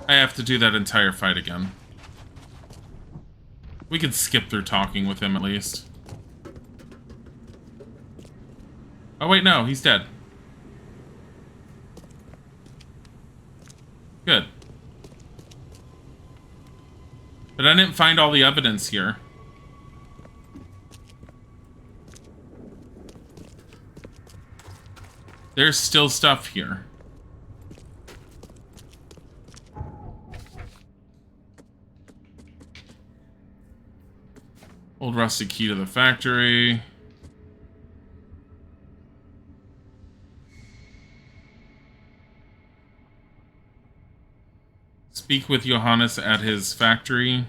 I have to do that entire fight again. We could skip through talking with him at least. Oh wait, no, he's dead. Good. But I didn't find all the evidence here. There's still stuff here. Old rusty key to the factory. Speak with Johannes at his factory.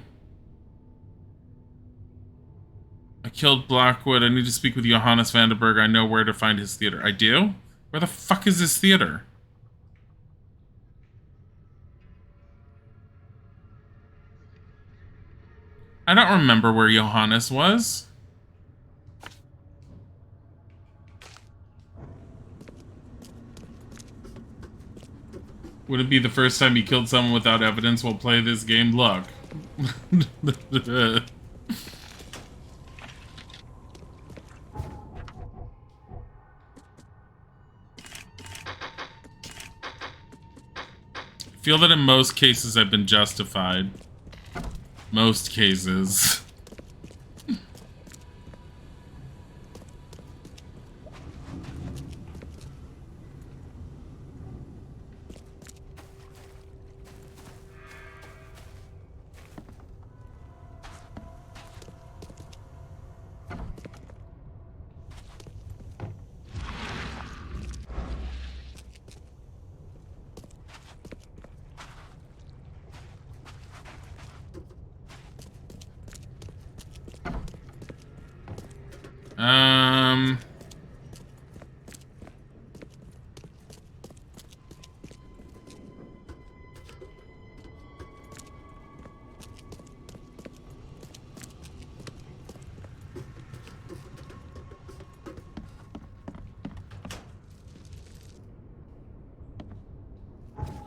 I killed Blackwood. I need to speak with Johannes Vandenberg. I know where to find his theater. I do? Where the fuck is this theater? I don't remember where Johannes was. Would it be the first time you killed someone without evidence while playing this game? Look. I feel that in most cases I've been justified. Most cases.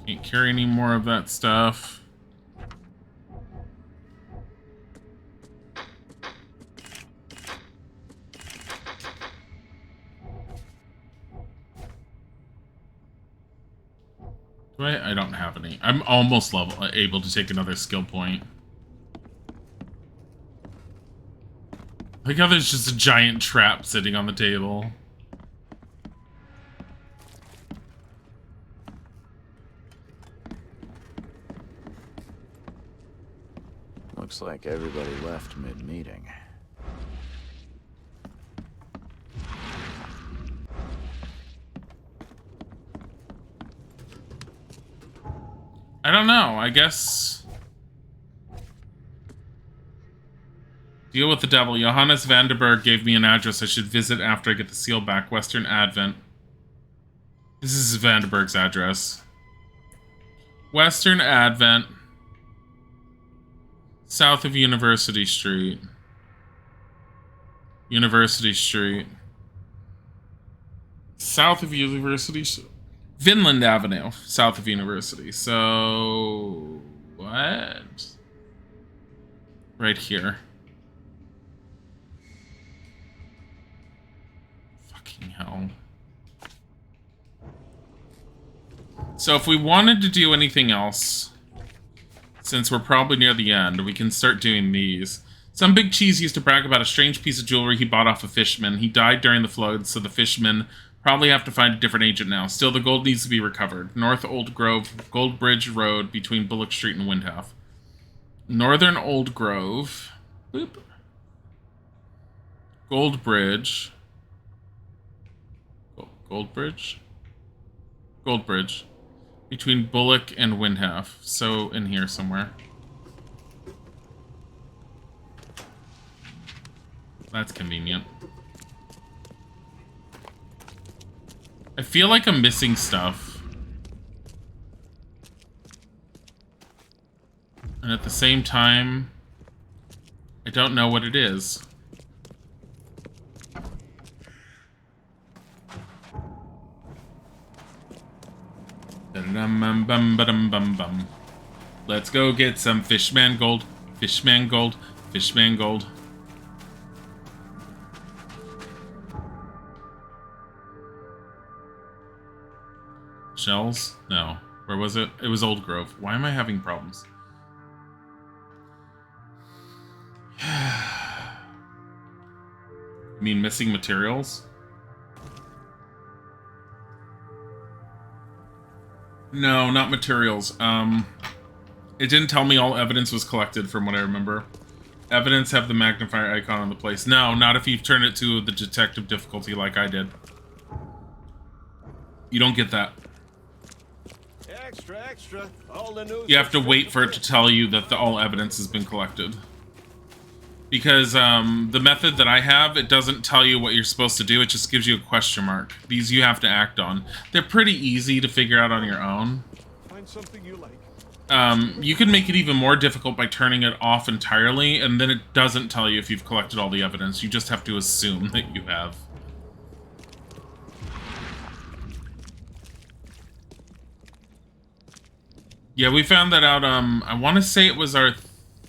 Can't carry any more of that stuff. Do I don't have any. I'm almost able to take another skill point. Like how there's just a giant trap sitting on the table. Looks like everybody left mid-meeting. I don't know, I guess... Deal with the devil. Johannes Vandenberg gave me an address I should visit after I get the seal back. Western Advent. This is Vandenberg's address. Western Advent. South of University Street. University Street. South of University Street. Vinland Avenue, south of University. So... what? Right here. Fucking hell. So if we wanted to do anything else, since we're probably near the end, we can start doing these. Some big cheese used to brag about a strange piece of jewelry he bought off a fisherman. He died during the flood, so the fisherman probably have to find a different agent now. Still, the gold needs to be recovered. North Old Grove, Gold Bridge Road between Bullock Street and Windhalf. Northern Old Grove. Boop. Gold Bridge. Gold Bridge? Gold Bridge. Between Bullock and Windhalf. So, in here somewhere. That's convenient. I feel like I'm missing stuff. And at the same time, I don't know what it is. Bum bum bum bum bum. Let's go get some fishman gold. Fishman gold. Fishman gold. Shells? No. Where was it? It was Old Grove. Why am I having problems? You mean missing materials? No, not materials. It didn't tell me all evidence was collected from what I remember. Evidence have the magnifier icon on the place. No, not if you've turned it to the detective difficulty like I did. You don't get that. Extra, extra. All the news. You have to wait for it to tell you that all evidence has been collected. Because the method that I have, it doesn't tell you what you're supposed to do. It just gives you a question mark. These you have to act on. They're pretty easy to figure out on your own. Find something you like. You can make it even more difficult by turning it off entirely, and then it doesn't tell you if you've collected all the evidence. You just have to assume that you have. Yeah, we found that out, I want to say it was our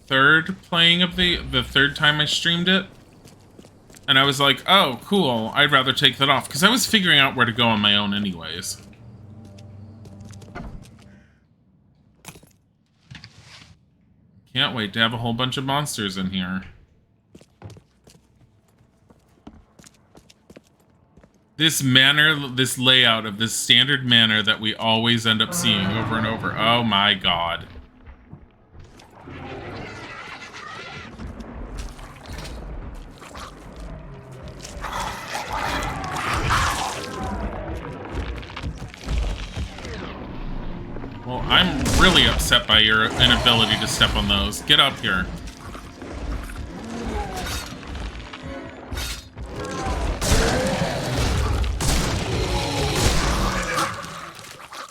third playing of the third time I streamed it. And I was like, oh, cool, I'd rather take that off. Because I was figuring out where to go on my own anyways. Can't wait to have a whole bunch of monsters in here. This manner, this layout of this standard manner that we always end up seeing over and over. Oh my god. Well, I'm really upset by your inability to step on those. Get up here.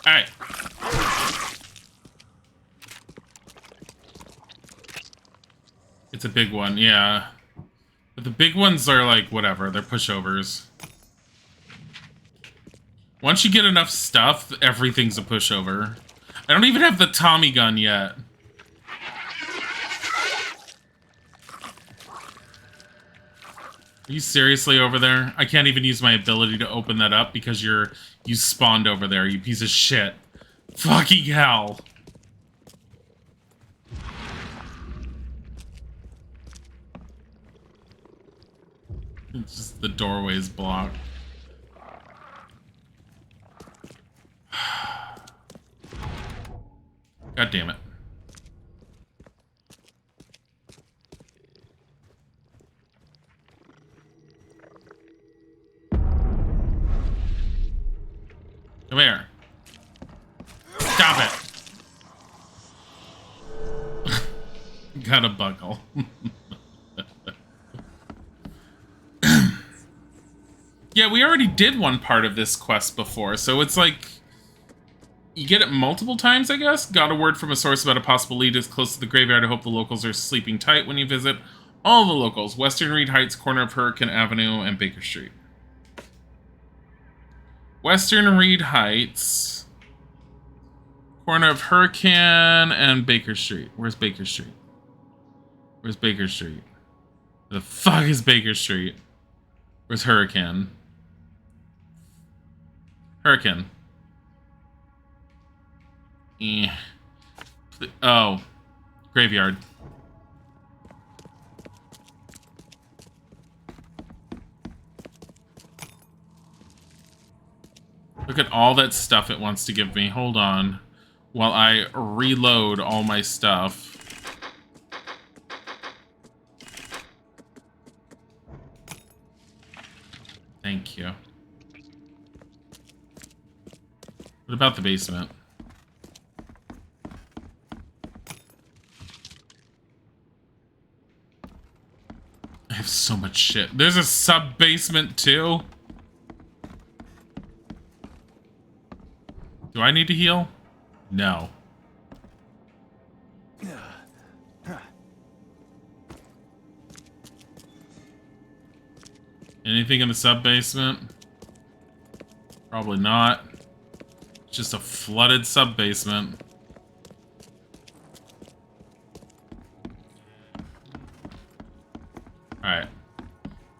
Alright. It's a big one, yeah. But the big ones are like, whatever, they're pushovers. Once you get enough stuff, everything's a pushover. I don't even have the Tommy gun yet. Are you seriously over there? I can't even use my ability to open that up because you spawned over there, you piece of shit. Fucking hell. It's just the doorway's blocked. God damn it. Come here. Stop it. Gotta buckle. Yeah, we already did one part of this quest before, so it's like... You get it multiple times, I guess? Got a word from a source about a possible lead as close to the graveyard. I hope the locals are sleeping tight when you visit. All the locals. Western Reed Heights, corner of Hurricane Avenue and Baker Street. Western Reed Heights, corner of Hurricane and Baker Street. Where's Baker Street? Where's Baker Street? Where the fuck is Baker Street? Where's Hurricane? Hurricane. Oh. Graveyard. Look at all that stuff it wants to give me. Hold on. While I reload all my stuff. Thank you. What about the basement? I have so much shit. There's a sub-basement too? Do I need to heal? No. Anything in the sub-basement? Probably not. It's just a flooded sub-basement.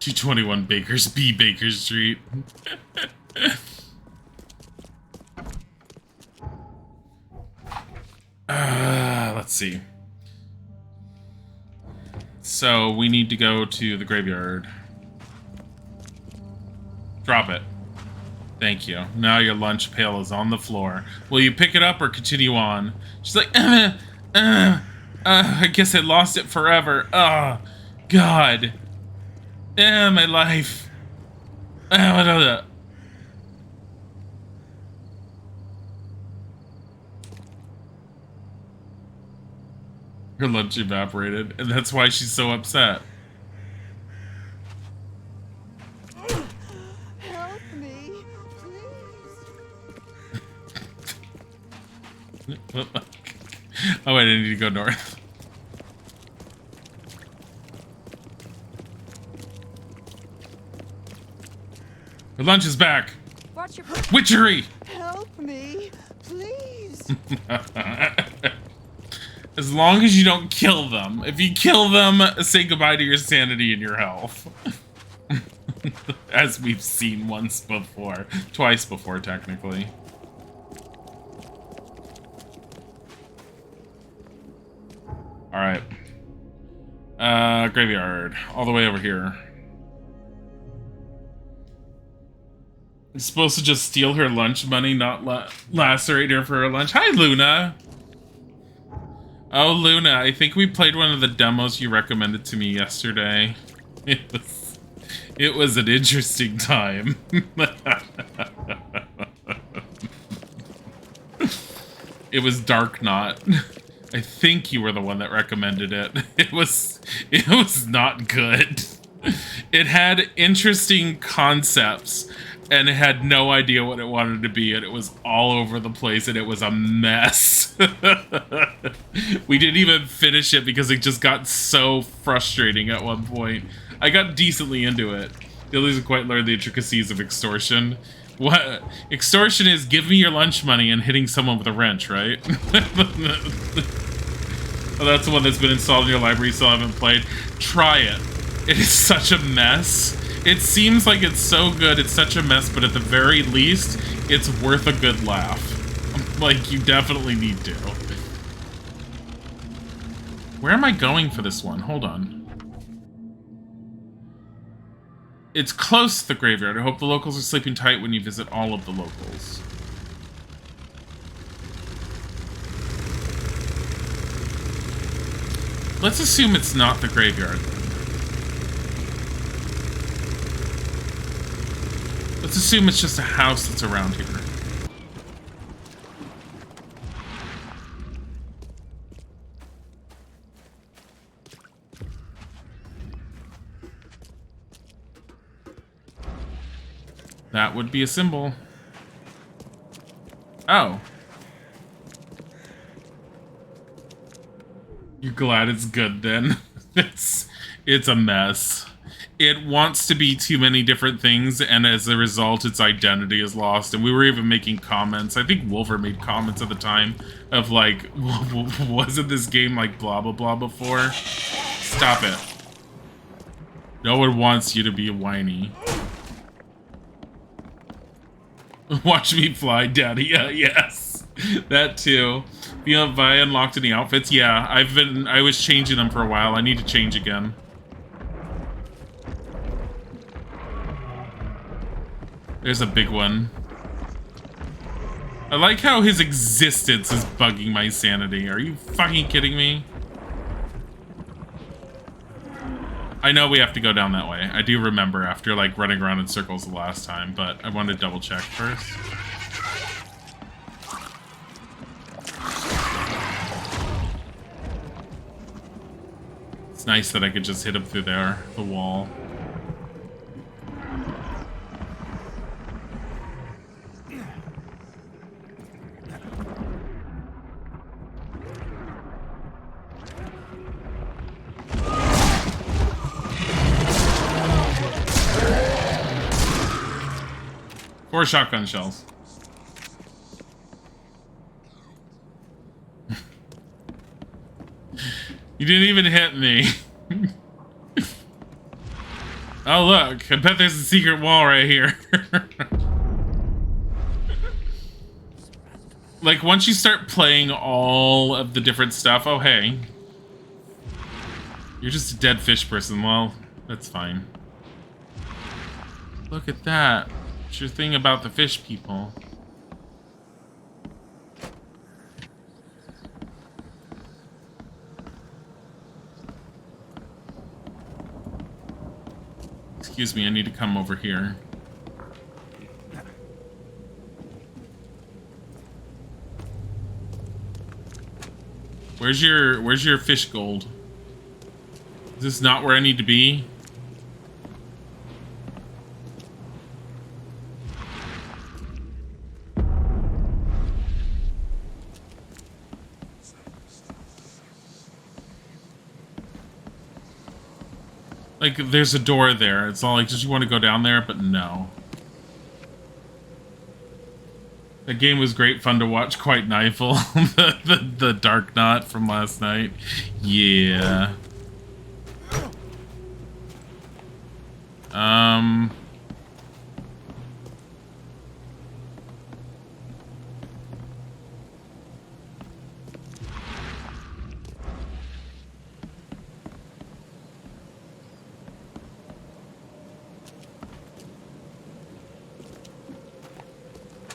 221 Bakers B Baker Street. Let's see. So we need to go to the graveyard. Drop it. Thank you. Now your lunch pail is on the floor. Will you pick it up or continue on? She's like, I guess I lost it forever. Oh, God. My life. Her lunch evaporated, and that's why she's so upset. Help me, please. Oh, wait, I need to go north. Her lunch is back. Watch your Witchery! Help me, please. As long as you don't kill them. If you kill them, say goodbye to your sanity and your health. As we've seen once before. Twice before, technically. Alright. Graveyard. All the way over here. You're supposed to just steal her lunch money, not lacerate her for her lunch. Hi, Luna! Oh, Luna, I think we played one of the demos you recommended to me yesterday. It was an interesting time. It was Dark Knot. I think you were the one that recommended it. It was not good. It had interesting concepts, and it had no idea what it wanted to be, and it was all over the place, and it was a mess. We didn't even finish it because it just got so frustrating at one point. I got decently into it. Dilly hasn't quite learned the intricacies of extortion. What? Extortion is give me your lunch money and hitting someone with a wrench, right? Oh, that's the one that's been installed in your library you still haven't played. Try it. It is such a mess. It seems like it's so good, it's such a mess, but at the very least, it's worth a good laugh. Like, you definitely need to. Where am I going for this one? Hold on. It's close to the graveyard. I hope the locals are sleeping tight when you visit all of the locals. Let's assume it's not the graveyard. Let's assume it's just a house that's around here. That would be a symbol. Oh. You're glad it's good then? It's a mess. It wants to be too many different things, and as a result, its identity is lost. And we were even making comments. I think Wolver made comments at the time of like, wasn't this game like blah blah blah before? Stop it. No one wants you to be whiny. Watch me fly, Daddy. Yeah, yes. That too. You know, have I unlocked any outfits? Yeah, I was changing them for a while. I need to change again. There's a big one. I like how his existence is bugging my sanity. Are you fucking kidding me? I know we have to go down that way. I do remember after, like, running around in circles the last time, but I want to double check first. It's nice that I could just hit him through there, the wall. Four shotgun shells. You didn't even hit me. Oh, look. I bet there's a secret wall right here. Like, once you start playing all of the different stuff... Oh, hey. You're just a dead fish person. Well, that's fine. Look at that. What's your thing about the fish people? Excuse me, I need to come over here. Where's your fish gold? Is this not where I need to be? Like, there's a door there. It's all like, did you want to go down there? But no. That game was great fun to watch. Quite knifeful. the Dark Knot from last night. Yeah.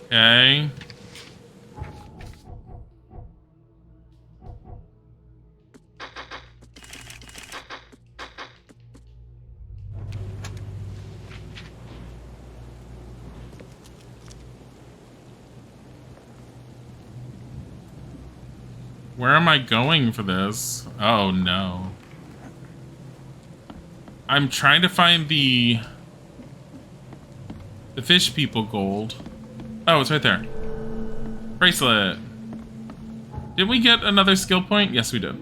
Okay. Where am I going for this? Oh no. I'm trying to find the fish people gold. Oh, it's right there. Bracelet. Did we get another skill point? Yes, we did.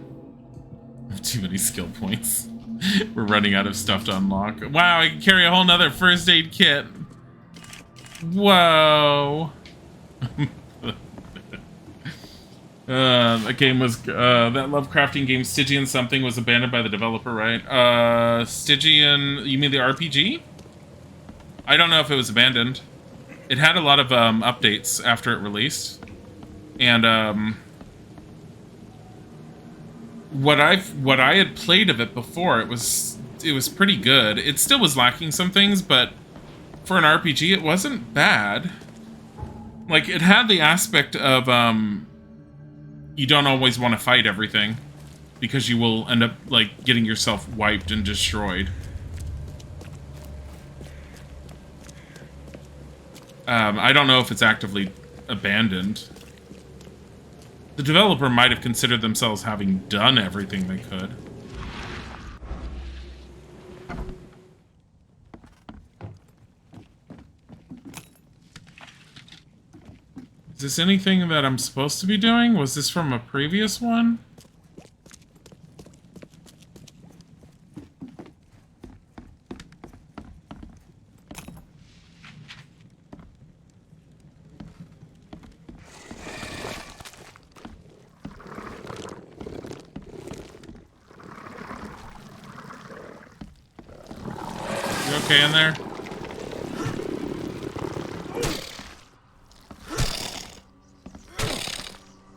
I have too many skill points. We're running out of stuff to unlock. Wow, I can carry a whole nother first aid kit. Whoa. That game was, that Lovecraftian game, Stygian something, was abandoned by the developer, right? Stygian, you mean the RPG? I don't know if it was abandoned. It had a lot of, updates after it released. And, what I had played of it before, it was pretty good. It still was lacking some things, but for an RPG, it wasn't bad. Like, it had the aspect of, you don't always want to fight everything, because you will end up, like, getting yourself wiped and destroyed. I don't know if it's actively abandoned. The developer might have considered themselves having done everything they could. Is this anything that I'm supposed to be doing? Was this from a previous one? You okay in there?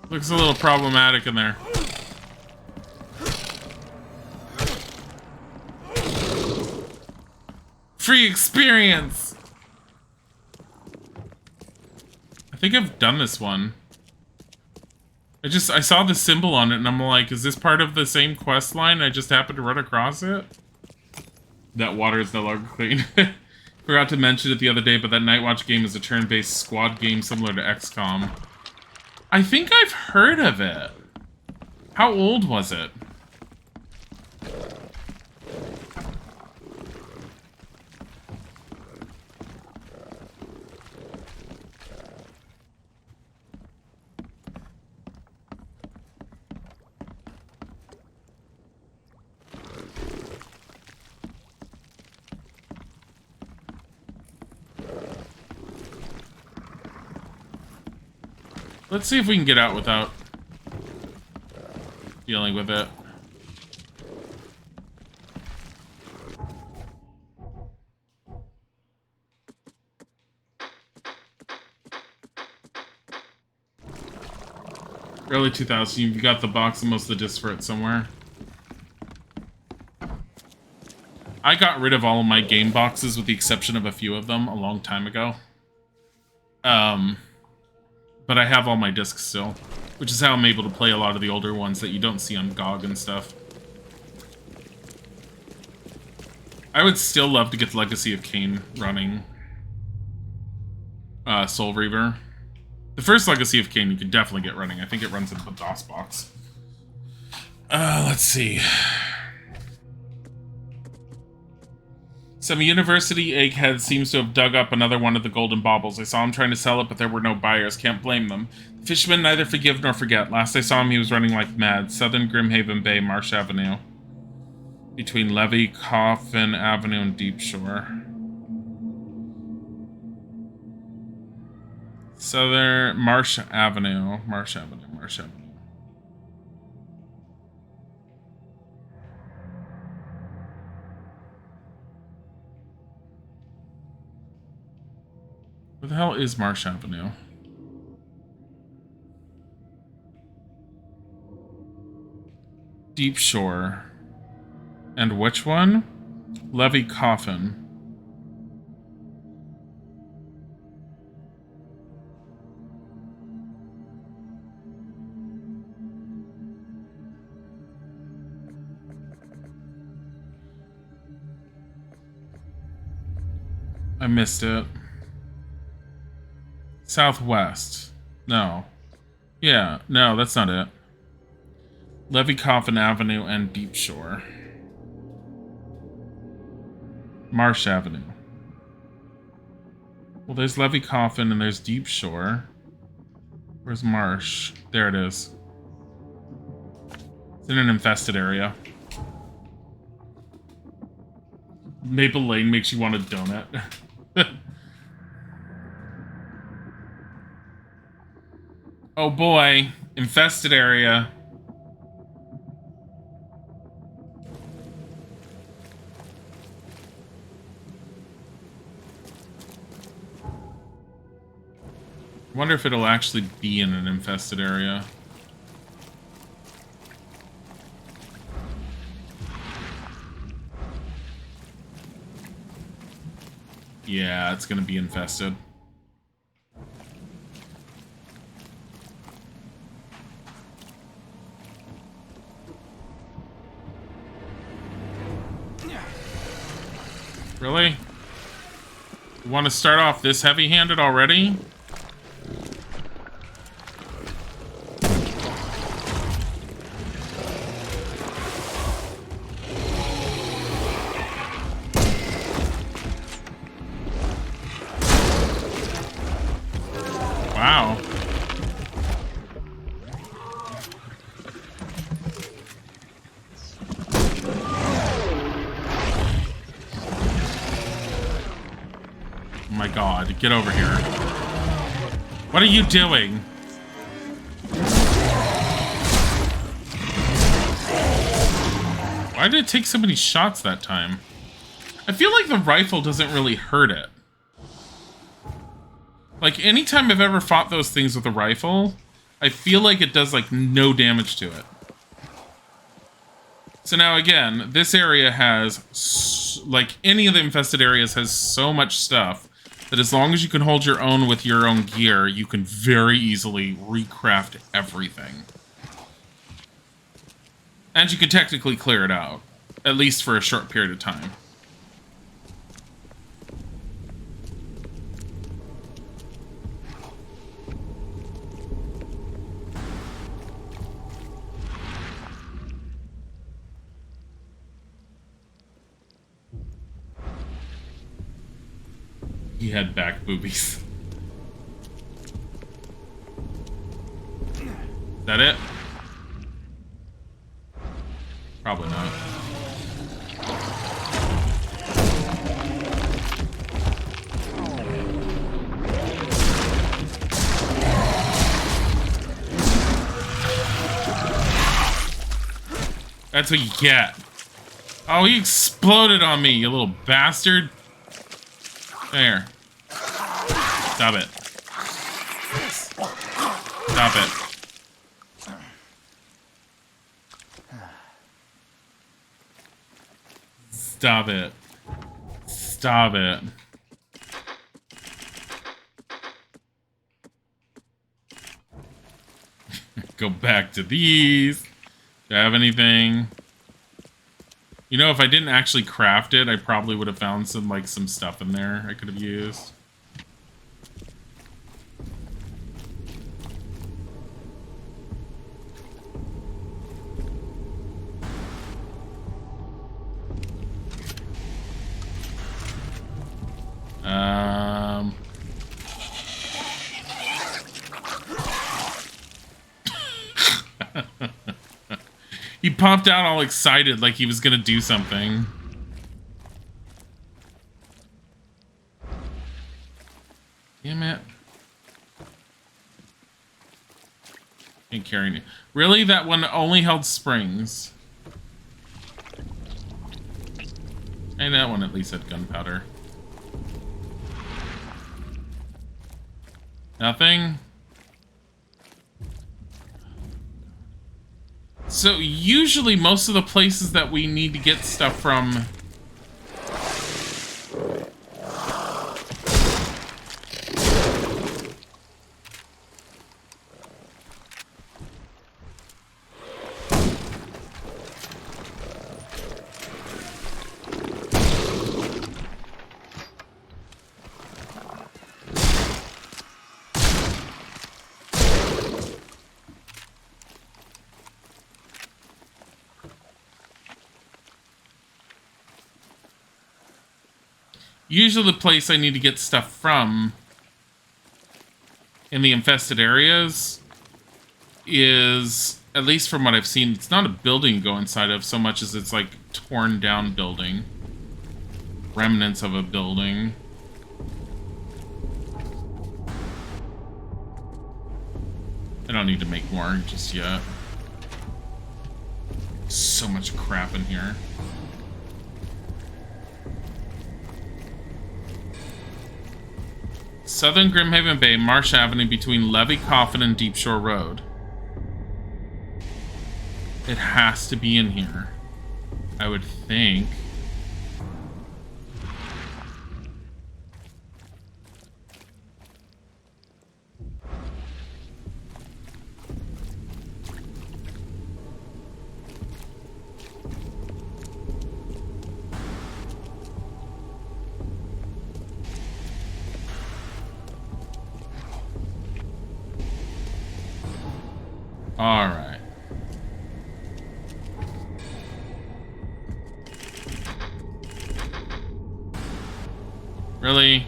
Looks a little problematic in there. Free experience! I think I've done this one. I saw the symbol on it and I'm like, is this part of the same quest line? I just happened to run across it. That water is no longer clean. Forgot to mention it the other day, but that Nightwatch game is a turn-based squad game similar to XCOM. I think I've heard of it. How old was it? Let's see if we can get out without dealing with it. Early 2000s. You've got the box and most of the discs for it somewhere. I got rid of all of my game boxes with the exception of a few of them a long time ago. But I have all my discs still, which is how I'm able to play a lot of the older ones that you don't see on GOG and stuff. I would still love to get the Legacy of Kain running Soul Reaver. The first Legacy of Kain you can definitely get running. I think it runs in the DOS box. Let's see. Some university egghead seems to have dug up another one of the golden baubles. I saw him trying to sell it, but there were no buyers. Can't blame them. The fishermen neither forgive nor forget. Last I saw him, he was running like mad. Southern Grimhaven Bay, Marsh Avenue. Between Levy, Coffin Avenue, and Deep Shore. Southern Marsh Avenue. Marsh Avenue. Marsh Avenue. Where the hell is Marsh Avenue? Deep Shore. And which one? Levy Coffin. I missed it. Southwest. No. Yeah, no, that's not it. Levy Coffin Avenue and Deep Shore. Marsh Avenue. Well, there's Levy Coffin and there's Deep Shore. Where's Marsh? There it is. It's in an infested area. Maple Lane makes you want a donut. Oh boy, infested area. I wonder if it'll actually be in an infested area. Yeah, it's gonna be infested. Really? You want to start off this heavy-handed already? Wow. Oh my god, get over here. What are you doing? Why did it take so many shots that time? I feel like the rifle doesn't really hurt it. Like, anytime I've ever fought those things with a rifle, I feel like it does, like, no damage to it. So now, again, this area has, like, any of the infested areas has so much stuff that as long as you can hold your own with your own gear, you can very easily recraft everything. And you can technically clear it out, at least for a short period of time. He had back boobies. Is that it? Probably not. That's what you get. Oh, he exploded on me, you little bastard. There. Stop it. Stop it. Stop it. Stop it. Go back to these. Do I have anything? You know, if I didn't actually craft it, I probably would have found some, like, some stuff in there I could have used. He popped out all excited like he was gonna do something. Damn it. Can't carry any. Really? That one only held springs. And that one at least had gunpowder. Nothing? So usually most of the places that we need to get stuff from usually the place I need to get stuff from in the infested areas is, at least from what I've seen, it's not a building to go inside of so much as it's like torn down building. Remnants of a building. I don't need to make more just yet. So much crap in here. Southern Grimhaven Bay, Marsh Avenue between Levy Coffin and Deep Shore Road. It has to be in here, I would think. All right. Really?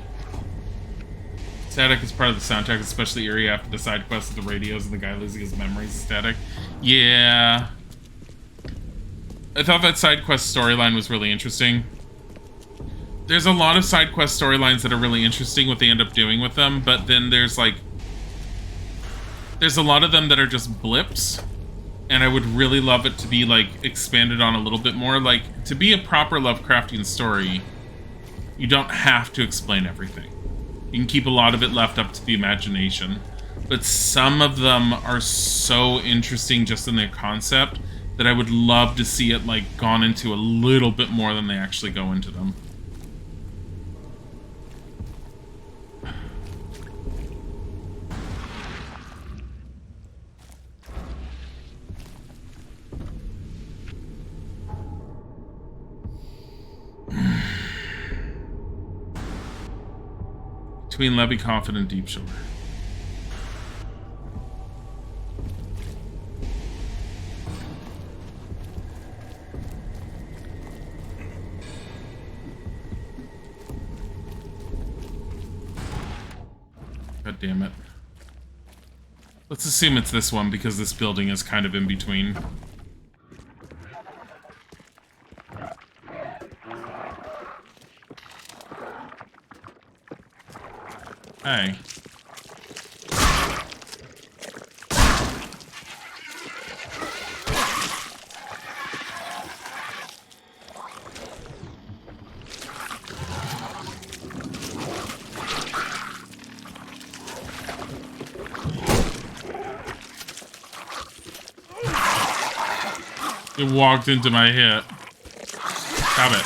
Static is part of the soundtrack, especially eerie after the side quest with the radios and the guy losing his memories. Static. Yeah. I thought that side quest storyline was really interesting. There's a lot of side quest storylines that are really interesting, what they end up doing with them, but then there's like... There's a lot of them that are just blips, and I would really love it to be, like, expanded on a little bit more. Like, to be a proper Lovecraftian story, you don't have to explain everything. You can keep a lot of it left up to the imagination. But some of them are so interesting just in their concept that I would love to see it, like, gone into a little bit more than they actually go into them. Between Levy Coffin and Deep Shore. God damn it. Let's assume it's this one because this building is kind of in between. Hey. It walked into my hit. Stop it.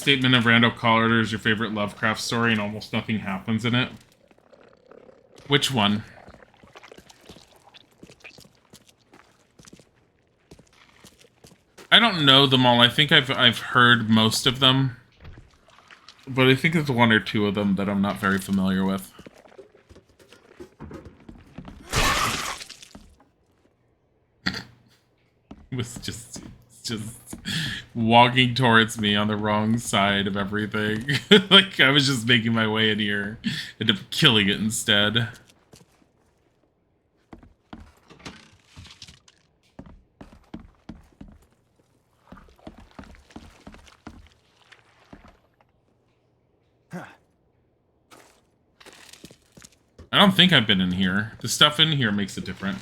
Statement of Randall Collider is your favorite Lovecraft story and almost nothing happens in it. Which one? I don't know them all. I think I've heard most of them. But I think there's one or two of them that I'm not very familiar with. It was just walking towards me on the wrong side of everything. Like, I was just making my way in here. Ended up killing it instead. I don't think I've been in here. The stuff in here makes it different.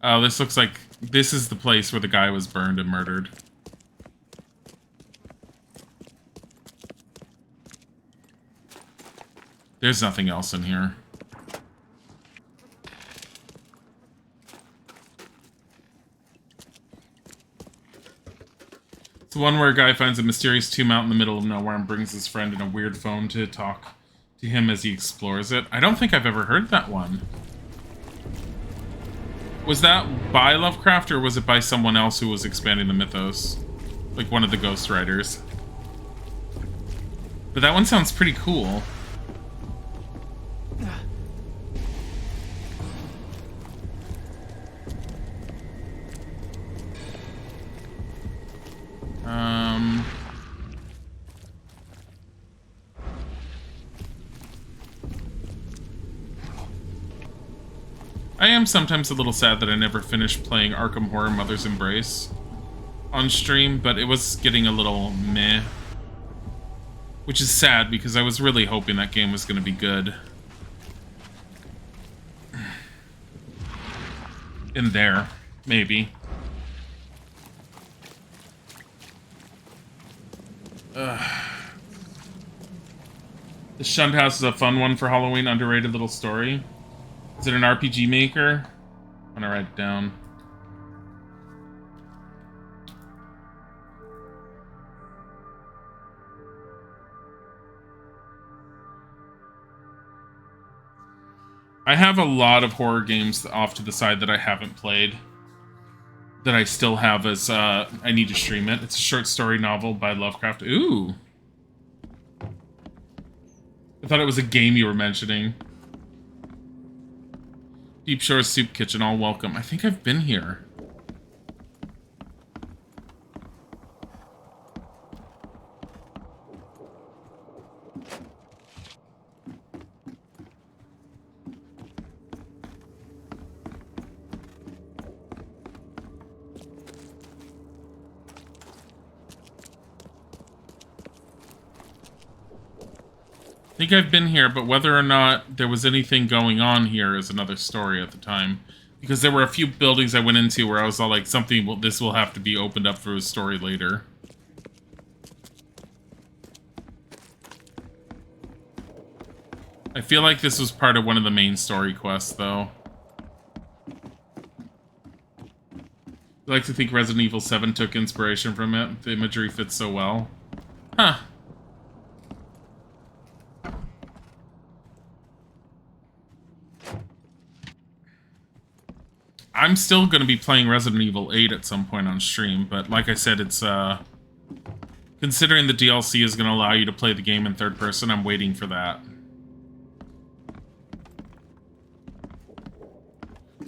Oh, this looks like this is the place where the guy was burned and murdered. There's nothing else in here. It's the one where a guy finds a mysterious tomb out in the middle of nowhere and brings his friend in a weird phone to talk to him as he explores it. I don't think I've ever heard that one. Was that by Lovecraft, or was it by someone else who was expanding the mythos? Like one of the ghostwriters. But that one sounds pretty cool. I am sometimes a little sad that I never finished playing Arkham Horror Mother's Embrace on stream, but it was getting a little meh. Which is sad, because I was really hoping that game was going to be good. In there, maybe. The Shunned House is a fun one for Halloween, underrated little story. Is it an RPG maker? I'm gonna write it down. I have a lot of horror games off to the side that I haven't played. That I still have as, I need to stream it. It's a short story novel by Lovecraft. Ooh! I thought it was a game you were mentioning. Deep Shore's Soup Kitchen, all welcome. I think I've been here. I think I've been here, but whether or not there was anything going on here is another story at the time. Because there were a few buildings I went into where I was all like, this will have to be opened up for a story later. I feel like this was part of one of the main story quests, though. I like to think Resident Evil 7 took inspiration from it. The imagery fits so well. Huh. I'm still going to be playing Resident Evil 8 at some point on stream, but like I said, it's, considering the DLC is going to allow you to play the game in third person, I'm waiting for that.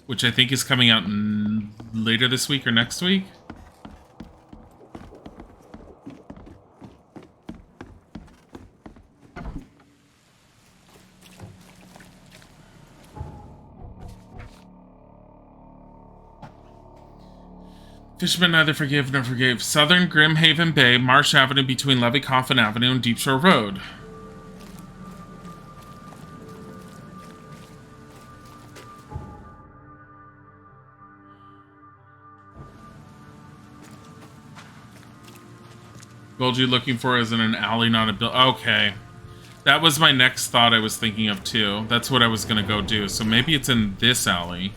Which I think is coming out later this week or next week. Fishermen neither forgive nor forgave. Southern Grimhaven Bay, Marsh Avenue between Levy Coffin Avenue and Deep Shore Road. Gold you're looking for is in an alley, not a building. Okay. That was my next thought I was thinking of, too. That's what I was going to go do. So maybe it's in this alley.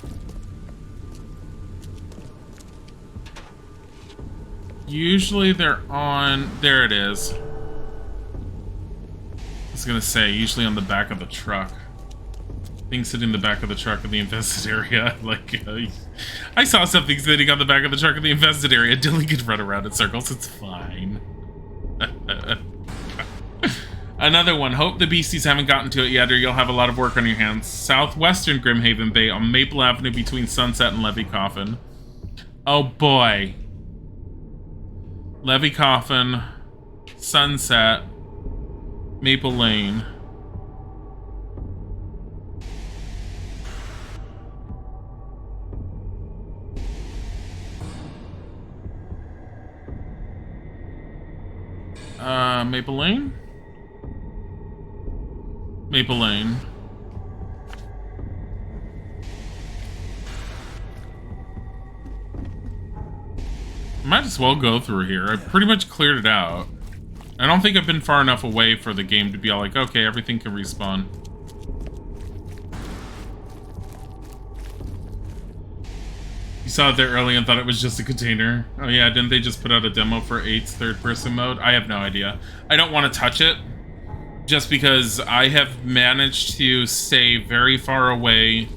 Usually they're on... There it is. I was gonna say, usually on the back of the truck. Things sitting in the back of the truck in the infested area. Like, I saw something sitting on the back of the truck in the infested area. Dilly could run around in circles. It's fine. Another one. Hope the beasties haven't gotten to it yet, or you'll have a lot of work on your hands. Southwestern Grimhaven Bay on Maple Avenue between Sunset and Levy Coffin. Oh boy. Levy Coffin, Sunset, Maple Lane. Maple Lane? Maple Lane. Might as well go through here. I pretty much cleared it out. I don't think I've been far enough away for the game to be all like, okay, everything can respawn. You saw it there early and thought it was just a container. Oh yeah, didn't they just put out a demo for 8's third-person mode? I have no idea. I don't want to touch it, just because I have managed to stay very far away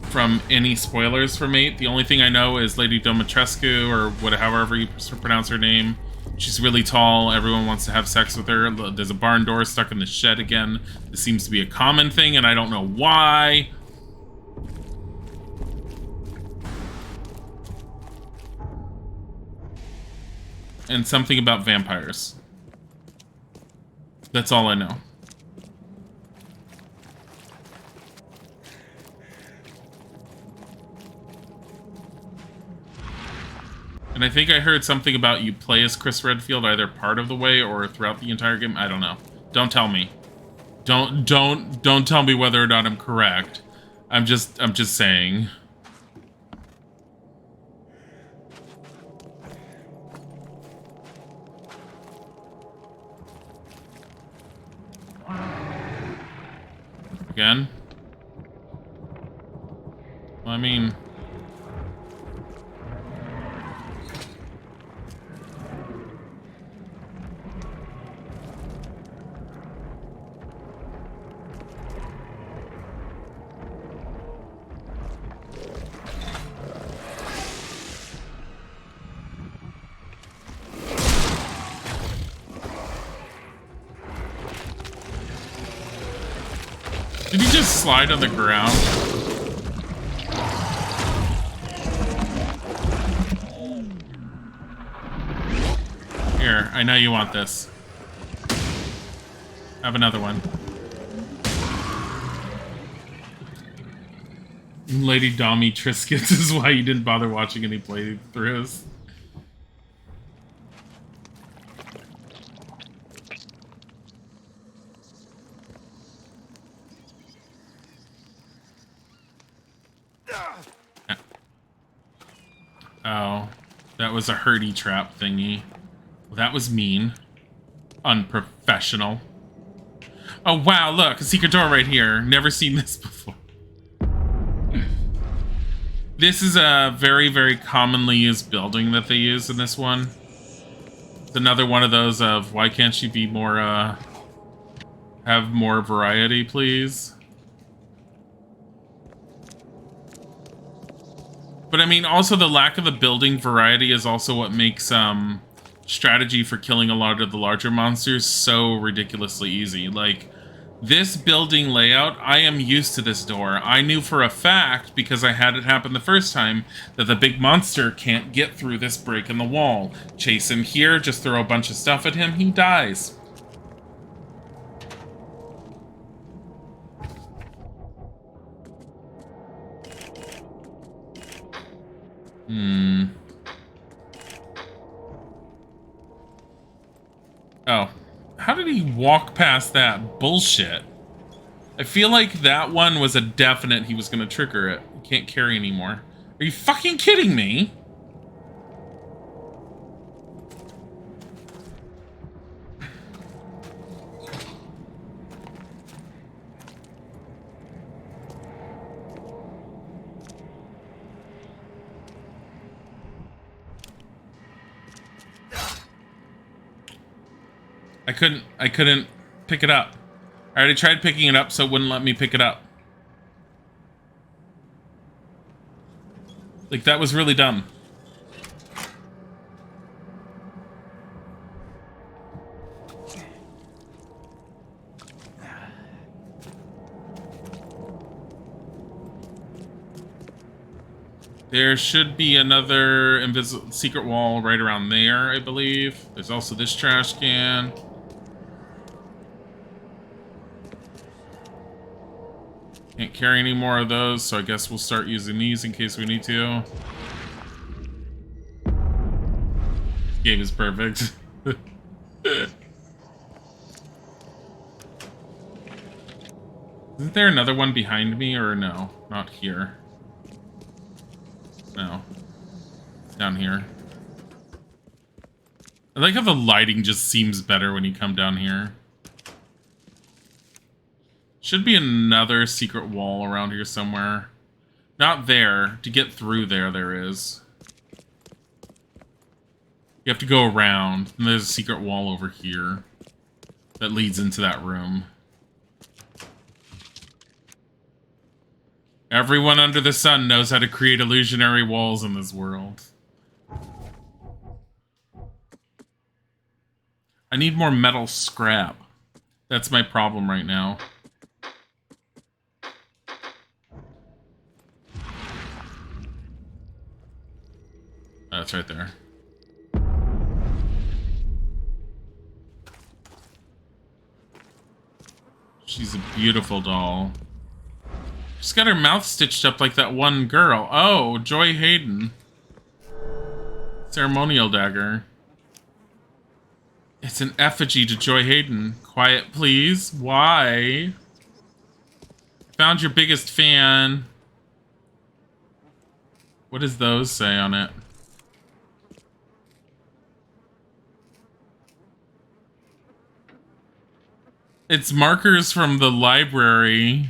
from any spoilers for 8. The only thing I know is Lady Domitrescu, or however you pronounce her name. She's really tall. Everyone wants to have sex with her. There's a barn door stuck in the shed again. This seems to be a common thing, and I don't know why. And something about vampires. That's all I know. And I think I heard something about you play as Chris Redfield either part of the way or throughout the entire game. I don't know. Don't tell me. Don't tell me whether or not I'm correct. I'm just saying. Again? Well, I mean... Did he just slide on the ground? Here, I know you want this. Have another one. Lady Dommy Triscuits is why you didn't bother watching any playthroughs. Oh, that was a hurdy trap thingy. Well, that was mean. Unprofessional. Oh, wow, look, a secret door right here. Never seen this before. This is a very, very commonly used building that they use in this one. It's another one of those of, why can't she be more, have more variety, please? But I mean, also the lack of the building variety is also what makes strategy for killing a lot of the larger monsters so ridiculously easy. Like, this building layout, I am used to this door. I knew for a fact, because I had it happen the first time, that the big monster can't get through this break in the wall. Chase him here, just throw a bunch of stuff at him, he dies. Oh. How did he walk past that bullshit? I feel like that one was a definite he was going to trigger it. You can't carry anymore. Are you fucking kidding me? I couldn't pick it up. I already tried picking it up, so it wouldn't let me pick it up. Like, that was really dumb. There should be another invisible secret wall right around there, I believe. There's also this trash can. Can't carry any more of those, so I guess we'll start using these in case we need to. This game is perfect. Isn't there another one behind me, or no? Not here. No. Down here. I like how the lighting just seems better when you come down here. Should be another secret wall around here somewhere. Not there. To get through there, there is. You have to go around. And there's a secret wall over here that leads into that room. Everyone under the sun knows how to create illusionary walls in this world. I need more metal scrap. That's my problem right now. Oh, it's right there. She's a beautiful doll. She's got her mouth stitched up like that one girl. Oh, Joy Hayden. Ceremonial dagger. It's an effigy to Joy Hayden. Quiet, please. Why? Found your biggest fan. What does those say on it? It's markers from the library.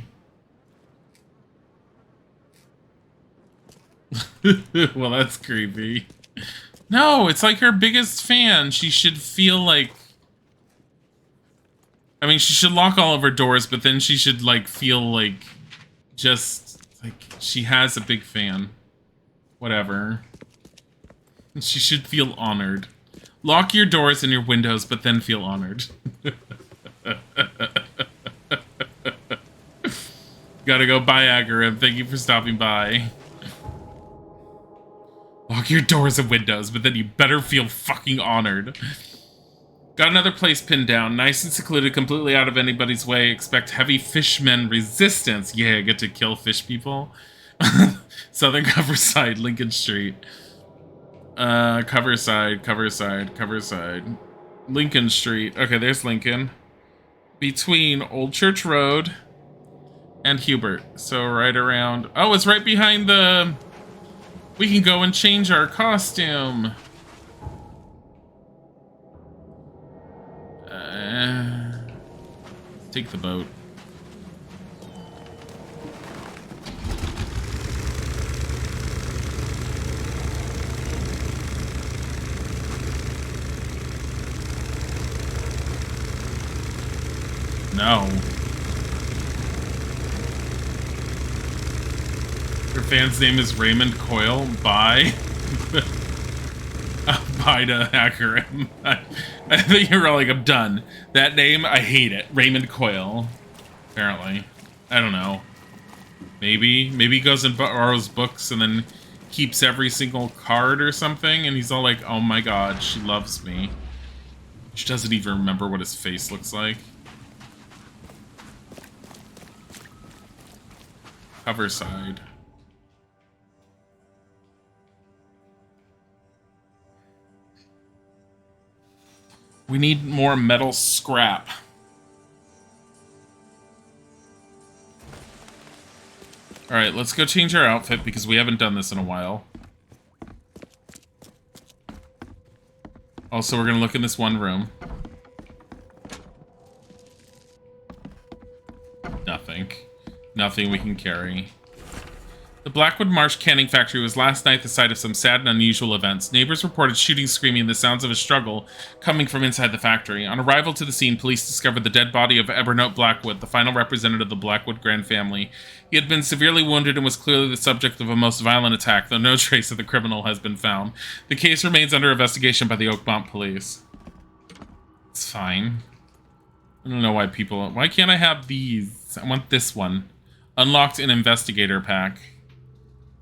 Well, that's creepy. No, it's like her biggest fan. She should feel like... I mean, she should lock all of her doors, but then she should, like, feel like... Just, like, she has a big fan. Whatever. She should feel honored. Lock your doors and your windows, but then feel honored. Gotta go bye, Agarim. Thank you for stopping by. Lock your doors and windows, but then you better feel fucking honored. Got another place pinned down. Nice and secluded, completely out of anybody's way. Expect heavy fishmen resistance. Yeah, get to kill fish people. Southern Coverside, Lincoln Street. Coverside. Lincoln Street. Okay, there's Lincoln. Between Old Church Road and Hubert. So right around... Oh, it's right behind the... We can go and change our costume. Take the boat. No. Your fan's name is Raymond Coyle. Bye. Bye to Hackerim. I think you're all like, I'm done. That name, I hate it. Raymond Coyle. Apparently. I don't know. Maybe he goes and borrows books and then keeps every single card or something, and he's all like, oh my god, she loves me. She doesn't even remember what his face looks like. Cover side. We need more metal scrap. Alright, let's go change our outfit because we haven't done this in a while. Also, we're gonna look in this one room. Nothing. Nothing we can carry. The Blackwood Marsh canning factory was last night the site of some sad and unusual events. Neighbors reported shooting, screaming, and the sounds of a struggle coming from inside the factory. On arrival to the scene, police discovered the dead body of Evernote Blackwood, the final representative of the Blackwood Grand family. He had been severely wounded and was clearly the subject of a most violent attack, though no trace of the criminal has been found. The case remains under investigation by the Oakmont police. It's fine. I don't know why people... Why can't I have these? I want this one. Unlocked an investigator pack.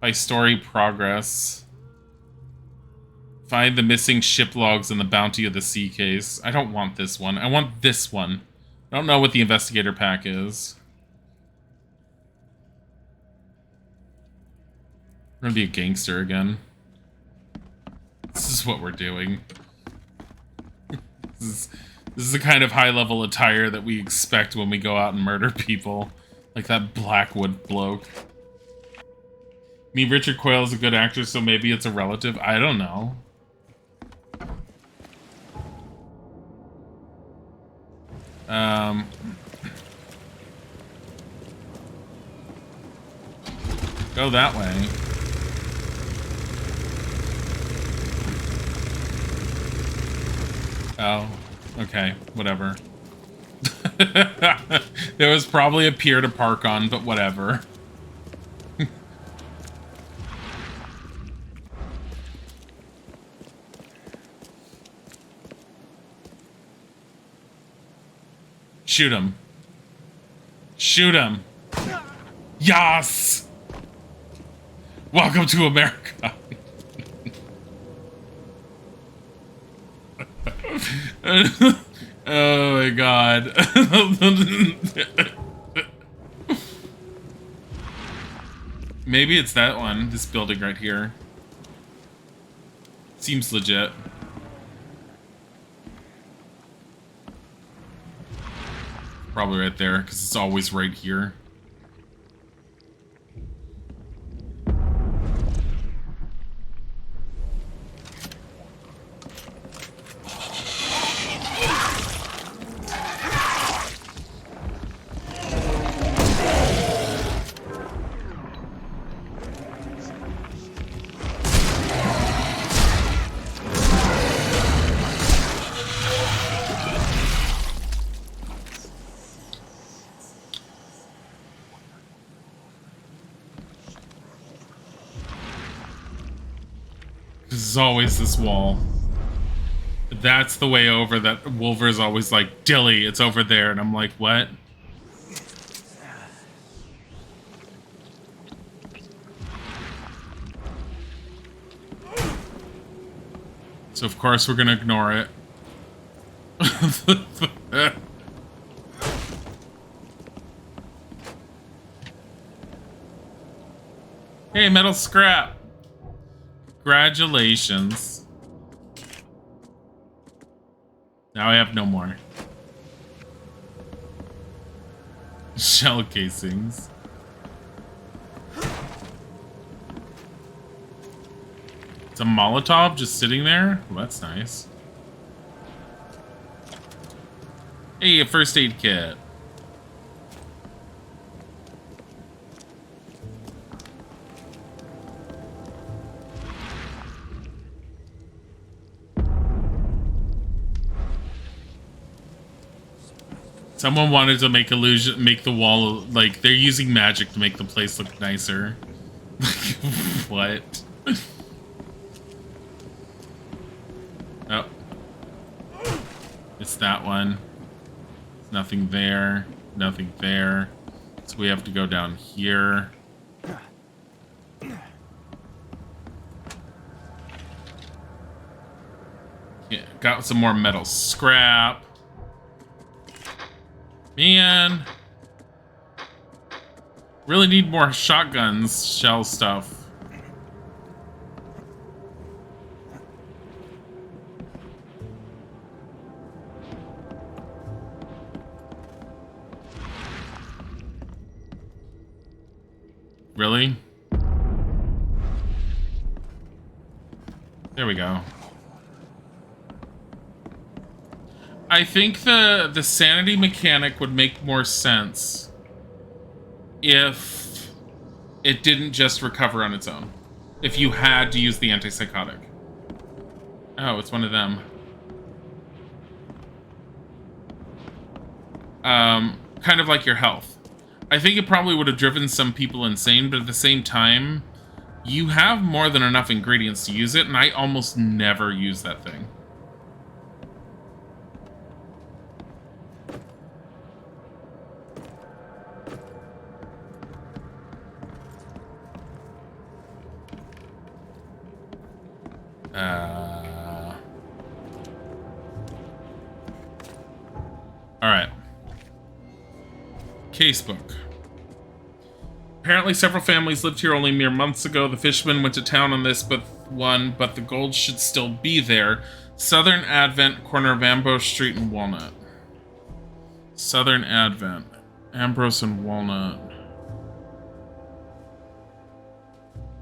By story progress. Find the missing ship logs and the bounty of the sea case. I don't want this one. I want this one. I don't know what the investigator pack is. I'm gonna be a gangster again. This is what we're doing. This is the kind of high-level attire that we expect when we go out and murder people. Like that Blackwood bloke. I mean, Richard Coyle is a good actor, so maybe it's a relative. I don't know. Go that way. Oh, okay, whatever. There was probably a pier to park on, but whatever. Shoot him. Shoot him. Yes! Welcome to America. Oh my god. Maybe it's that one, this building right here. Seems legit. Probably right there, because it's always right here. There's always this wall. That's the way over that Wolver's always like, Dilly, it's over there. And I'm like, what? So of course we're gonna ignore it. Hey, metal scrap. Congratulations. Now I have no more. Shell casings. It's a Molotov just sitting there? Well, that's nice. Hey, a first aid kit. Someone wanted to make the wall, like, they're using magic to make the place look nicer. What? Oh. It's that one. There's nothing there. Nothing there. So we have to go down here. Yeah, got some more metal scrap. Man. Really need more shotguns, shell stuff. Really? There we go. I think the sanity mechanic would make more sense if it didn't just recover on its own. If you had to use the antipsychotic. Oh, it's one of them. Kind of like your health. I think it probably would have driven some people insane, but at the same time, you have more than enough ingredients to use it, and I almost never use that thing. Alright. Casebook. Apparently several families lived here only mere months ago. The fisherman went to town on this but the gold should still be there. Southern Advent, corner of Ambrose Street and Walnut. Southern Advent. Ambrose and Walnut.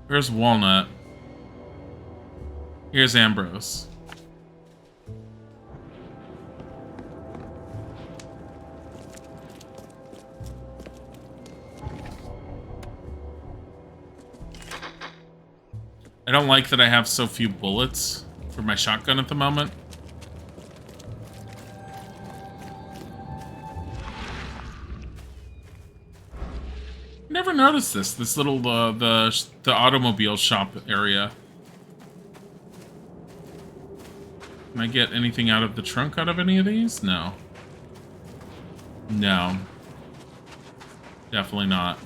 Where's Walnut? Here's Ambrose. I don't like that I have so few bullets for my shotgun at the moment. Never noticed this little the automobile shop area. Can I get anything out of the trunk out of any of these? No. No. Definitely not.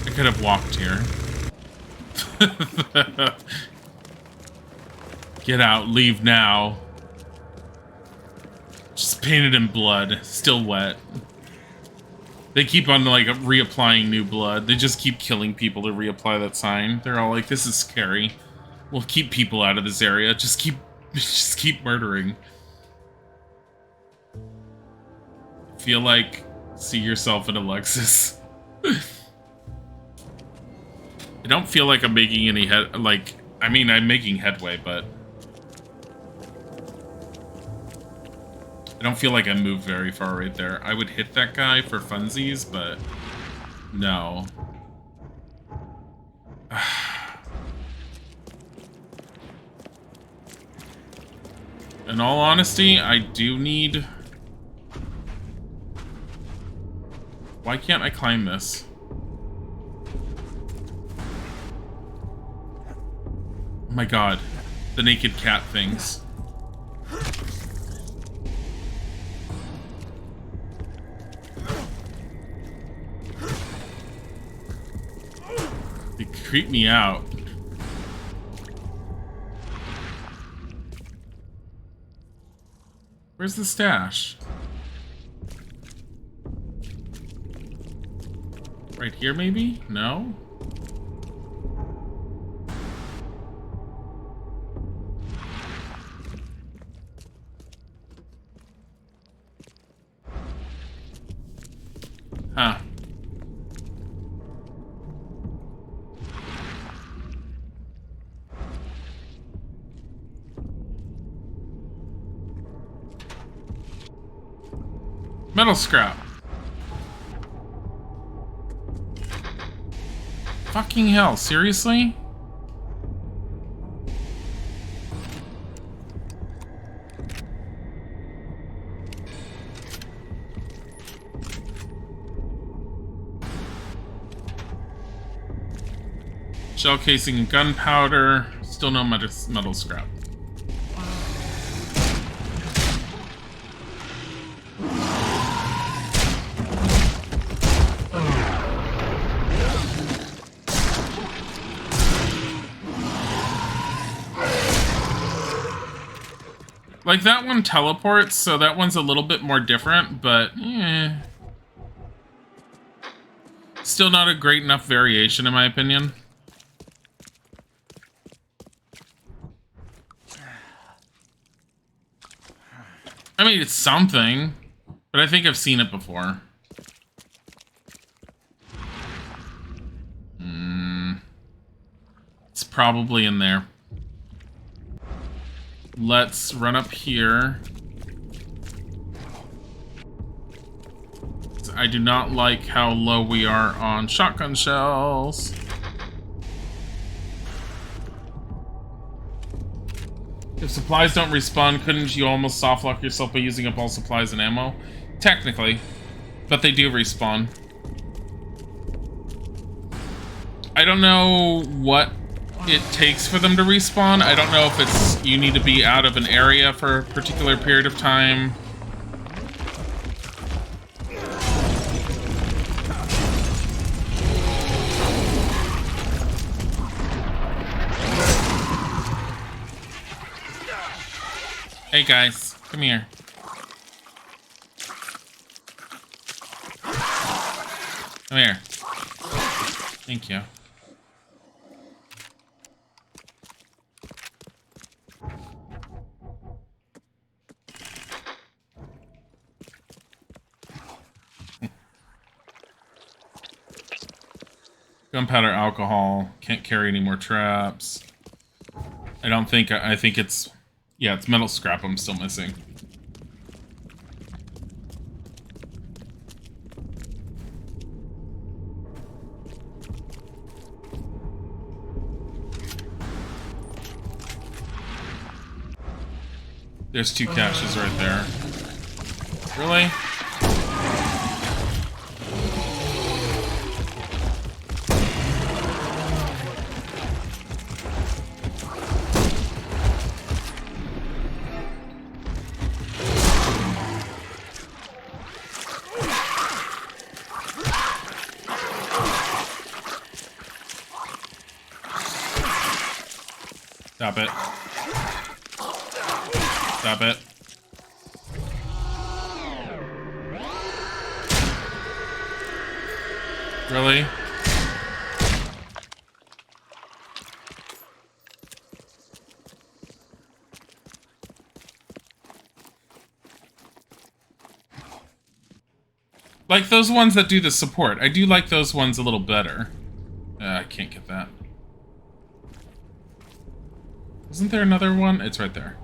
I could have walked here. Get out, leave now. Just painted in blood, still wet. They keep on like reapplying new blood. They just keep killing people to reapply that sign. They're all like, this is scary. We'll keep people out of this area. Just keep murdering. Feel like see yourself in a Lexus. I don't feel like I'm making any I'm making headway, but I don't feel like I moved very far right there. I would hit that guy for funsies, but no. In all honesty, I do need... Why can't I climb this? Oh my god. The naked cat things. They creep me out. Where's the stash? Right here, maybe? No? Huh. Metal scrap. Fucking hell, seriously? Shell casing and gunpowder. Still no metal scrap. Like, that one teleports, so that one's a little bit more different, but still not a great enough variation, in my opinion. I mean, it's something, but I think I've seen it before. It's probably in there. Let's run up here. I do not like how low we are on shotgun shells. If supplies don't respawn, couldn't you almost softlock yourself by using up all supplies and ammo? Technically, but they do respawn. I don't know what it takes for them to respawn. I don't know if it's you need to be out of an area for a particular period of time. Hey guys, come here. Come here. Thank you. Gunpowder, alcohol. Can't carry any more traps. I think it's... Yeah, it's metal scrap I'm still missing. There's 2 caches right there. Really? Stop it. Stop it. Really? Like those ones that do the support. I do like those ones a little better. I can't get that. Isn't there another one? It's right there.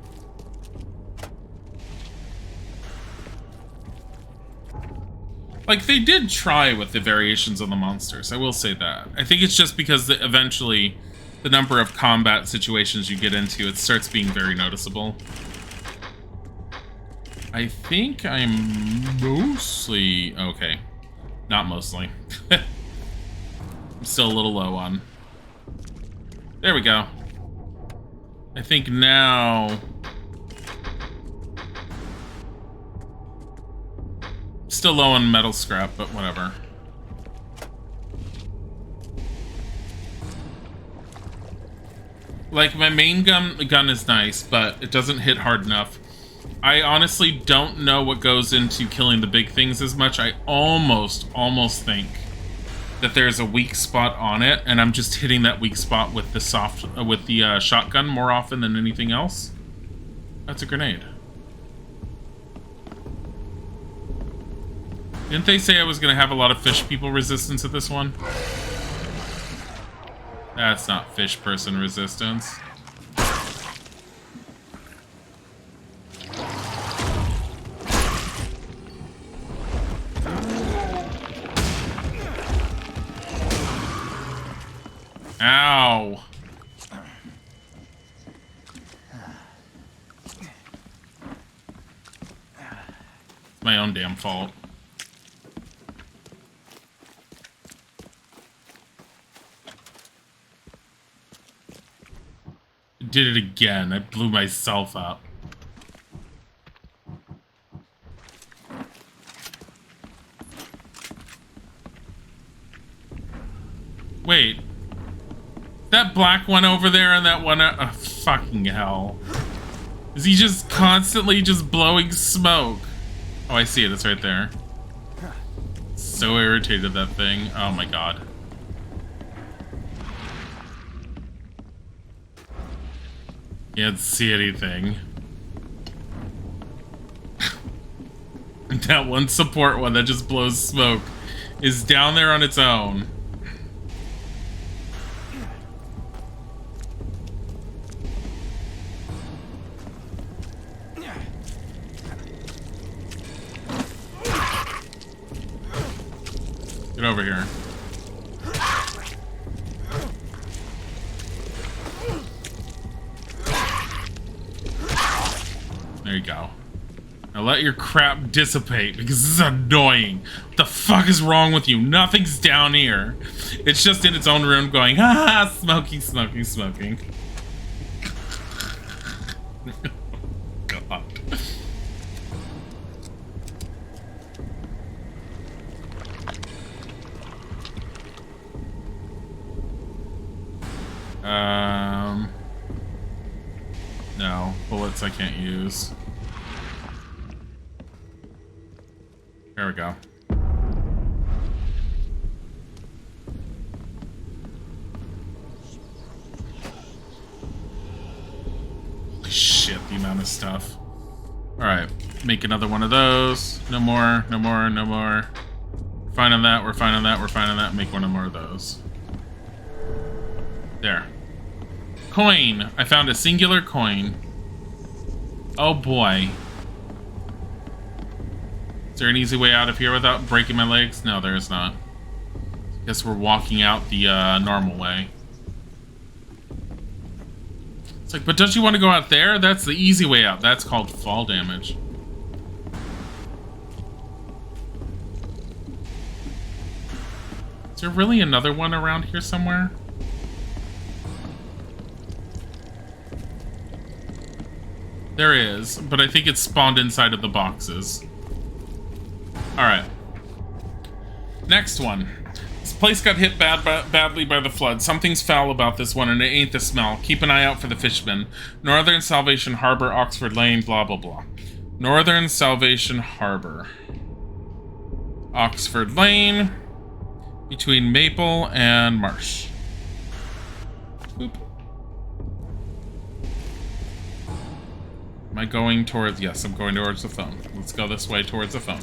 Like, they did try with the variations on the monsters, I will say that. I think it's just because eventually the number of combat situations you get into, it starts being very noticeable. I think I'm mostly... Okay. Not mostly. I'm still a little low on... There we go. I think now... Still low on metal scrap, but whatever. Like, my main gun is nice, but it doesn't hit hard enough. I honestly don't know what goes into killing the big things as much. I almost think that there's a weak spot on it, and I'm just hitting that weak spot with the shotgun more often than anything else. That's a grenade. Didn't they say I was going to have a lot of fish people resistance at this one? That's not fish person resistance. Ow. It's my own damn fault. Did it again. I blew myself up. Wait. That black one over there and that one... Oh, fucking hell. Is he just constantly just blowing smoke? Oh, I see it. It's right there. So irritated, that thing. Oh my god. Can't see anything. That one support one that just blows smoke is down there on its own. over here. There you go. Now let your crap dissipate, because this is annoying. What the fuck is wrong with you? Nothing's down here. It's just in its own room going, ah, smoking, smoking, smoking. God. No, bullets I can't use. There we go. Holy shit, the amount of stuff. Alright, make another one of those. No more, no more, no more. We're fine on that, we're fine on that, we're fine on that. Make one more of those. There. Coin! I found a singular coin. Oh boy. Is there an easy way out of here without breaking my legs? No, there is not. Guess we're walking out the normal way. It's like, but don't you want to go out there? That's the easy way out. That's called fall damage. Is there really another one around here somewhere? There is, but I think it's spawned inside of the boxes. Alright. Next one. This place got hit badly by the flood. Something's foul about this one, and it ain't the smell. Keep an eye out for the fishmen. Northern Salvation Harbor, Oxford Lane, blah, blah, blah. Northern Salvation Harbor. Oxford Lane. Between Maple and Marsh. Boop. Am I going towards... Yes, I'm going towards the phone. Let's go this way towards the phone.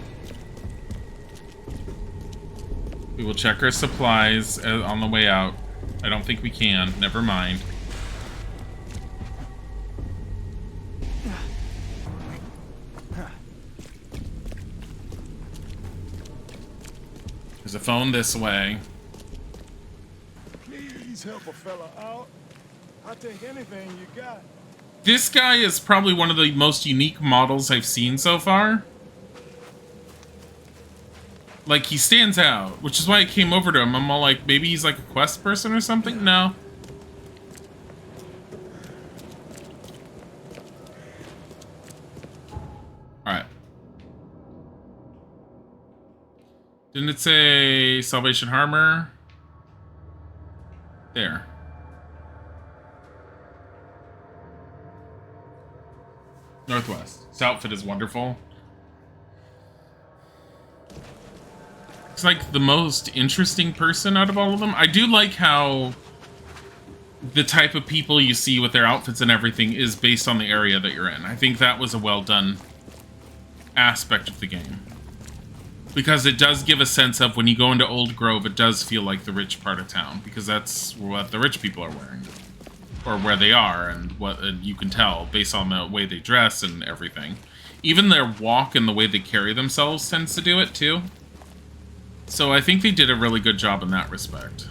We will check our supplies on the way out. I don't think we can. Never mind. There's a phone this way. Please help a fella out. I'll take anything you got. This guy is probably one of the most unique models I've seen so far. Like, he stands out, which is why I came over to him. I'm all like, maybe he's like a quest person or something? No. Alright. Didn't it say Salvation Harbor? There. Northwest. This outfit is wonderful. It's like the most interesting person out of all of them. I do like how the type of people you see with their outfits and everything is based on the area that you're in. I think that was a well done aspect of the game. Because it does give a sense of when you go into Old Grove, it does feel like the rich part of town. Because that's what the rich people are wearing. Or where they are, and what you can tell based on the way they dress and everything. Even their walk and the way they carry themselves tends to do it too. So I think they did a really good job in that respect.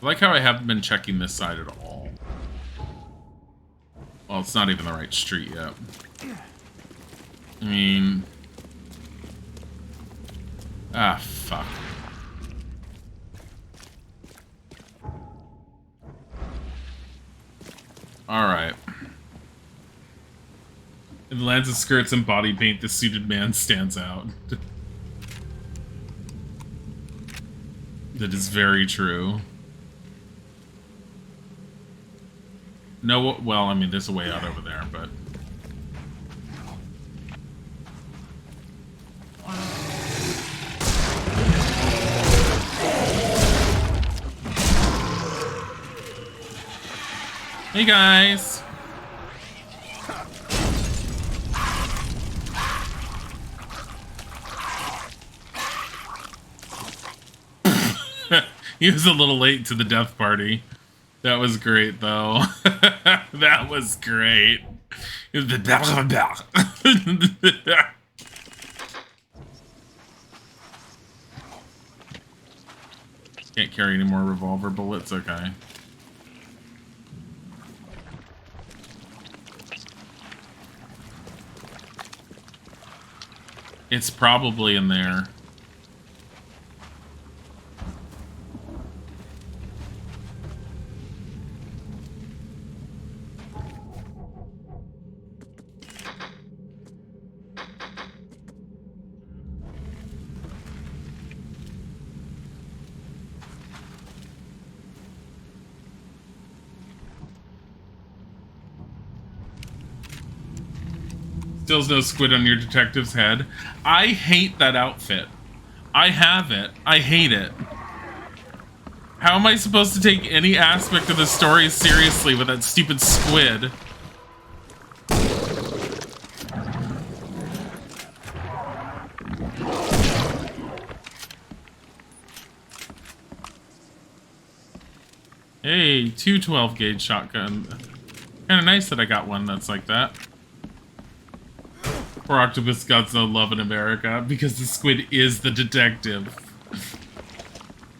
I like how I haven't been checking this side at all. Well, it's not even the right street yet. I mean... Ah, fuck. Alright. In the lands of skirts and body paint, the suited man stands out. That is very true. No, well, I mean, there's a way out over there, but... Hey guys! He was a little late to the death party. That was great, though. That was great. Can't carry any more revolver bullets. Okay. It's probably in there. Still's no squid on your detective's head. I hate that outfit. I have it. I hate it. How am I supposed to take any aspect of the story seriously with that stupid squid? Hey, 2 12-gauge shotgun. Kind of nice that I got one that's like that. Poor octopus got no love in America because the squid is the detective.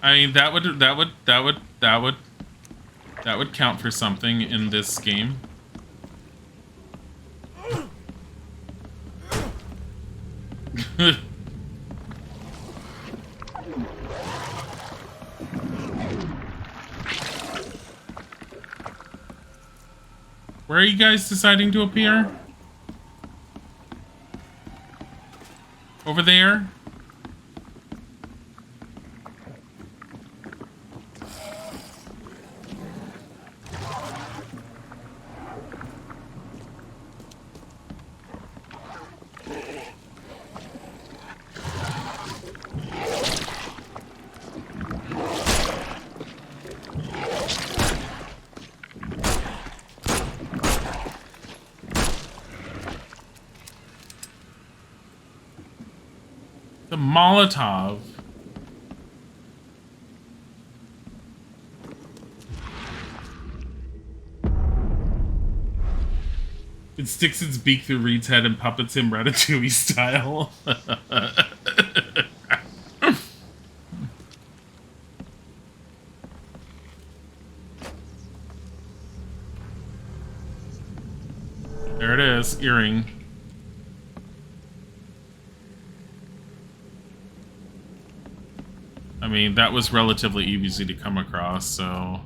I mean, that would count for something in this game. Where are you guys deciding to appear? Over there? The Molotov. It sticks its beak through Reed's head and puppets him Ratatouille style. There it is, earring. I mean, that was relatively easy to come across, so...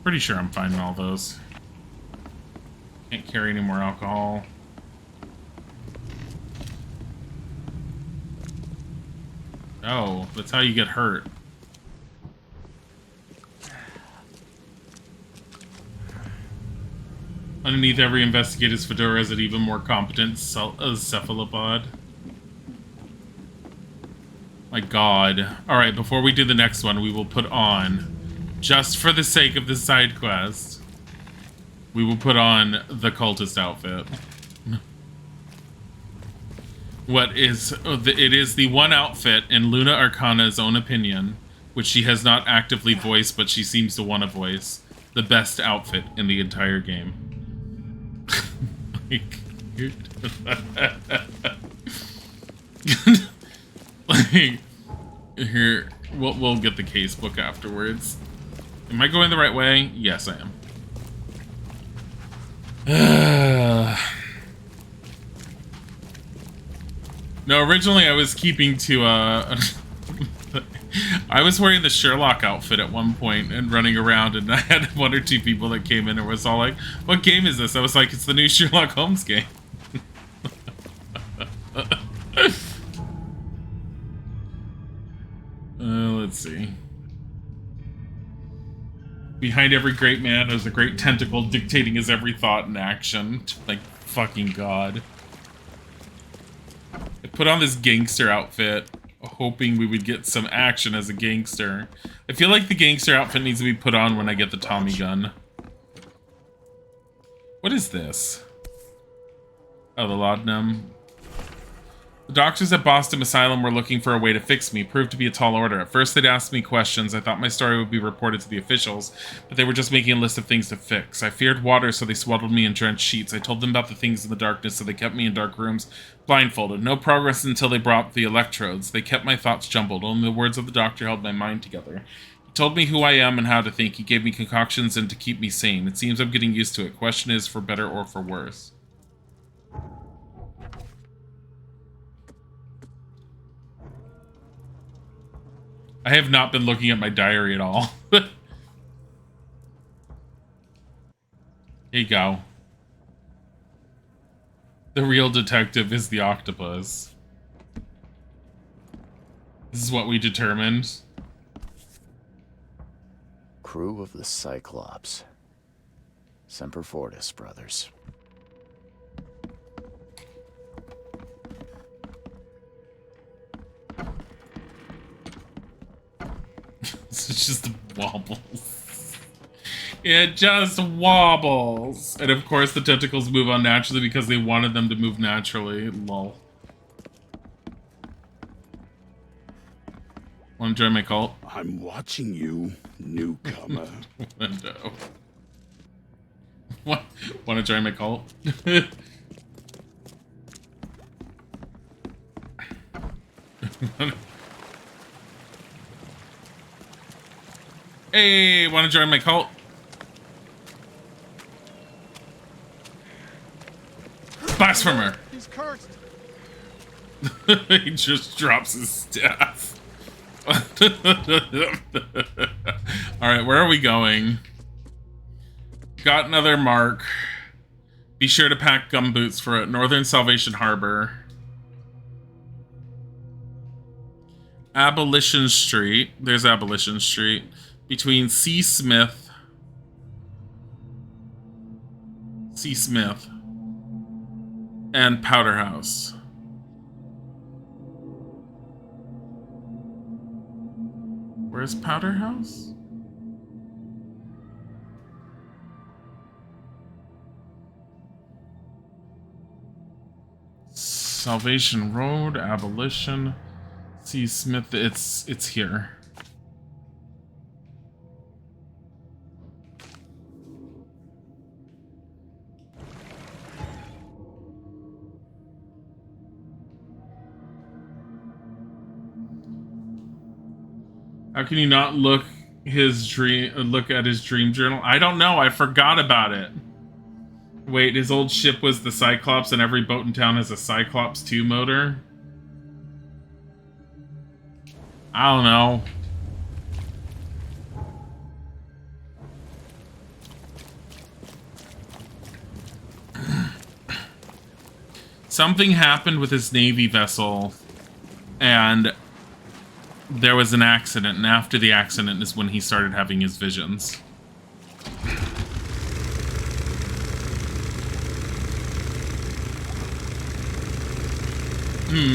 Pretty sure I'm finding all those. Can't carry any more alcohol. Oh, that's how you get hurt. Underneath every investigator's fedora is an even more competent cephalopod. My god. Alright, before we do the next one, we will put on, just for the sake of the side quest, we will put on the cultist outfit. It is the one outfit, in Luna Arcana's own opinion, which she has not actively voiced, but she seems to want to voice, the best outfit in the entire game. Like, here, we'll get the case book afterwards. Am I going the right way? Yes, I am. No, originally I was keeping to, I was wearing the Sherlock outfit at one point and running around, and I had 1 or 2 people that came in and was all like, what game is this? I was like, it's the new Sherlock Holmes game. Let's see. Behind every great man there's a great tentacle dictating his every thought and action. Like, fucking god. I put on this gangster outfit, hoping we would get some action as a gangster. I feel like the gangster outfit needs to be put on when I get the Tommy gun. What is this? Oh, the laudanum. The doctors at Boston Asylum were looking for a way to fix me. Proved to be a tall order. At first they'd asked me questions. I thought my story would be reported to the officials, but they were just making a list of things to fix. I feared water, so they swaddled me in drenched sheets. I told them about the things in the darkness, so they kept me in dark rooms, blindfolded. No progress until they brought the electrodes. They kept my thoughts jumbled. Only the words of the doctor held my mind together. He told me who I am and how to think. He gave me concoctions and to keep me sane. It seems I'm getting used to it. Question is, for better or for worse. I have not been looking at my diary at all. Here you go. The real detective is the octopus. This is what we determined. Crew of the Cyclops. Semper Fortis, brothers. It's just wobbles. It just wobbles. And of course the tentacles move unnaturally because they wanted them to move naturally. Lol. Want to join my cult? I'm watching you, newcomer. Window. What? Want to join my cult? Hey, want to join my cult? Blasphemer! He's cursed. He just drops his staff. Alright, where are we going? Got another mark. Be sure to pack gumboots for it. Northern Salvation Harbor. Abolition Street. There's Abolition Street. Between C. Smith and Powder House. Where's Powder House? Salvation Road, Abolition, C. Smith. It's here. How can you not look at his dream journal? I don't know. I forgot about it. Wait, his old ship was the Cyclops, and every boat in town has a Cyclops 2 motor? I don't know. Something happened with his Navy vessel, and there was an accident, and after the accident is when he started having his visions.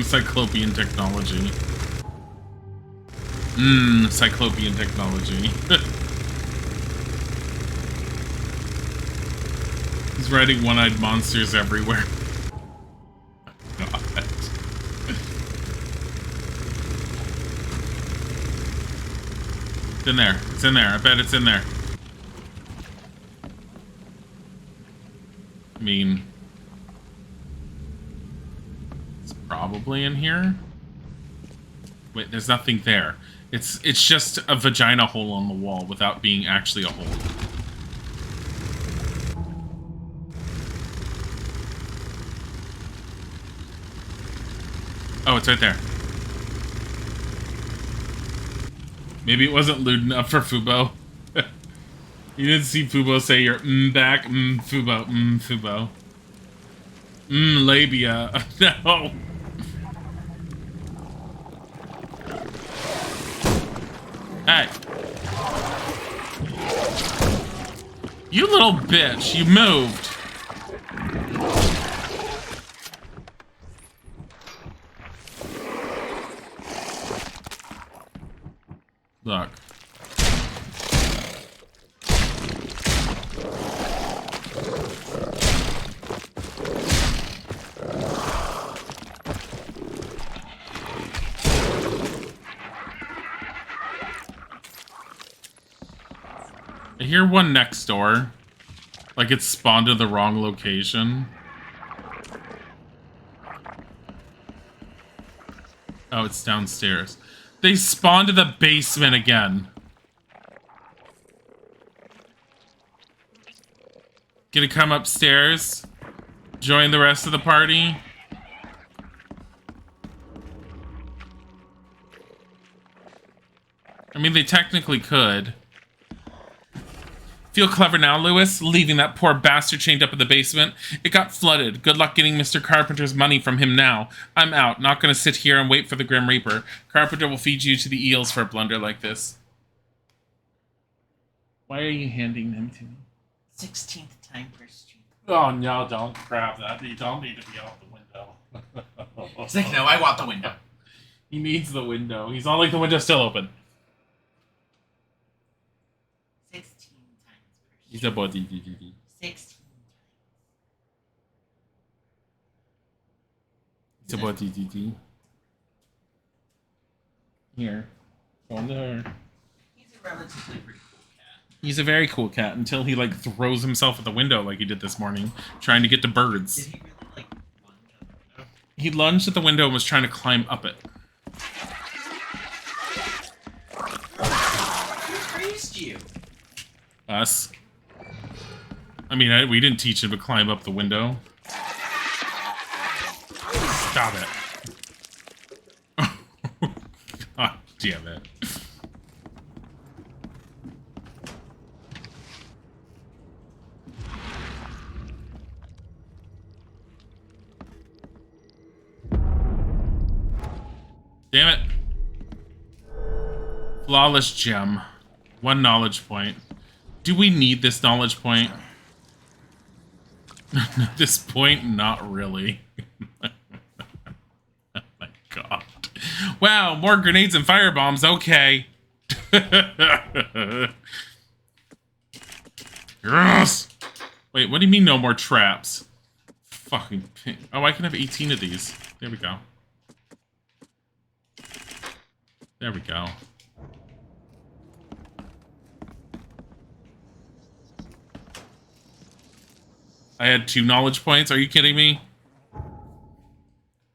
Cyclopean technology. Cyclopean technology. He's writing one-eyed monsters everywhere. God. It's in there. It's in there. I bet it's in there. I mean, it's probably in here. Wait, there's nothing there. It's just a vagina hole on the wall without being actually a hole. Oh, it's right there. Maybe it wasn't lewd enough for Fubo. You didn't see Fubo say your back, Fubo, Fubo. Labia. No. Hey. You little bitch, you moved. Look. hear one next door. Like it's spawned to the wrong location. Oh, it's downstairs. They spawned to the basement again. Gonna come upstairs. Join the rest of the party. I mean, they technically could. Feel clever now, Lewis? Leaving that poor bastard chained up in the basement? It got flooded. Good luck getting Mr. Carpenter's money from him now. I'm out. Not gonna sit here and wait for the Grim Reaper. Carpenter will feed you to the eels for a blunder like this. Why are you handing them to me? 16th time per stream. Oh, no, don't grab that. You don't need to be out the window. He's like, no, I want the window. He needs the window. He's all like the window's still open. 16 times per He's a body. 16 It's a body. Here. Go on there. He's a relatively pretty cool cat. He's a very cool cat until he like throws himself at the window like he did this morning, trying to get to birds. Did he really, like, lunge at the window? He lunged at the window and was trying to climb up it. Who raised you? Us. I mean, we didn't teach him to climb up the window. Stop it. God damn it. Damn it. Flawless gem. 1 knowledge point. Do we need this knowledge point? At this point, not really. Oh my god. Wow, more grenades and firebombs. Okay. Yes! Wait, what do you mean no more traps? Fucking pink. Oh, I can have 18 of these. There we go. There we go. I had 2 knowledge points. Are you kidding me?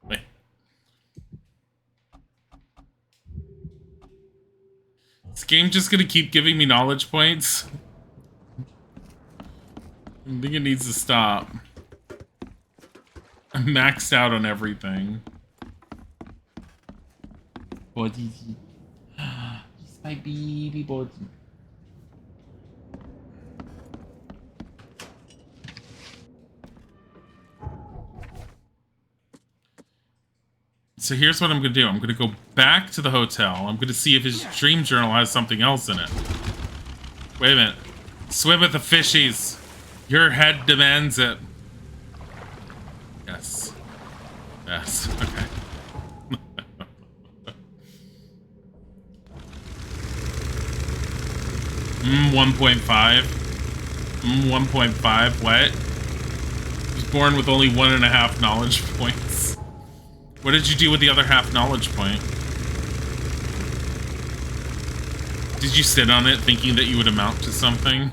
Wait. This game just gonna keep giving me knowledge points? I think it needs to stop. I'm maxed out on everything. Body. It's my baby body. So here's what I'm going to do. I'm going to go back to the hotel. I'm going to see if his dream journal has something else in it. Wait a minute. Swim with the fishies. Your head demands it. Yes. Yes. Okay. 1.5. 1.5. What? He was born with only 1.5 knowledge points. What did you do with the other half knowledge point? Did you sit on it thinking that you would amount to something?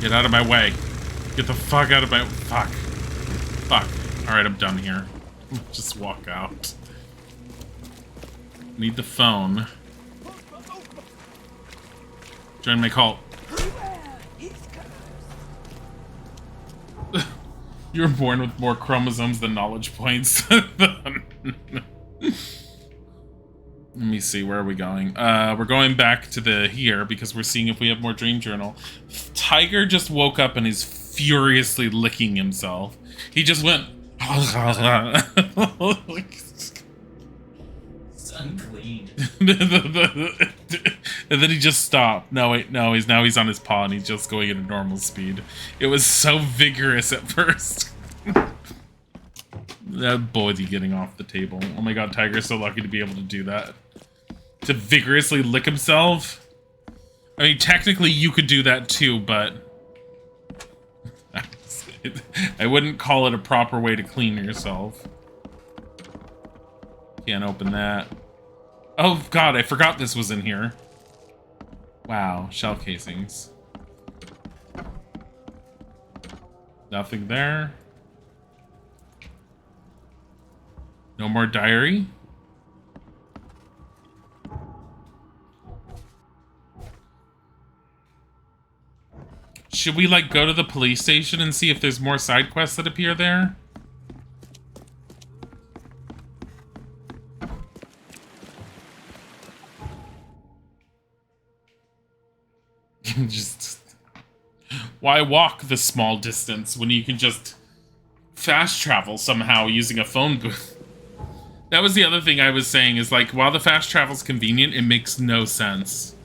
Get out of my way. Get the fuck out of my... Fuck. Fuck. Alright, I'm done here. Just walk out. Need the phone. Join my cult. You were born with more chromosomes than knowledge points. Let me see, where are we going? We're going back to the here because we're seeing if we have more dream journal. Tiger just woke up and is furiously licking himself. He just went... It's unclean. And then he just stopped. No, wait, no, he's on his paw and he's just going at a normal speed. It was so vigorous at first. That body getting off the table. Oh my god, Tiger's so lucky to be able to do that. To vigorously lick himself. I mean, technically you could do that too, but I wouldn't call it a proper way to clean yourself. Can't open that. Oh god, I forgot this was in here. Wow, shell casings. Nothing there. No more diary. Should we, like, go to the police station and see if there's more side quests that appear there? Just... Why walk the small distance when you can just fast travel somehow using a phone booth? That was the other thing I was saying, is like, while the fast travel's convenient, it makes no sense.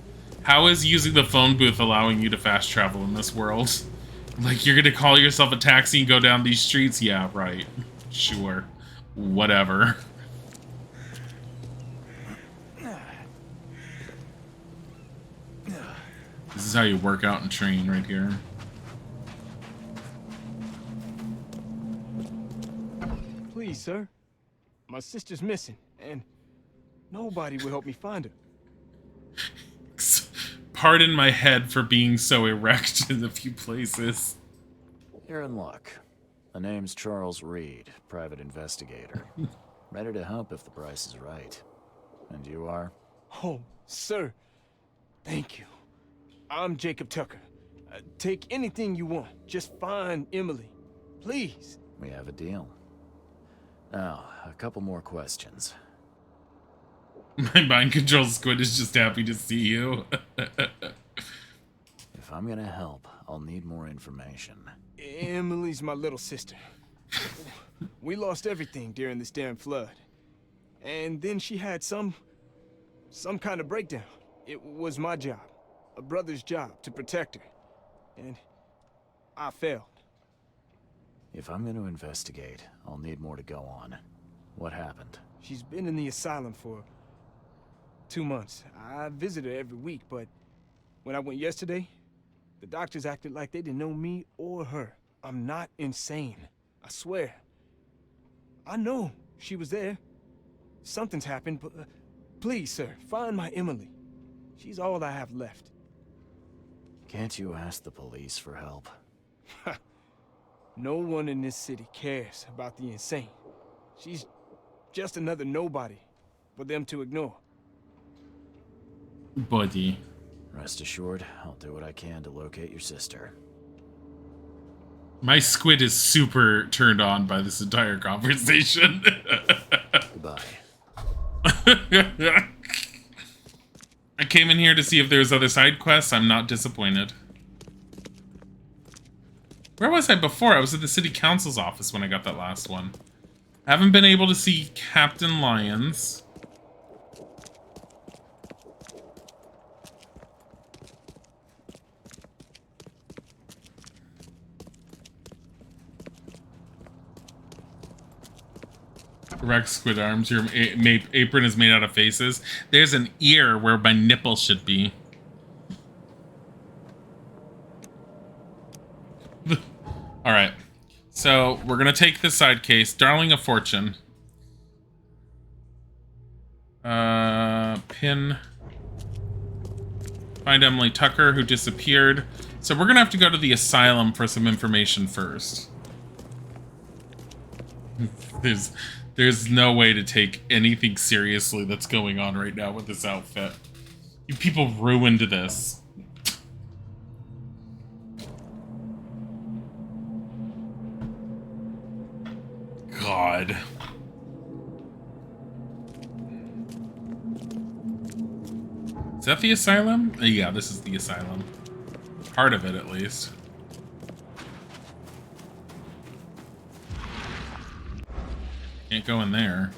How is using the phone booth allowing you to fast travel in this world? Like, you're gonna call yourself a taxi and go down these streets? Yeah, right. Sure. Whatever. This is how you work out and train right here. Please, sir. My sister's missing, and nobody will help me find her. Pardon my head for being so erect in a few places. You're in luck. The name's Charles Reed, private investigator. Ready to help if the price is right. And you are? Oh, sir. Thank you. I'm Jacob Tucker. Take anything you want. Just find Emily. Please. We have a deal. Now, a couple more questions. My mind control squid is just happy to see you. If I'm gonna help, I'll need more information. Emily's my little sister. We lost everything during this damn flood. And then she had some kind of breakdown. It was my job, a brother's job, to protect her. And I failed. If I'm gonna investigate, I'll need more to go on. What happened? She's been in the asylum for 2 months. I visit her every week, but when I went yesterday, the doctors acted like they didn't know me or her. I'm not insane. I swear. I know she was there. Something's happened, but please, sir, find my Emily. She's all I have left. Can't you ask the police for help? No one in this city cares about the insane. She's just another nobody for them to ignore. Buddy. Rest assured, I'll do what I can to locate your sister. My squid is super turned on by this entire conversation. Goodbye. I came in here to see if there's other side quests. I'm not disappointed. Where was I before? I was at the city council's office when I got that last one. I haven't been able to see Captain Lyons. Correct, squid arms. Your apron is made out of faces. There's an ear where my nipple should be. Alright. So, we're gonna take this side case. Darling of Fortune. Pin. Find Emily Tucker, who disappeared. So we're gonna have to go to the asylum for some information first. There's no way to take anything seriously that's going on right now with this outfit. You people ruined this. God. Is that the asylum? Yeah, this is the asylum. Part of it, at least. Can't go in there.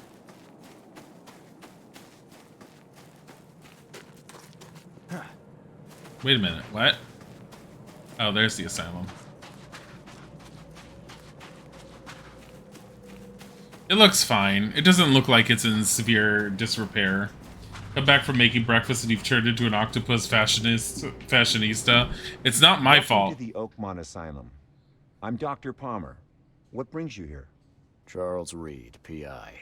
Wait a minute, what? Oh, there's the asylum. It looks fine. It doesn't look like it's in severe disrepair. Come back from making breakfast and you've turned into an octopus fashionista. It's not my fault. Welcome to the Oakmont Asylum. I'm Dr. Palmer. What brings you here? Charles Reed, PI.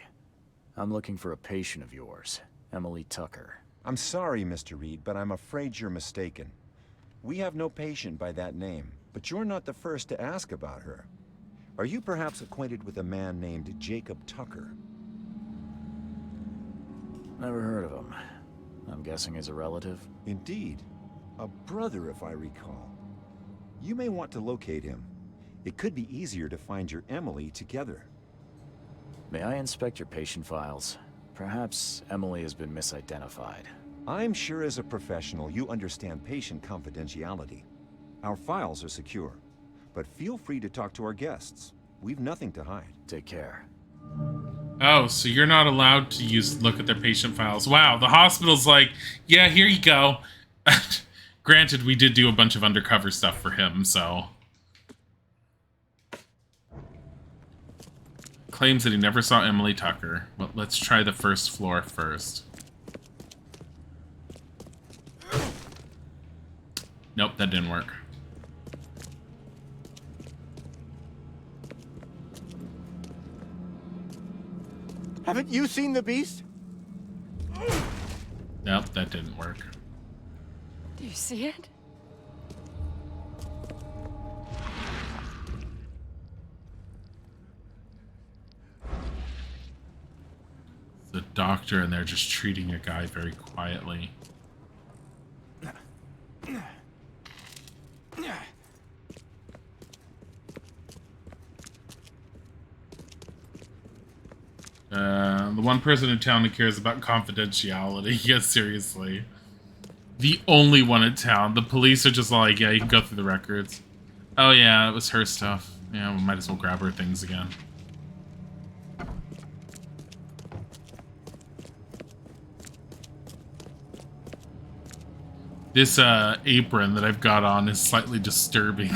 I'm looking for a patient of yours, Emily Tucker. I'm sorry, Mr. Reed, but I'm afraid you're mistaken. We have no patient by that name, but you're not the first to ask about her. Are you perhaps acquainted with a man named Jacob Tucker? Never heard of him. I'm guessing he's a relative? Indeed. A brother, if I recall. You may want to locate him. It could be easier to find your Emily together. May I inspect your patient files? Perhaps Emily has been misidentified. I'm sure as a professional you understand patient confidentiality. Our files are secure, but feel free to talk to our guests. We've nothing to hide. Take care. Oh, so you're not allowed to look at their patient files. Wow, the hospital's like, yeah, here you go. Granted, we did do a bunch of undercover stuff for him, so... Claims that he never saw Emily Tucker. But let's try the first floor first. Nope, that didn't work. Haven't you seen the beast? Nope, that didn't work. Do you see it? The doctor, and they're just treating a guy very quietly. The one person in town who cares about confidentiality. Yes, seriously. The only one in town. The police are just like, yeah, you can go through the records. Oh yeah, it was her stuff. Yeah, we might as well grab her things again. This apron that I've got on is slightly disturbing.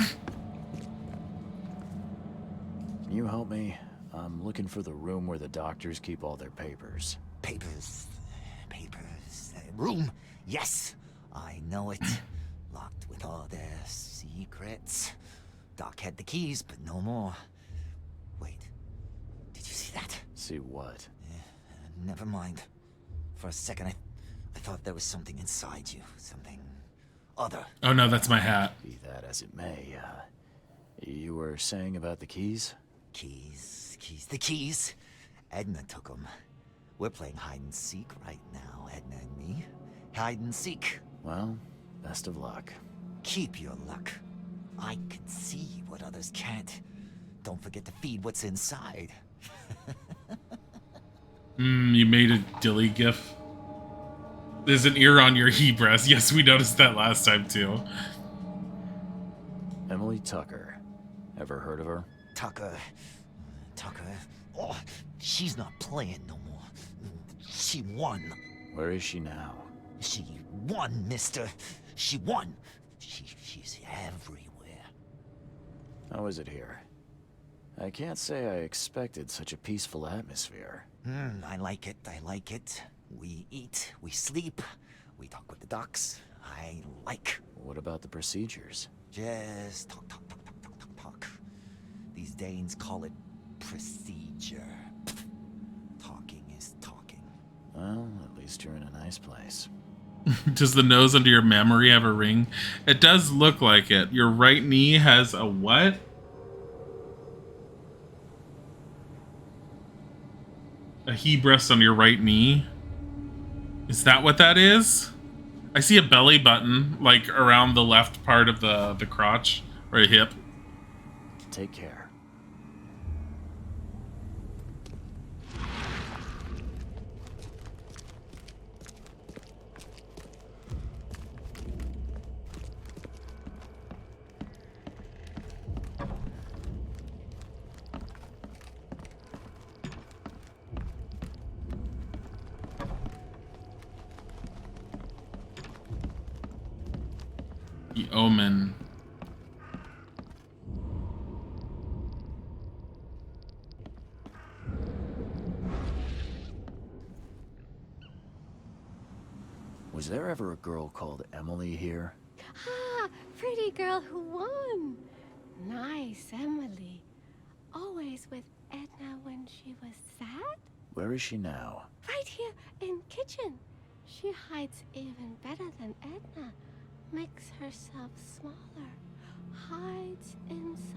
Can you help me? I'm looking for the room where the doctors keep all their papers. Papers. Room. Yes, I know it. Locked with all their secrets. Doc had the keys, but no more. Wait. Did you see that? See what? Never mind. For a second, I thought there was something inside you. Something other. Oh no, that's my hat. Be that as it may, you were saying about the keys? The keys. Edna took them. We're playing hide and seek right now, Edna and me. Hide and seek. Well, best of luck. Keep your luck. I can see what others can't. Don't forget to feed what's inside. You made a Dilly gif. There's an ear on your he-breast. Yes, we noticed that last time too. Emily Tucker. Ever heard of her? Tucker. Oh, she's not playing no more. She won. Where is she now? She won, mister. She won. She's everywhere. How is it here? I can't say I expected such a peaceful atmosphere. I like it. We eat, we sleep, we talk with the docs. I like. What about the procedures? Just talk. These Danes call it procedure. Talking is talking. Well, at least you're in a nice place. Does the nose under your memory have a ring? It does look like it. Your right knee has a what? A he-breast on your right knee? Is that what that is? I see a belly button, like, around the left part of the crotch, or a hip. Take care. The Omen. Was there ever a girl called Emily here? Ah, pretty girl who won. nice Emily. Always with Edna when she was sad? Where is she now? Right here in kitchen. She hides even better than Edna. Makes herself smaller. Hides inside.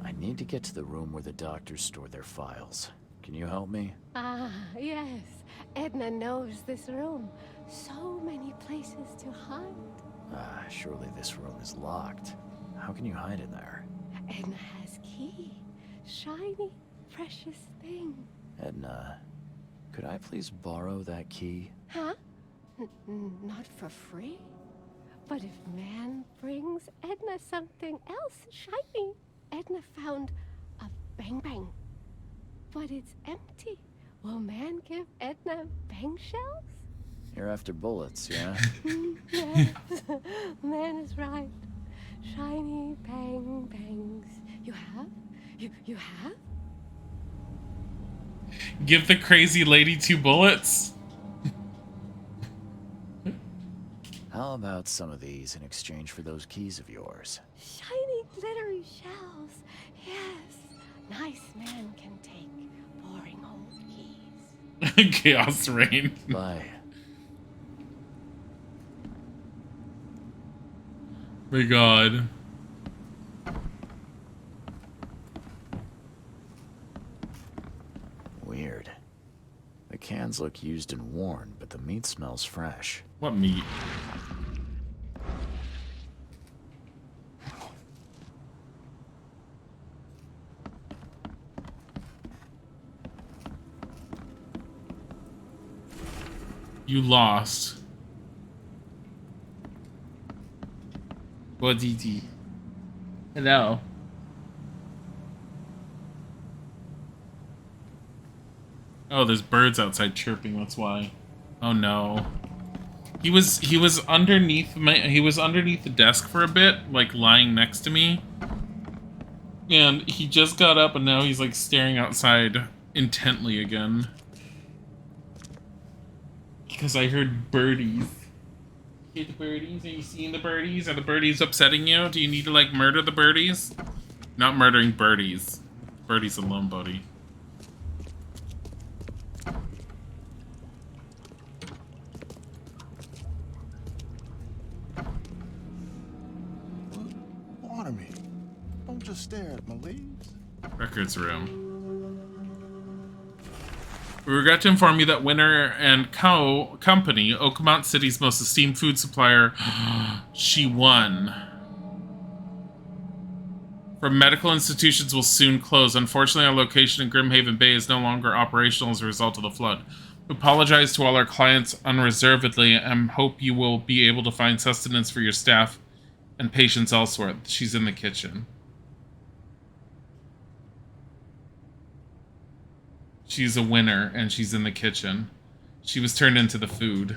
I need to get to the room where the doctors store their files. Can you help me? Ah, yes. Edna knows this room. So many places to hide. Surely this room is locked. How can you hide in there? Edna has key. Shiny, precious thing. Edna, could I please borrow that key? Huh? Not for free? But if man brings Edna something else shiny, Edna found a bang bang. But it's empty. Will man give Edna bang shells? You're after bullets, yeah? Yes, man is right. Shiny bang bangs. You have? You have? Give the crazy lady 2 bullets. How about some of these in exchange for those keys of yours? Shiny glittery shells. Yes. Nice man can take boring old keys. Chaos Rain. Bye. My god. Weird. The cans look used and worn, but the meat smells fresh. What meat? You lost. What did you? Hello. Oh, there's birds outside chirping. That's why. Oh no. He was underneath underneath the desk for a bit, like lying next to me. And he just got up and now he's like staring outside intently again. Because I heard birdies. You hear the birdies? Are you seeing the birdies? Are the birdies upsetting you? Do you need to like murder the birdies? Not murdering birdies. Birdies alone, buddy. Water me. Don't just stare at my leaves. Records room. We regret to inform you that Winner and Company, Oakmont City's most esteemed food supplier, she won. From medical institutions will soon close. Unfortunately, our location in Grimhaven Bay is no longer operational as a result of the flood. We apologize to all our clients unreservedly and hope you will be able to find sustenance for your staff and patients elsewhere. She's in the kitchen. She's a winner, and she's in the kitchen. She was turned into the food.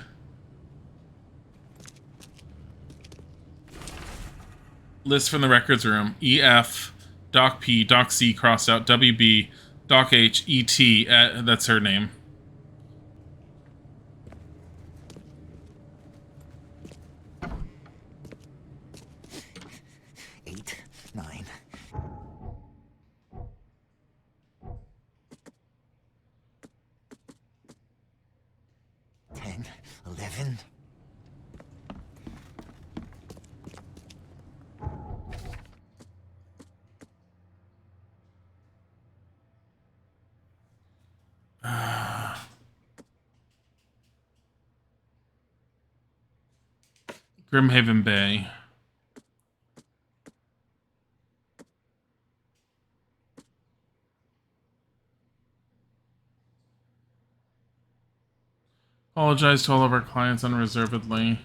List from the records room. EF, Doc P, Doc C, crossed out, WB, Doc H, ET, that's her name. Eight, 9. 10, 11. Grimhaven Bay. Apologize to all of our clients unreservedly.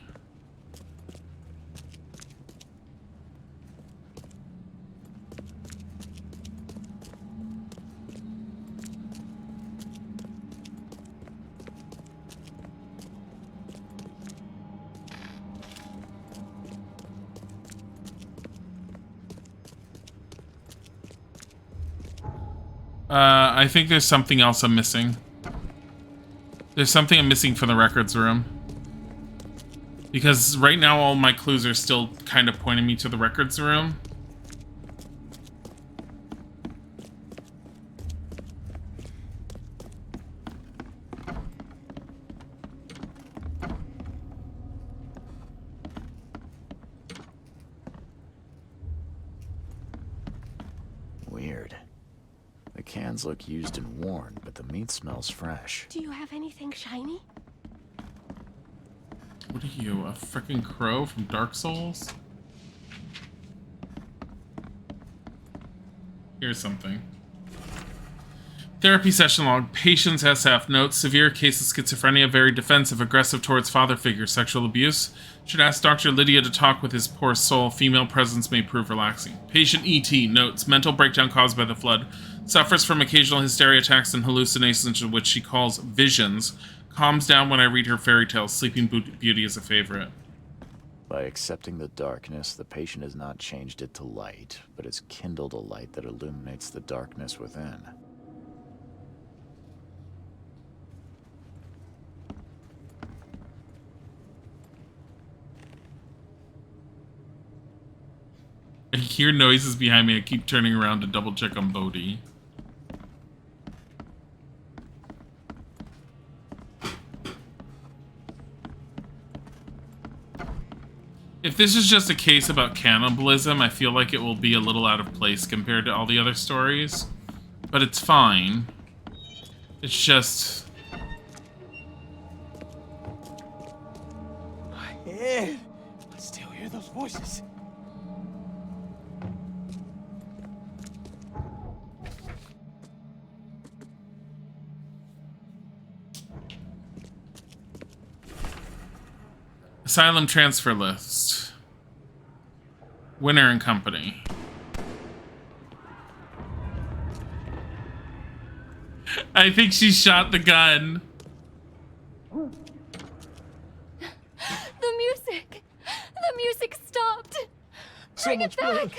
I think there's something else I'm missing. There's something I'm missing from the records room. Because right now all my clues are still kind of pointing me to the records room. Weird. The cans look used and worn, but the meat smells fresh. Do you have anything shiny? What are you, a freaking crow from Dark Souls? Here's something. Therapy session log. Patients SF notes severe case of schizophrenia, very defensive, aggressive towards father figure, sexual abuse. Should ask Dr. Lydia to talk with his poor soul. Female presence may prove relaxing. Patient ET notes mental breakdown caused by the flood. Suffers from occasional hysteria attacks and hallucinations, which she calls visions. Calms down when I read her fairy tales. Sleeping Beauty is a favorite. By accepting the darkness, the patient has not changed it to light, but has kindled a light that illuminates the darkness within. I hear noises behind me. I keep turning around to double check on Bodhi. If this is just a case about cannibalism, I feel like it will be a little out of place compared to all the other stories. But it's fine. It's just... My head. I still hear those voices. Asylum transfer list. Winner and Company. I think she shot the gun. The music! The music stopped! Bring it back!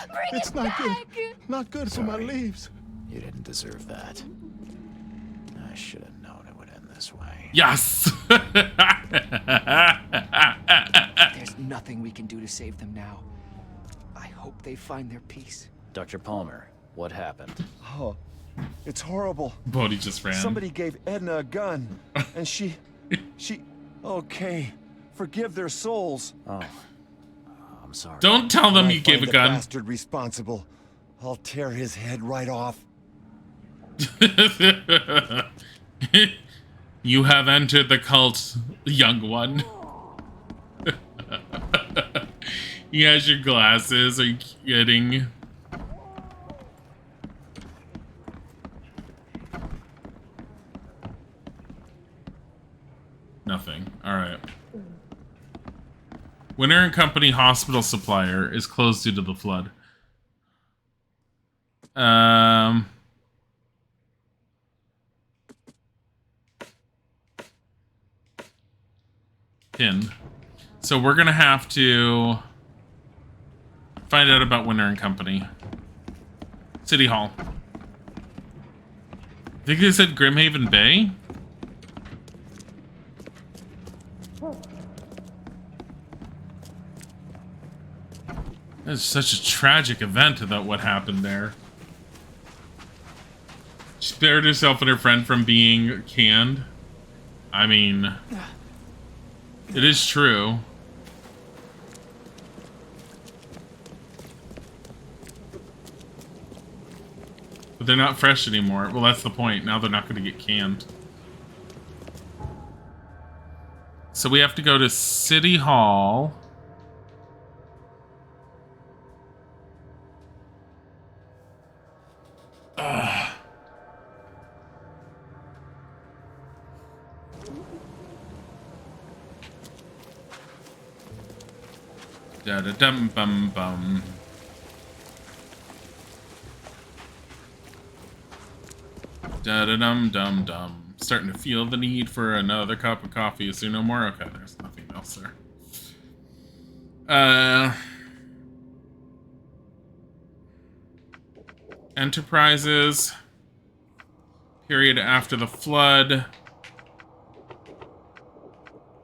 Bring It's it not back! good. Not good for my leaves. You didn't deserve that. I should have known it would end this way. Yes! There's nothing we can do to save them now. I hope they find their peace. Dr. Palmer, what happened? Oh, it's horrible. Bodhi just ran. Somebody gave Edna a gun, and she... Okay, forgive their souls. Oh, I'm sorry. Don't tell them When I you gave find a the gun. bastard responsible, I'll tear his head right off. You have entered the cult, young one. He has your glasses. Are you kidding? Nothing. Alright. Winter and Company hospital supplier is closed due to the flood. Pin. So we're gonna have to find out about Winter and Company. City Hall. I think they said Grimhaven Bay? It's such a tragic event about what happened there. She spared herself and her friend from being canned. I mean, it is true. But they're not fresh anymore. Well, that's the point. Now they're not going to get canned. So we have to go to City Hall. Da-da-dum-bum-bum. Da-da-dum-dum-dum. Starting to feel the need for another cup of coffee. Is there no more? Okay, there's nothing else there. Enterprises. Period after the flood.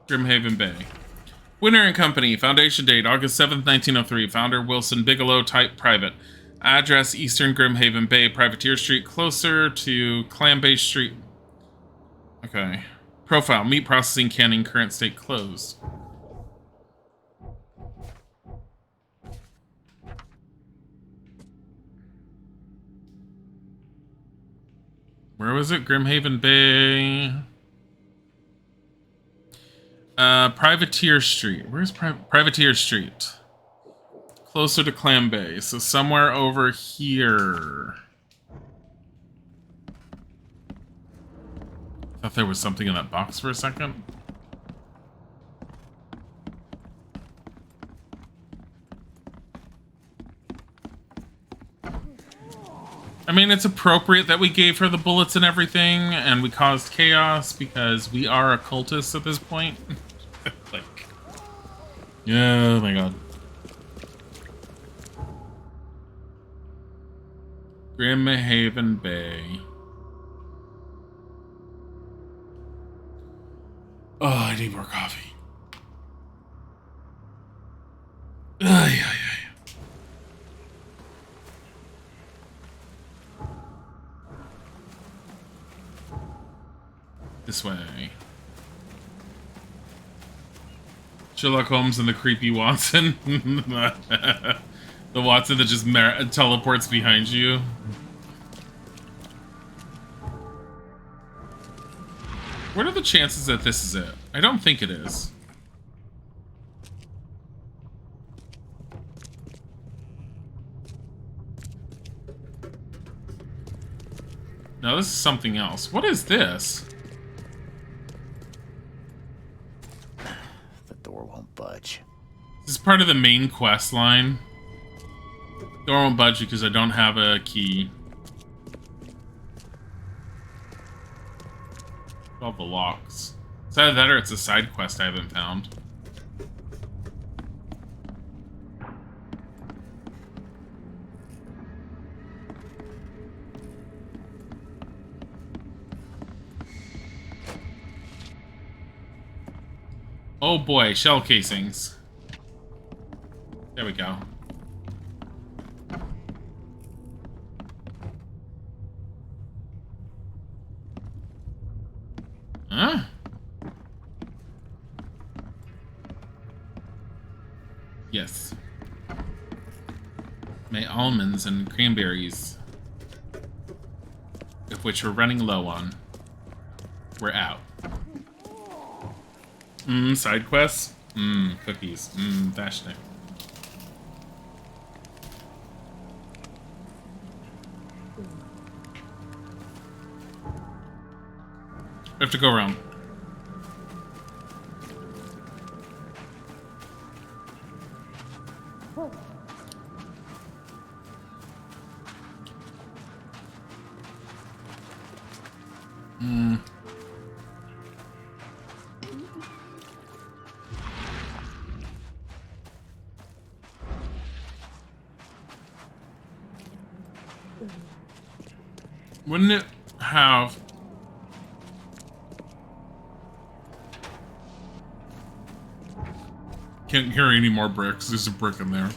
Grimhaven Bay. Winner and Company. Foundation date, August 7th, 1903. Founder, Wilson Bigelow. Type, private. Address, Eastern Grimhaven Bay, Privateer Street, closer to Clambay Street. Okay. Profile, meat processing, canning, current state closed. Where was it? Grimhaven Bay. Privateer Street. Where's Privateer Street? Closer to Clam Bay. So somewhere over here. Thought there was something in that box for a second. I mean, it's appropriate that we gave her the bullets and everything, and we caused chaos because we are occultists at this point. Like, yeah, oh my god. Grimhaven Bay. Oh, I need more coffee. Ay, ay, ay. This way. Sherlock Holmes and the creepy Watson. The Watson that just teleports behind you. What are the chances that this is it? I don't think it is. No, this is something else. What is this? The door won't budge. This is part of the main quest line. Door won't budge because I don't have a key. All the locks. It's either that or it's a side quest I haven't found. Oh boy, shell casings. There we go. Huh? Yes. My almonds and cranberries, of which we're running low on. We're out. Side quests? Cookies. Dashnik. We have to go around. Wouldn't it have... Can't hear any more bricks. There's a brick in there.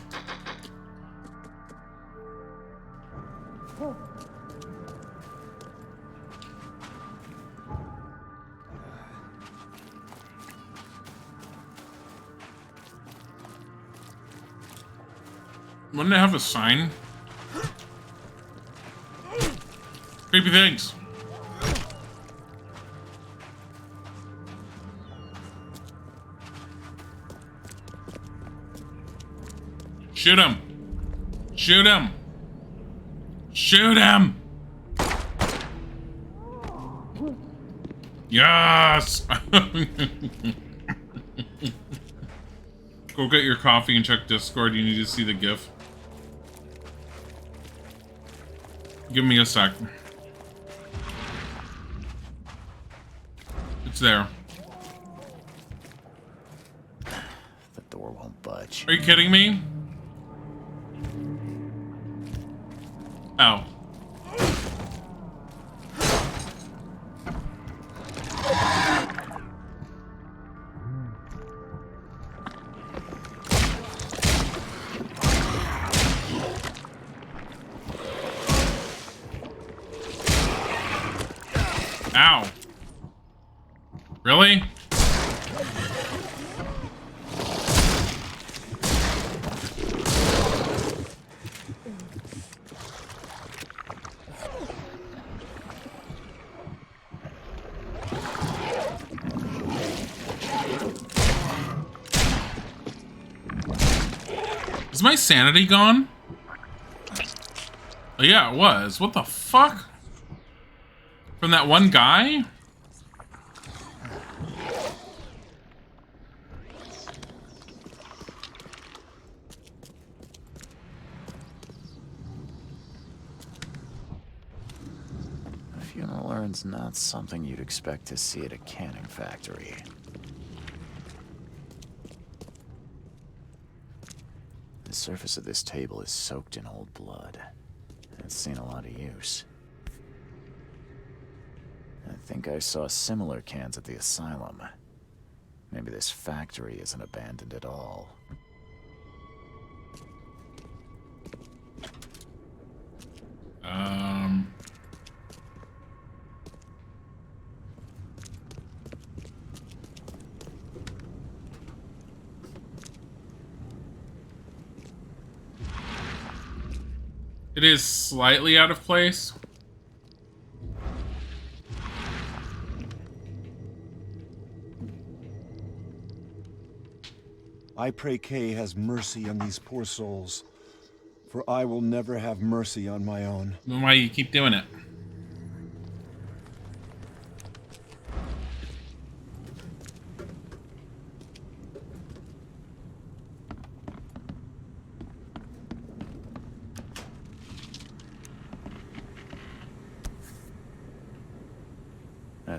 Wouldn't it have a sign? Creepy things. Shoot him! Shoot him! Shoot him! Yes! Go get your coffee and check Discord. You need to see the GIF. Give me a sec. It's there. The door won't budge. Are you kidding me? Ow. Ow. Really? Is my sanity gone? Oh, yeah, it was. What the fuck? From that one guy? A funeral urn's not something you'd expect to see at a canning factory. The surface of this table is soaked in old blood. It's seen a lot of use. I think I saw similar cans at the asylum. Maybe this factory isn't abandoned at all. It is slightly out of place. I pray Kay has mercy on these poor souls, for I will never have mercy on my own. Then why do you keep doing it?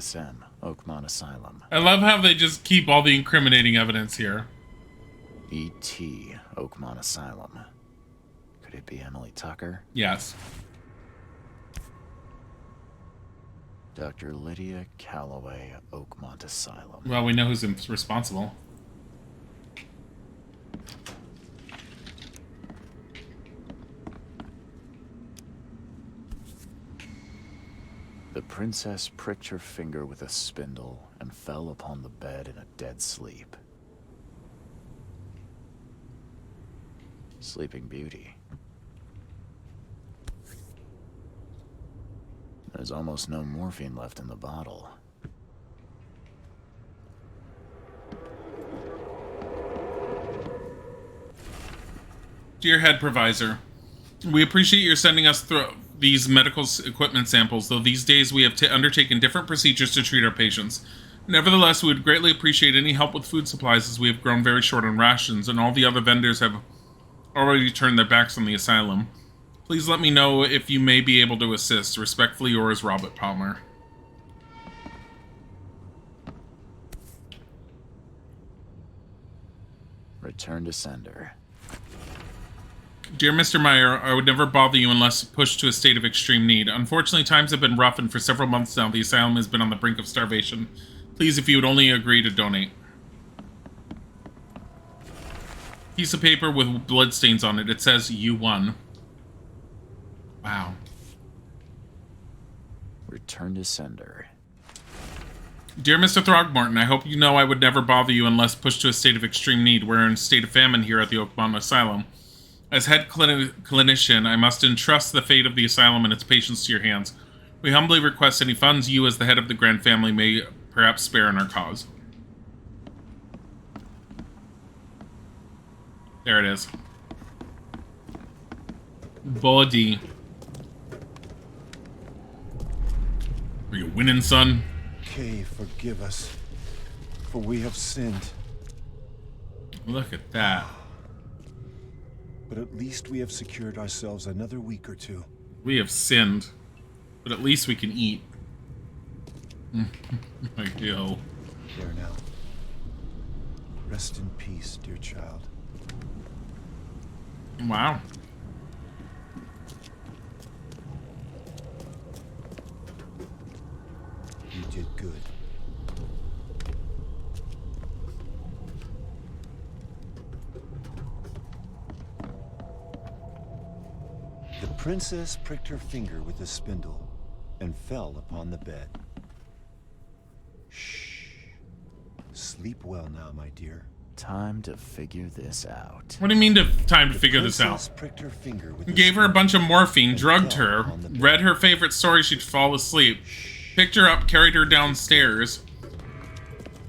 SM, Oakmont Asylum. I love how they just keep all the incriminating evidence here. E.T., Oakmont Asylum. Could it be Emily Tucker? Yes. Dr. Lydia Calloway, Oakmont Asylum. Well, we know who's responsible. The princess pricked her finger with a spindle and fell upon the bed in a dead sleep. Sleeping Beauty. There's almost no morphine left in the bottle. Dear Head Provisor, we appreciate your sending us through these medical equipment samples, though these days we have undertaken different procedures to treat our patients. Nevertheless, we would greatly appreciate any help with food supplies, as we have grown very short on rations, and all the other vendors have already turned their backs on the asylum. Please let me know if you may be able to assist. Respectfully yours, Robert Palmer. Return to sender. Dear Mr. Meyer, I would never bother you unless pushed to a state of extreme need. Unfortunately, times have been rough, and for several months now, the asylum has been on the brink of starvation. Please, if you would only agree to donate. Piece of paper with bloodstains on it. It says, you won. Wow. Return to sender. Dear Mr. Throgmorton, I hope you know I would never bother you unless pushed to a state of extreme need. We're in a state of famine here at the Oakmont Asylum. As head clinician, I must entrust the fate of the asylum and its patients to your hands. We humbly request any funds you, as the head of the Grand Family, may perhaps spare in our cause. There it is. Body. Are you winning, son? Kay, forgive us, for we have sinned. Look at that. But at least we have secured ourselves another week or two. We have sinned, but at least we can eat. Like, yo. There now. Rest in peace, dear child. Wow. You did good. The princess pricked her finger with a spindle and fell upon the bed. Sleep well now, my dear. Time to figure this out. What do you mean time to figure this out? Pricked her finger with Gave her a bunch of morphine, drugged her, read her favorite story she'd fall asleep, picked her up, carried her downstairs,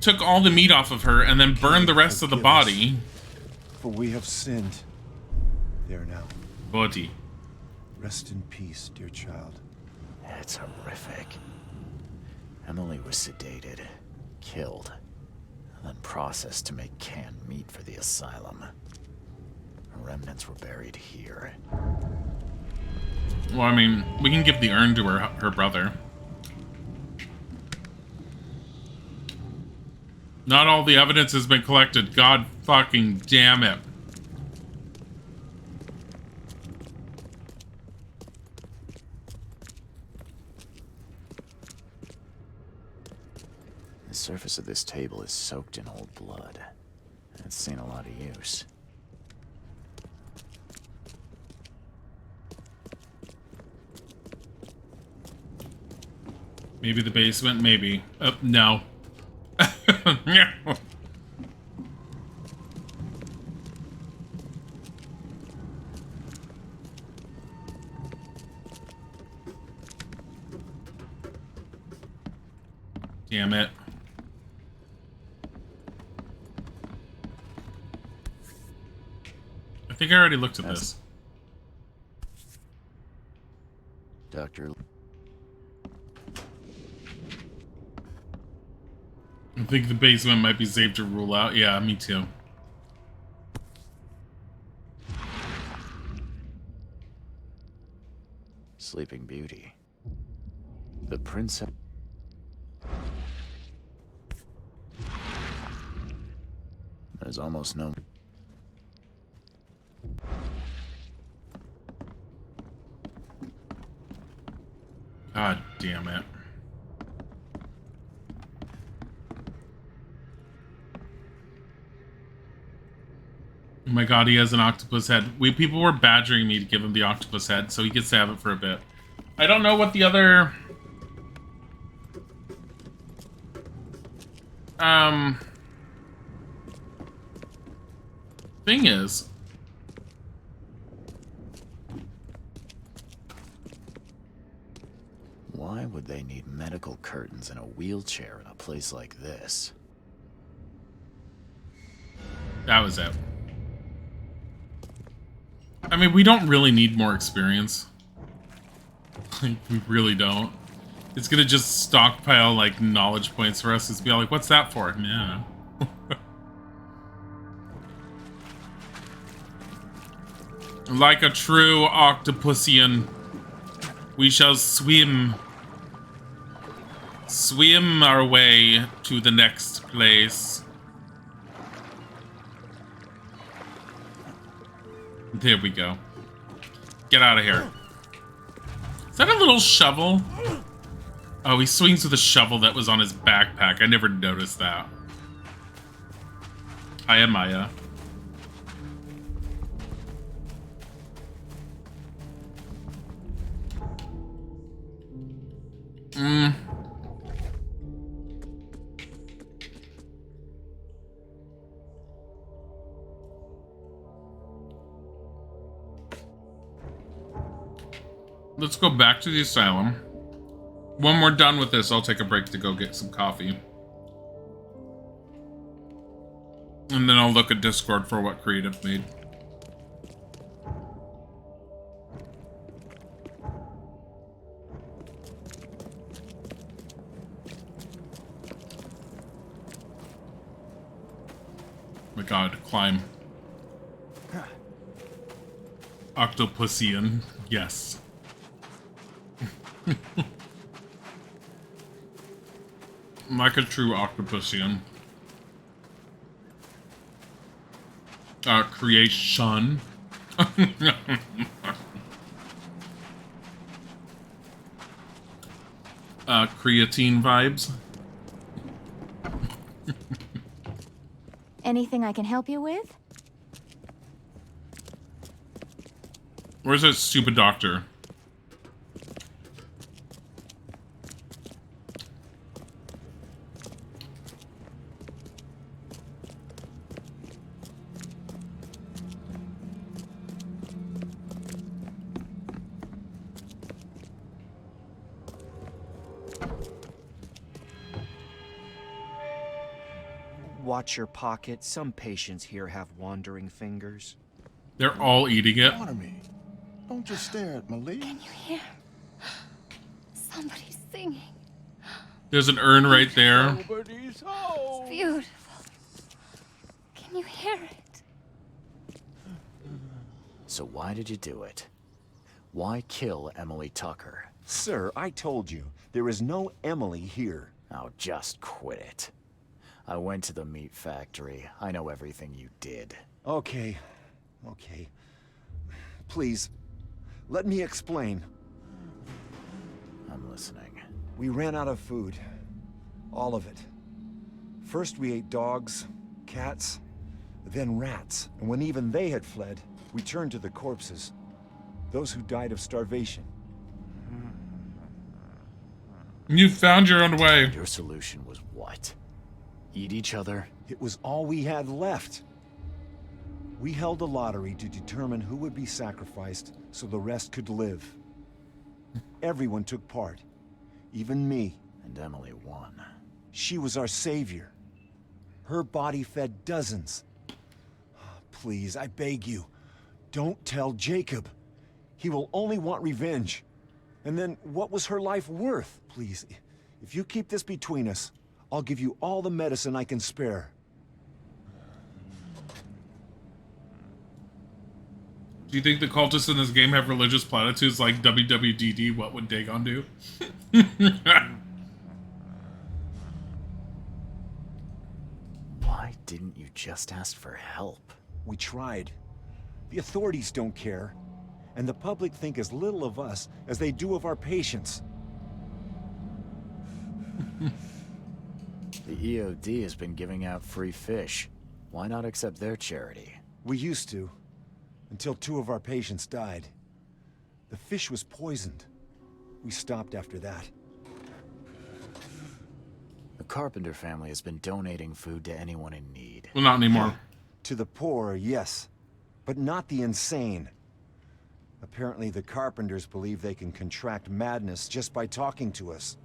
took all the meat off of her, and then burned the rest of the body. For we have sinned. There now. Body. Rest in peace, dear child. It's horrific. Emily was sedated, killed, and then processed to make canned meat for the asylum. Her remnants were buried here. Well, I mean, we can give the urn to her brother. Not all the evidence has been collected. God fucking damn it. The surface of this table is soaked in old blood. It's seen a lot of use. Maybe the basement, maybe. No. Damn it. I think I already looked at this. Doctor. I think the basement might be safe to rule out. Yeah, me too. Sleeping Beauty. The princess. There's almost no... God damn it. Oh my god, he has an octopus head. People were badgering me to give him the octopus head, so he gets to have it for a bit. I don't know what the other... thing is. Why would they need medical curtains and a wheelchair in a place like this? That was it. I mean, we don't really need more experience. Like, we really don't. It's gonna just stockpile, like, knowledge points for us. It's be like, what's that for? Yeah. Like a true octopusian, we shall swim our way to the next place. There we go. Get out of here. Is that a little shovel? Oh, he swings with a shovel that was on his backpack. I never noticed that. Hiya, Maya. Let's go back to the asylum. When we're done with this, I'll take a break to go get some coffee. And then I'll look at Discord for what Creative made. Oh my god, climb. Octopusian, yes. Like a true octopusian. Creation. Creatine vibes. Anything I can help you with? Where's that stupid doctor? Watch your pocket. Some patients here have wandering fingers. They're all eating it. Honor me. Don't just stare at me, Lee. Can you hear? Somebody's singing. There's an urn right there. Nobody's home. Beautiful. Can you hear it? So why did you do it? Why kill Emily Tucker? Sir, I told you, there is no Emily here. Oh, just quit it. I went to the meat factory. I know everything you did. Okay. Please, let me explain. I'm listening. We ran out of food. All of it. First we ate dogs, cats, then rats. And when even they had fled, we turned to the corpses. Those who died of starvation. You found your own way. Your solution was what? Eat each other? It was all we had left. We held a lottery to determine who would be sacrificed so the rest could live. Everyone took part. Even me. And Emily won. She was our savior. Her body fed dozens. Please, I beg you, don't tell Jacob. He will only want revenge. And then, what was her life worth? Please, if you keep this between us, I'll give you all the medicine I can spare. Do you think the cultists in this game have religious platitudes like WWDD, what would Dagon do? Why didn't you just ask for help? We tried. The authorities don't care. And the public think as little of us as they do of our patients. The EOD has been giving out free fish. Why not accept their charity? We used to, until 2 of our patients died. The fish was poisoned. We stopped after that. The Carpenter family has been donating food to anyone in need. Well, not anymore. To the poor, yes, but not the insane. Apparently the Carpenters believe they can contract madness just by talking to us.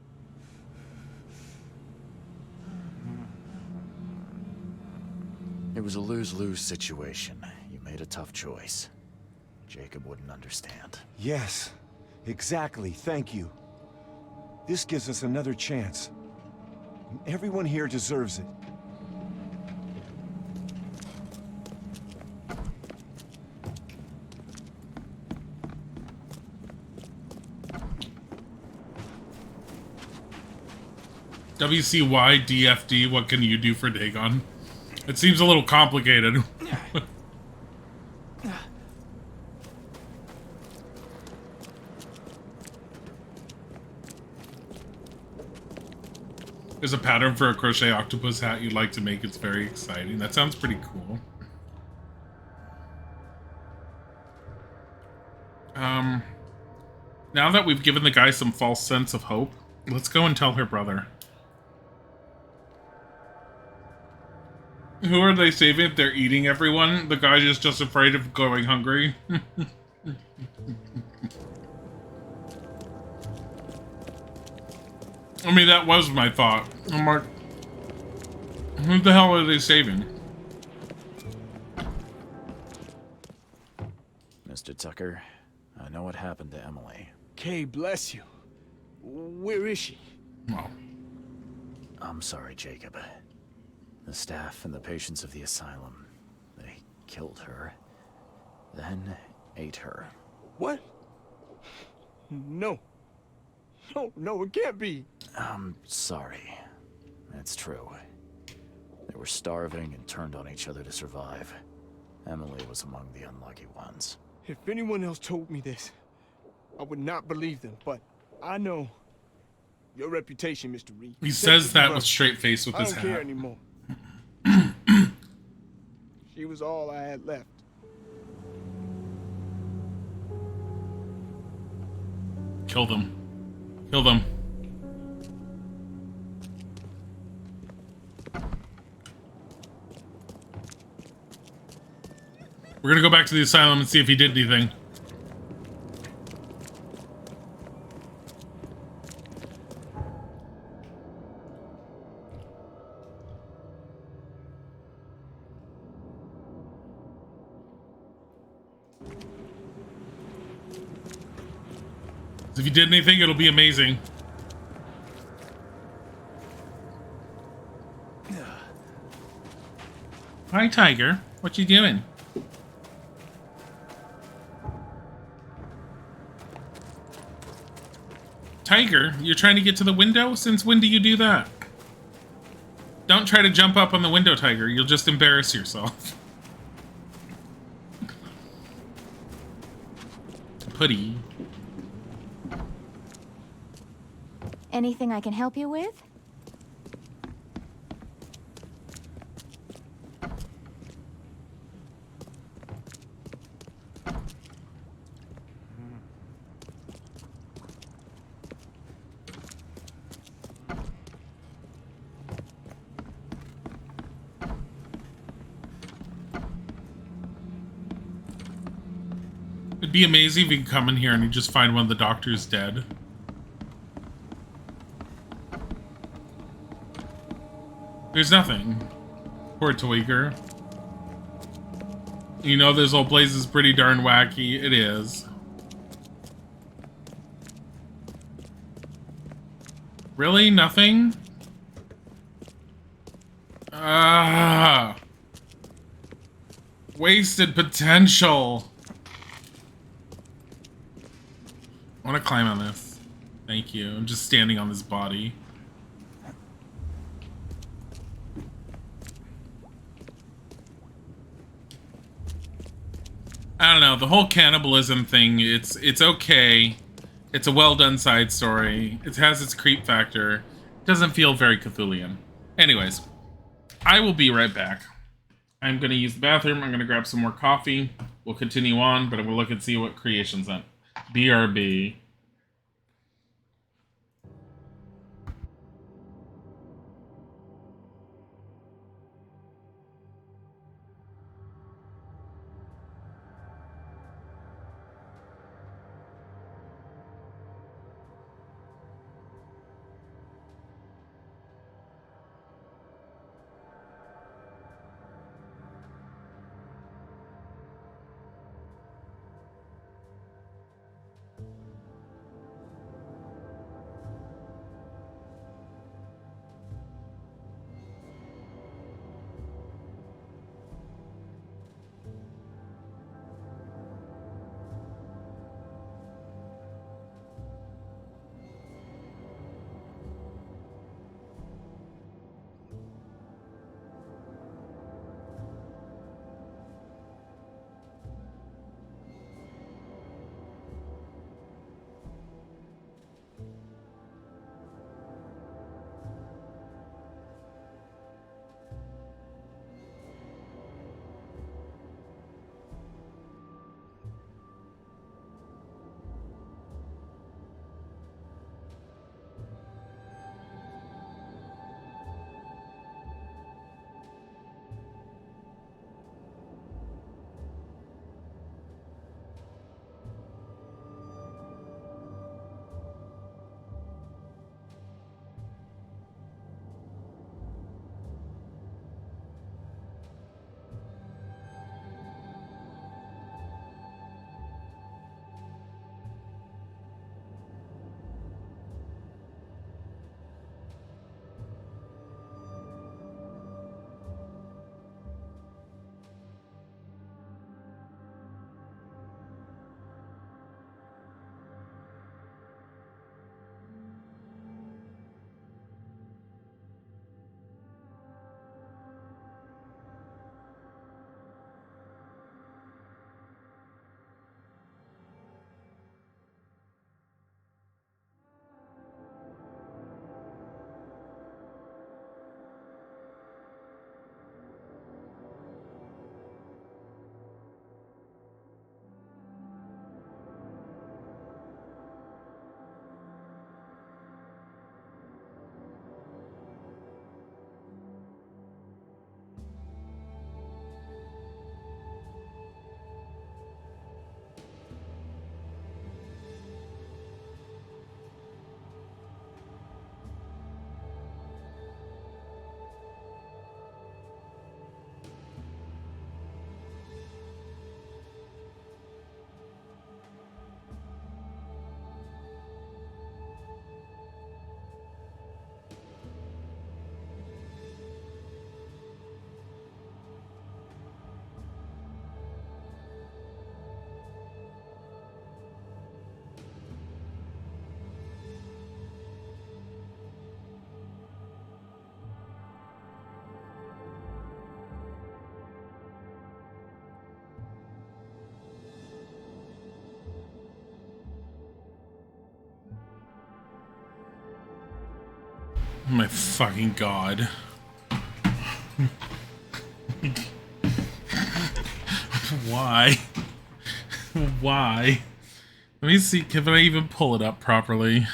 It was a lose-lose situation. You made a tough choice. Jacob wouldn't understand. Yes, exactly, thank you. This gives us another chance. Everyone here deserves it. WCYDFD, what can you do for Dagon? It seems a little complicated. There's a pattern for a crochet octopus hat you'd like to make. It's very exciting. That sounds pretty cool. Now that we've given the guy some false sense of hope, let's go and tell her brother. Who are they saving if they're eating everyone? The guy is just afraid of going hungry. I mean, that was my thought. I'm like, who the hell are they saving? Mr. Tucker, I know what happened to Emily. Kay, bless you. Where is she? Well, I'm sorry, Jacob. The staff and the patients of the asylum, they killed her, then ate her. What? No. No, it can't be. I'm sorry. That's true. They were starving and turned on each other to survive. Emily was among the unlucky ones. If anyone else told me this, I would not believe them, but I know your reputation, Mr. Reed. he says that with straight face with I his don't care hat. anymore. She was all I had left. Kill them. Kill them. We're gonna go back to the asylum and see if he did anything. If you did anything, it'll be amazing. Hi, Tiger. What you doing? Tiger, you're trying to get to the window? Since when do you do that? Don't try to jump up on the window, Tiger. You'll just embarrass yourself. Putty. Anything I can help you with? It'd be amazing if you could come in here and you just find one of the doctors dead. There's nothing. Poor Tweaker. You know this whole place is pretty darn wacky. It is. Really? Nothing? Ah. Wasted potential. I want to climb on this. Thank you. I'm just standing on this body. I don't know, the whole cannibalism thing, it's okay. It's a well done side story. It has its creep factor. It doesn't feel very Cthulhian. Anyways, I will be right back. I'm gonna use the bathroom, I'm gonna grab some more coffee. We'll continue on, but I'm gonna look and see what creation sent. BRB. My fucking god. Why? Why? Let me see, can I even pull it up properly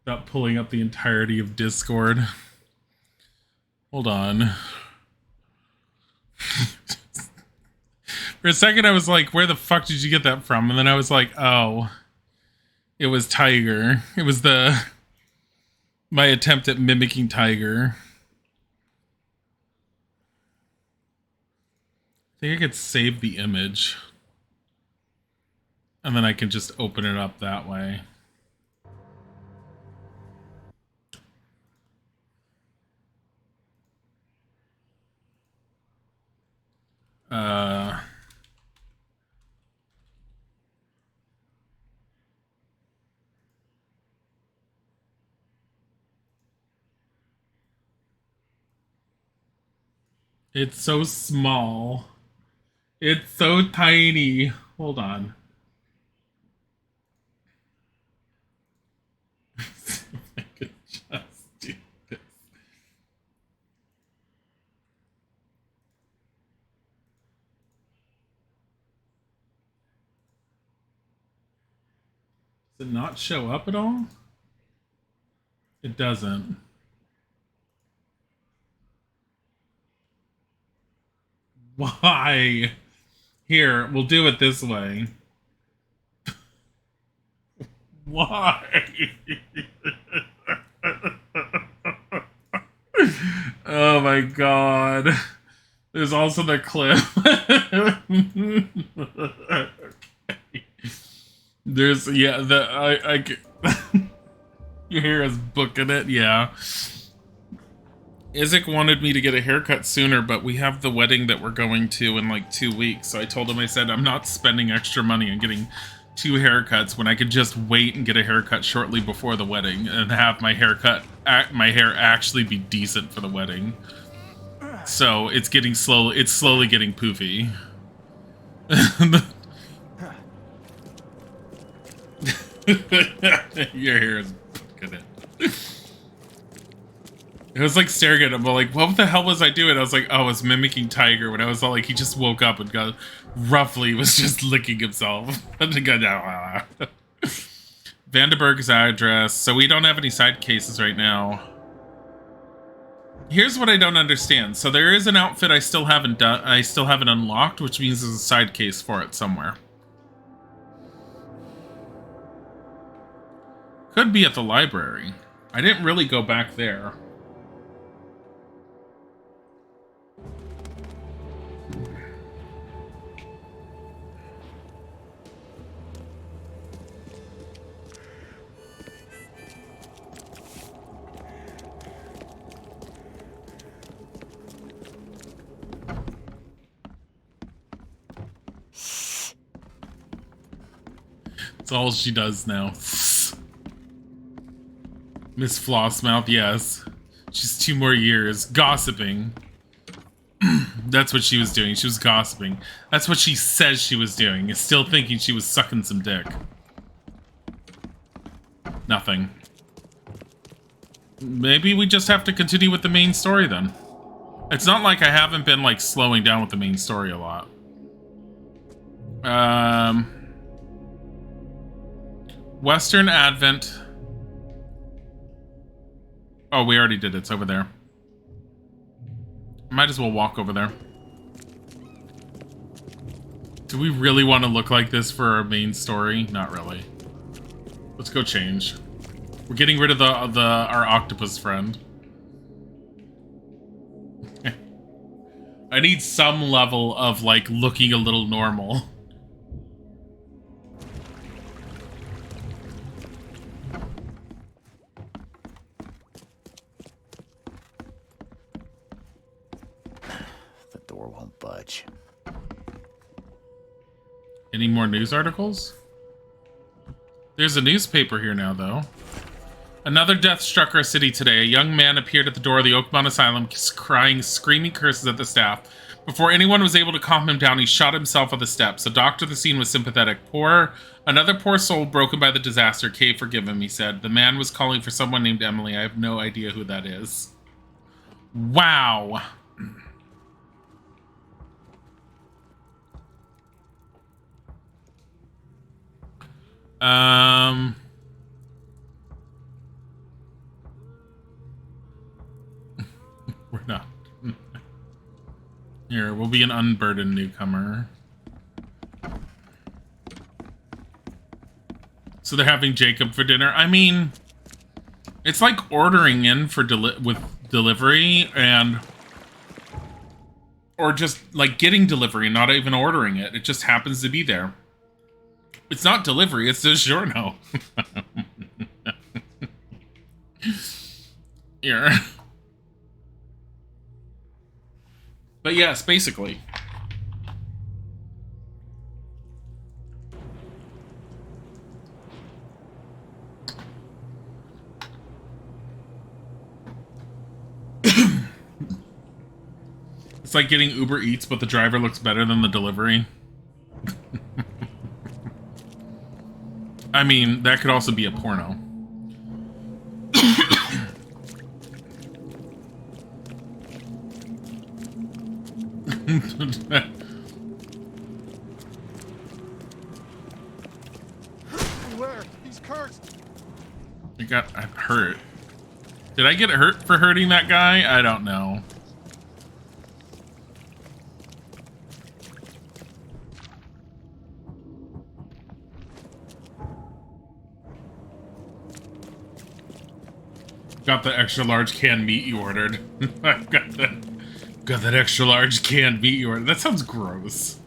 without pulling up the entirety of Discord? Hold on. For a second I was like, where the fuck did you get that from? And then I was like, oh, it was Tiger. It was my attempt at mimicking Tiger. I think I could save the image. And then I can just open it up that way. It's so small. It's so tiny. Hold on. If I could just do this. Does it not show up at all? It doesn't. Why? Here, we'll do it this way. Why? Oh my god. There's also the clip. Okay. There's, yeah, I you hear us booking it, yeah. Isaac wanted me to get a haircut sooner, but we have the wedding that we're going to in like 2 weeks. So I told him, I said, I'm not spending extra money on getting 2 haircuts when I could just wait and get a haircut shortly before the wedding and have my hair actually be decent for the wedding. So it's getting slowly getting poofy. Your hair is good. It was like staring at him, but like, what the hell was I doing? I was like, oh, I was mimicking Tiger when I was all like, he just woke up and got roughly was just licking himself. Vandenberg's address. So we don't have any side cases right now. Here's what I don't understand. So there is an outfit I still haven't done. I still haven't unlocked, which means there's a side case for it somewhere. Could be at the library. I didn't really go back there. That's all she does now. Miss Flossmouth, yes. She's 2 more years. Gossiping. That's what she was doing. She was gossiping. That's what she says she was doing. Is still thinking she was sucking some dick. Nothing. Maybe we just have to continue with the main story then. It's not like I haven't been like slowing down with the main story a lot. Western Advent. Oh, we already did it. It's over there. Might as well walk over there. Do we really want to look like this for our main story? Not really. Let's go change. We're getting rid of our octopus friend. I need some level of like looking a little normal. The door won't budge. Any more news articles? There's a newspaper here now, though. Another death struck our city today. A young man appeared at the door of the Oakmont Asylum, crying, screaming curses at the staff. Before anyone was able to calm him down, he shot himself on the steps. The doctor of the scene was sympathetic. Another poor soul broken by the disaster. Kay, forgive him, he said. The man was calling for someone named Emily. I have no idea who that is. Wow. We're not. Here, we'll be an unburdened newcomer. So they're having Jacob for dinner. I mean, it's like ordering in for delivery or just like getting delivery and not even ordering it. It just happens to be there. It's not delivery, it's DiGiorno. Here. But yes, basically. It's like getting Uber Eats, but the driver looks better than the delivery. I mean, that could also be a porno. Beware, he's cursed. I got hurt. Did I get hurt for hurting that guy? I don't know. Got the extra large canned meat you ordered. I've got that extra large canned meat you ordered. That sounds gross.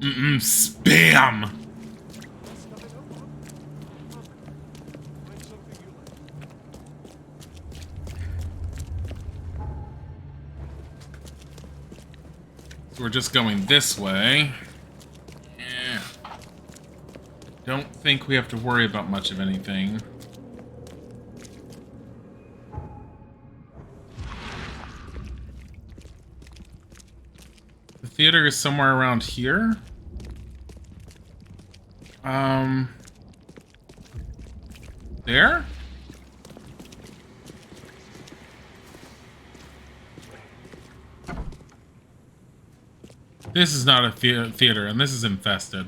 Spam! So we're just going this way. Yeah. Don't think we have to worry about much of anything. The theater is somewhere around here. There? This is not a theater, and this is infested.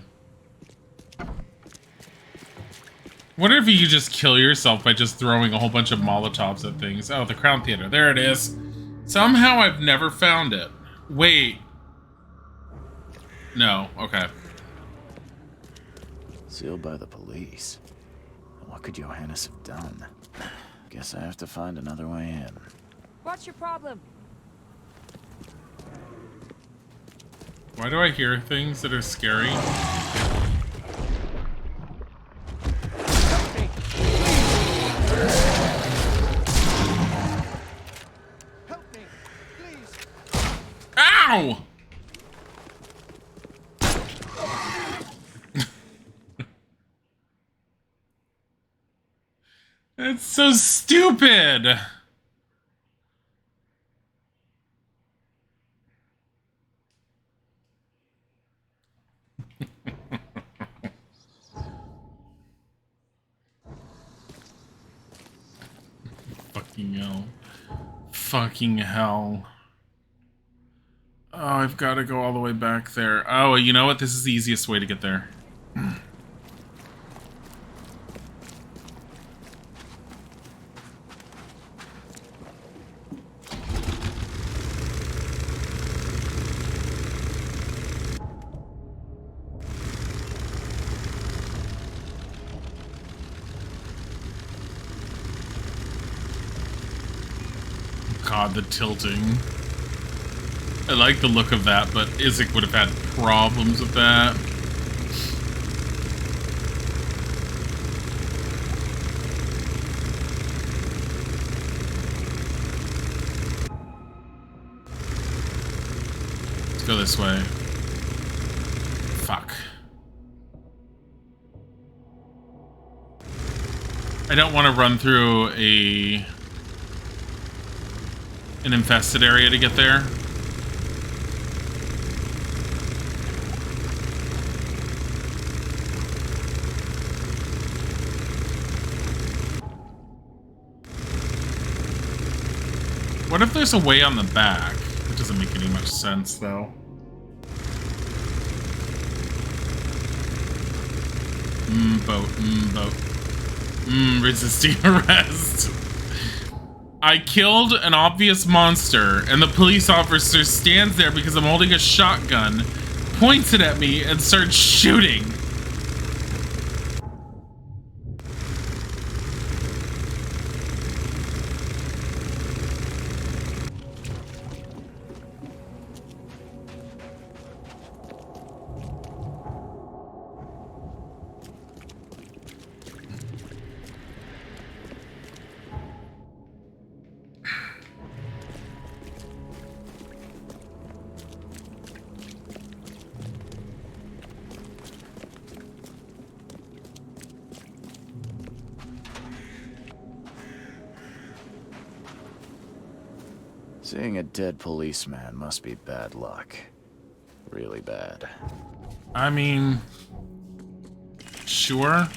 What if you just kill yourself by just throwing a whole bunch of Molotovs at things? Oh, the Crown Theater. There it is. Somehow I've never found it. Wait. No. Okay. Sealed by the police. What could Johannes have done? Guess I have to find another way in. What's your problem? Why do I hear things that are scary? Help me, please. Ow! That's so stupid! Fucking hell. Fucking hell. Oh, I've got to go all the way back there. Oh, you know what? This is the easiest way to get there. God, the tilting. I like the look of that, but Isaac would have had problems with that. Let's go this way. Fuck. I don't want to run through a an infested area to get there. What if there's a way on the back? It doesn't make any much sense, though. Boat, boat. Resisting arrest. I killed an obvious monster, and the police officer stands there because I'm holding a shotgun, points it at me, and starts shooting. Seeing a dead policeman must be bad luck. Really bad. I mean, sure.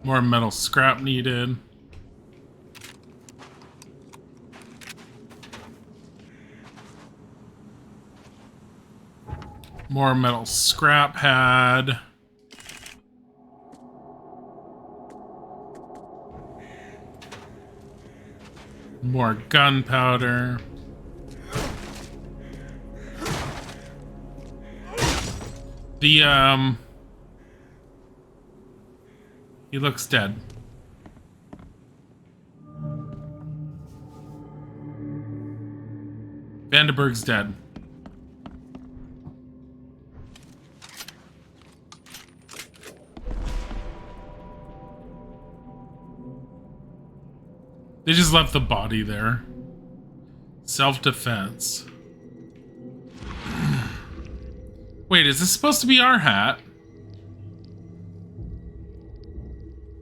More metal scrap needed. More metal scrap pad. More gunpowder. The, he looks dead. Vandenberg's dead. They just left the body there. Self-defense. Wait, is this supposed to be our hat?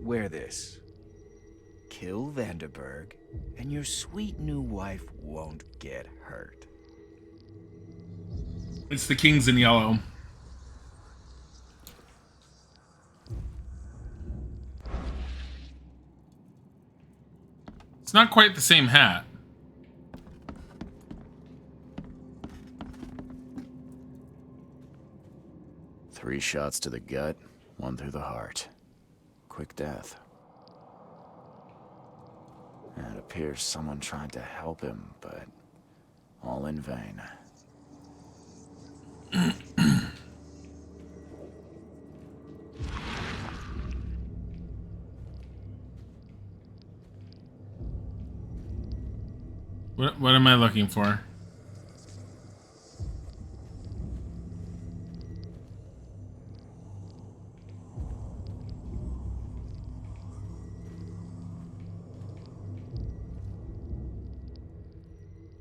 Wear this. Kill Vandenberg, and your sweet new wife won't get hurt. It's the Kings in yellow. It's not quite the same hat. Three shots to the gut, one through the heart. Quick death. And it appears someone tried to help him, but all in vain. What am I looking for?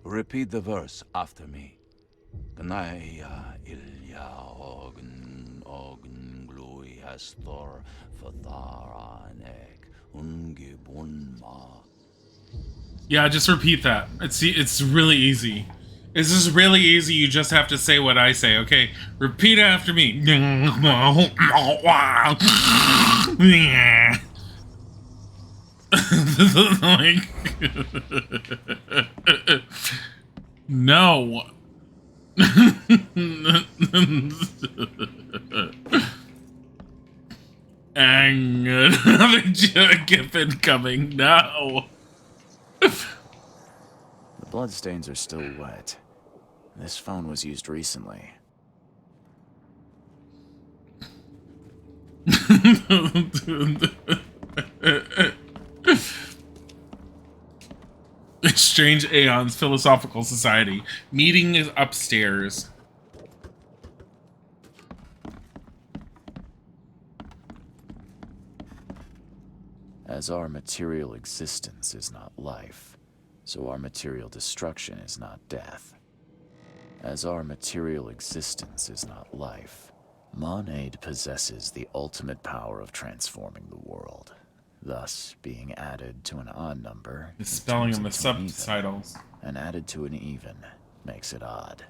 Repeat the verse after me. Gnaya ilya ogn glui hastor fatharanek ungibunma. Yeah, just repeat that. It's really easy. It's just really easy. You just have to say what I say. Okay, repeat after me. Like, no. And another GIF incoming. No. The bloodstains are still wet. This phone was used recently. Strange Aeons Philosophical Society. Meeting is upstairs. As our material existence is not life, so our material destruction is not death. As our material existence is not life, Monade possesses the ultimate power of transforming the world. Thus, being added to an odd number, The it spelling turns on the into an even, subtitles. and added to an even makes it odd.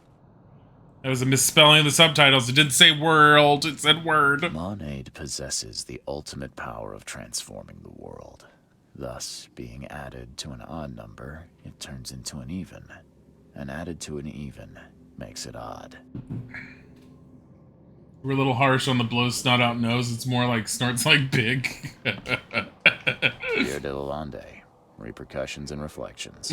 That was a misspelling of the subtitles. It didn't say world, it said word. Monade possesses the ultimate power of transforming the world. Thus, being added to an odd number, it turns into an even, and added to an even makes it odd. We're a little harsh on the blow snot out nose. It's more like snorts like big. Pierre de Lalonde. Repercussions and reflections.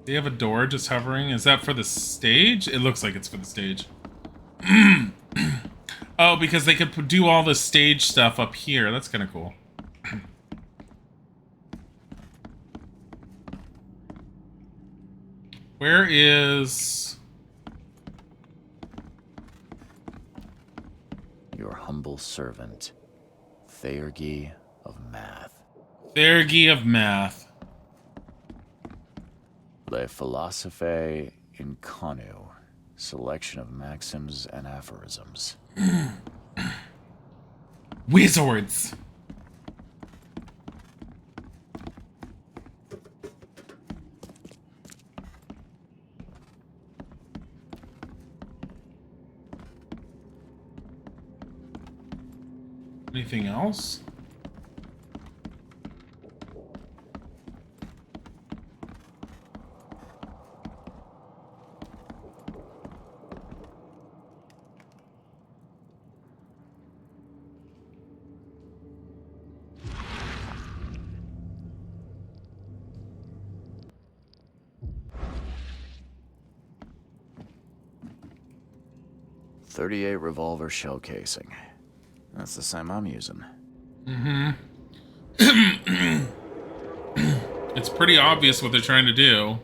They have a door just hovering. Is that for the stage? It looks like it's for the stage. Oh, because they could do all the stage stuff up here. That's kind of cool. Where is... Your humble servant, Theurgy of Math. Theurgy of Math. Le Philosophe Inconu. Selection of maxims and aphorisms. Wizards! Anything else? .38 revolver shell casing. That's the same I'm using. Mm-hmm. It's pretty obvious what they're trying to do.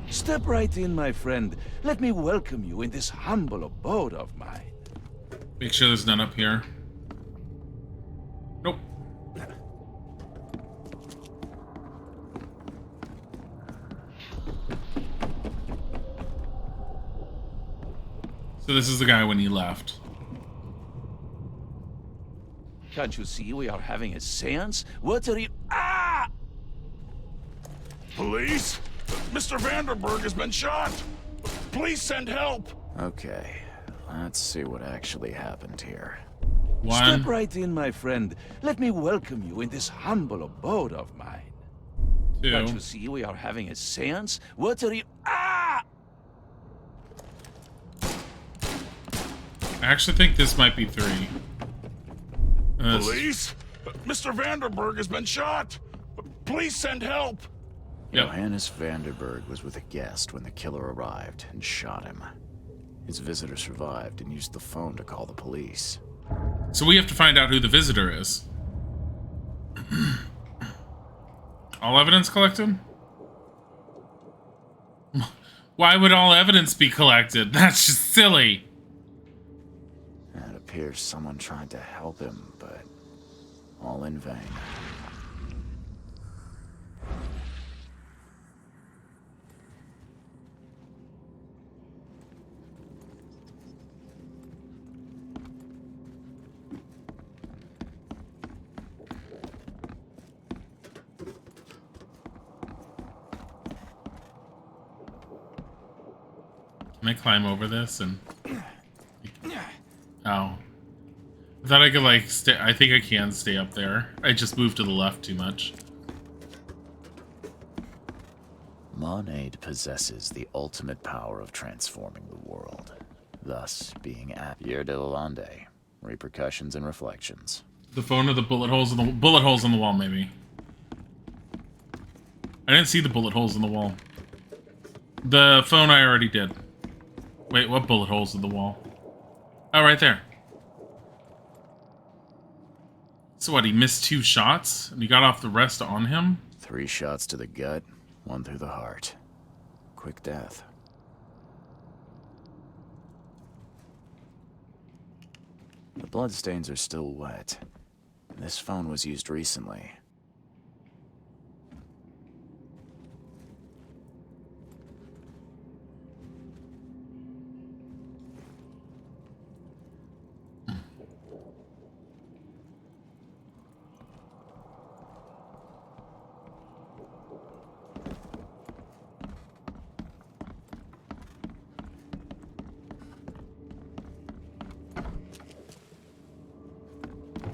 Step right in, my friend. Let me welcome you in this humble abode of mine. Make sure there's none up here. Nope. So this is the guy when he left. Can't you see we are having a seance? What are you... Ah! Police? Mr. Vanderberg has been shot! Please send help! Okay, let's see what actually happened here. Step right in, my friend. Let me welcome you in this humble abode of mine. Can't you see we are having a seance? What are you... Ah! I actually think this might be 3. Police? Mr. Vanderberg has been shot! Please send help! Yep. Johannes Vanderberg was with a guest when the killer arrived and shot him. His visitor survived and used the phone to call the police. So we have to find out who the visitor is. All evidence collected? Why would all evidence be collected? That's just silly. It appears someone tried to help him, but all in vain. Can I climb over this and... Oh. I thought I could, like, stay... I think I can stay up there. I just moved to the left too much. Monade possesses the ultimate power of transforming the world. Thus, being at Pierre de Lalonde. Repercussions and reflections. The phone or the bullet holes in the... Bullet holes in the wall, maybe. I didn't see the bullet holes in the wall. The phone I already did. Wait, what bullet holes in the wall? Oh, right there. So what, he missed 2 shots? And he got off the rest on him? 3 shots to the gut, 1 through the heart. Quick death. The bloodstains are still wet. This phone was used recently.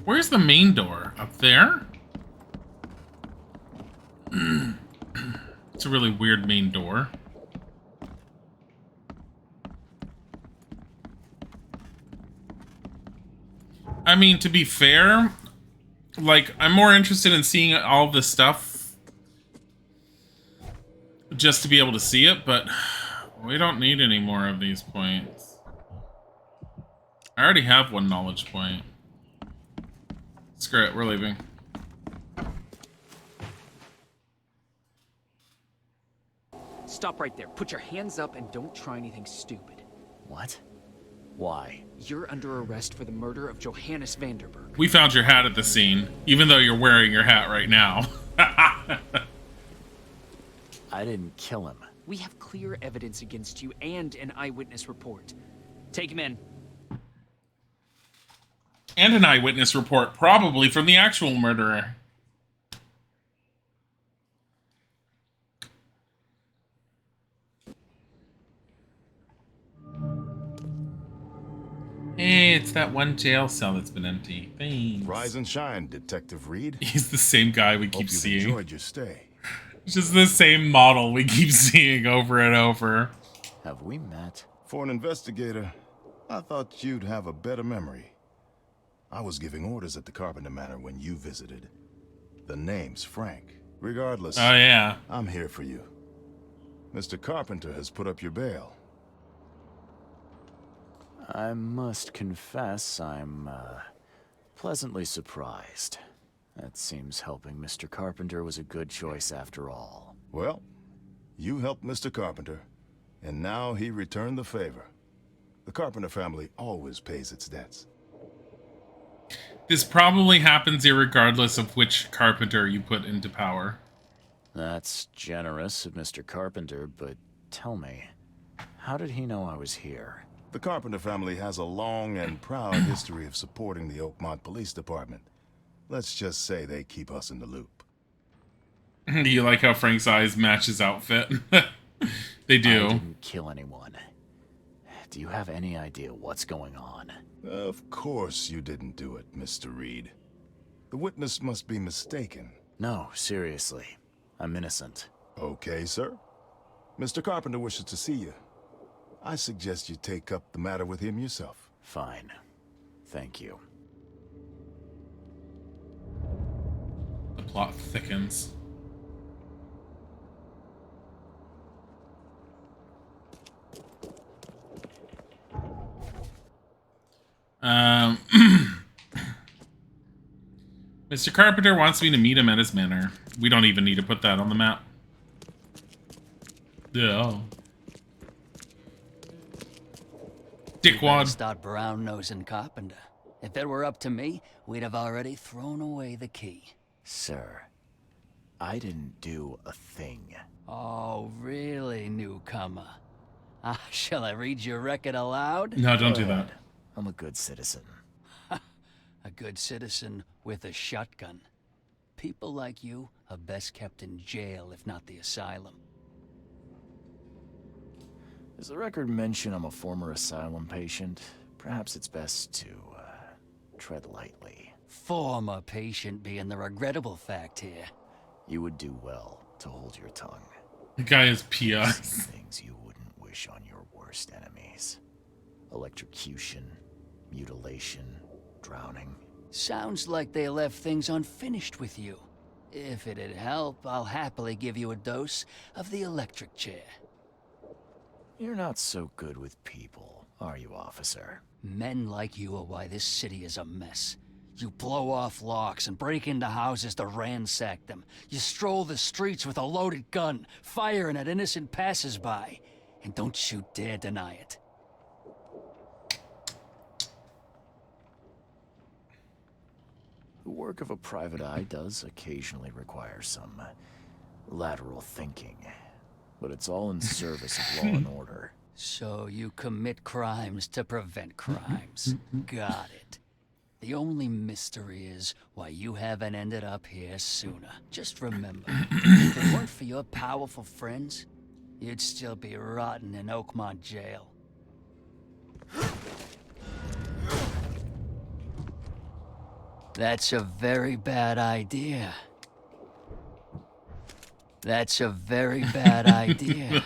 Where's the main door? Up there? It's a really weird main door. I mean, to be fair, like, I'm more interested in seeing all of this stuff just to be able to see it, but we don't need any more of these points. I already have one knowledge point. Screw it, we're leaving. Stop right there. Put your hands up and don't try anything stupid. What? Why? You're under arrest for the murder of Johannes Vanderberg. We found your hat at the scene, even though you're wearing your hat right now. I didn't kill him. We have clear evidence against you and an eyewitness report. Take him in. And an eyewitness report, probably from the actual murderer. Hey, it's that one jail cell that's been empty. Thanks. Rise and shine, Detective Reed. He's the same guy we keep seeing. Enjoyed your stay. It's just the same model we keep seeing over and over. Have we met? For an investigator, I thought you'd have a better memory. I was giving orders at the Carpenter Manor when you visited. The name's Frank. Regardless, oh yeah, I'm here for you. Mr. Carpenter has put up your bail. I must confess, I'm pleasantly surprised. That seems helping Mr. Carpenter was a good choice after all. Well, you helped Mr. Carpenter, and now he returned the favor. The Carpenter family always pays its debts. This probably happens irregardless of which Carpenter you put into power. That's generous of Mr. Carpenter, but tell me, how did he know I was here? The Carpenter family has a long and proud history of supporting the Oakmont Police Department. Let's just say they keep us in the loop. Do you like how Frank's eyes match his outfit? They do. I didn't kill anyone. Do you have any idea what's going on? Of course you didn't do it, Mr. Reed. The witness must be mistaken. No, seriously. I'm innocent. Okay, sir. Mr. Carpenter wishes to see you. I suggest you take up the matter with him yourself. Fine. Thank you. The plot thickens. Mr. Carpenter wants me to meet him at his manor. We don't even need to put that on the map. Yeah. Dickwad. Start brown-nosing Carpenter. If it were up to me, we'd have already thrown away the key. Sir, I didn't do a thing. Oh, really, newcomer? Shall I read your record aloud? No, don't do that. I'm a good citizen. A good citizen with a shotgun. People like you are best kept in jail, if not the asylum. Does the record mention I'm a former asylum patient? Perhaps it's best to tread lightly. Former patient being the regrettable fact here. You would do well to hold your tongue. The guy is PS. Things you wouldn't wish on your worst enemies. Electrocution, mutilation, drowning. Sounds like they left things unfinished with you. If it'd help, I'll happily give you a dose of the electric chair. You're not so good with people, are you, officer? Men like you are why this city is a mess. You blow off locks and break into houses to ransack them. You stroll the streets with a loaded gun, firing at innocent passers-by. And don't you dare deny it. The work of a private eye does occasionally require some lateral thinking, but it's all in service of law and order. So you commit crimes to prevent crimes. Got it. The only mystery is why you haven't ended up here sooner. Just remember, if it weren't for your powerful friends, you'd still be rotting in Oakmont jail. That's a very bad idea. That's a very bad idea.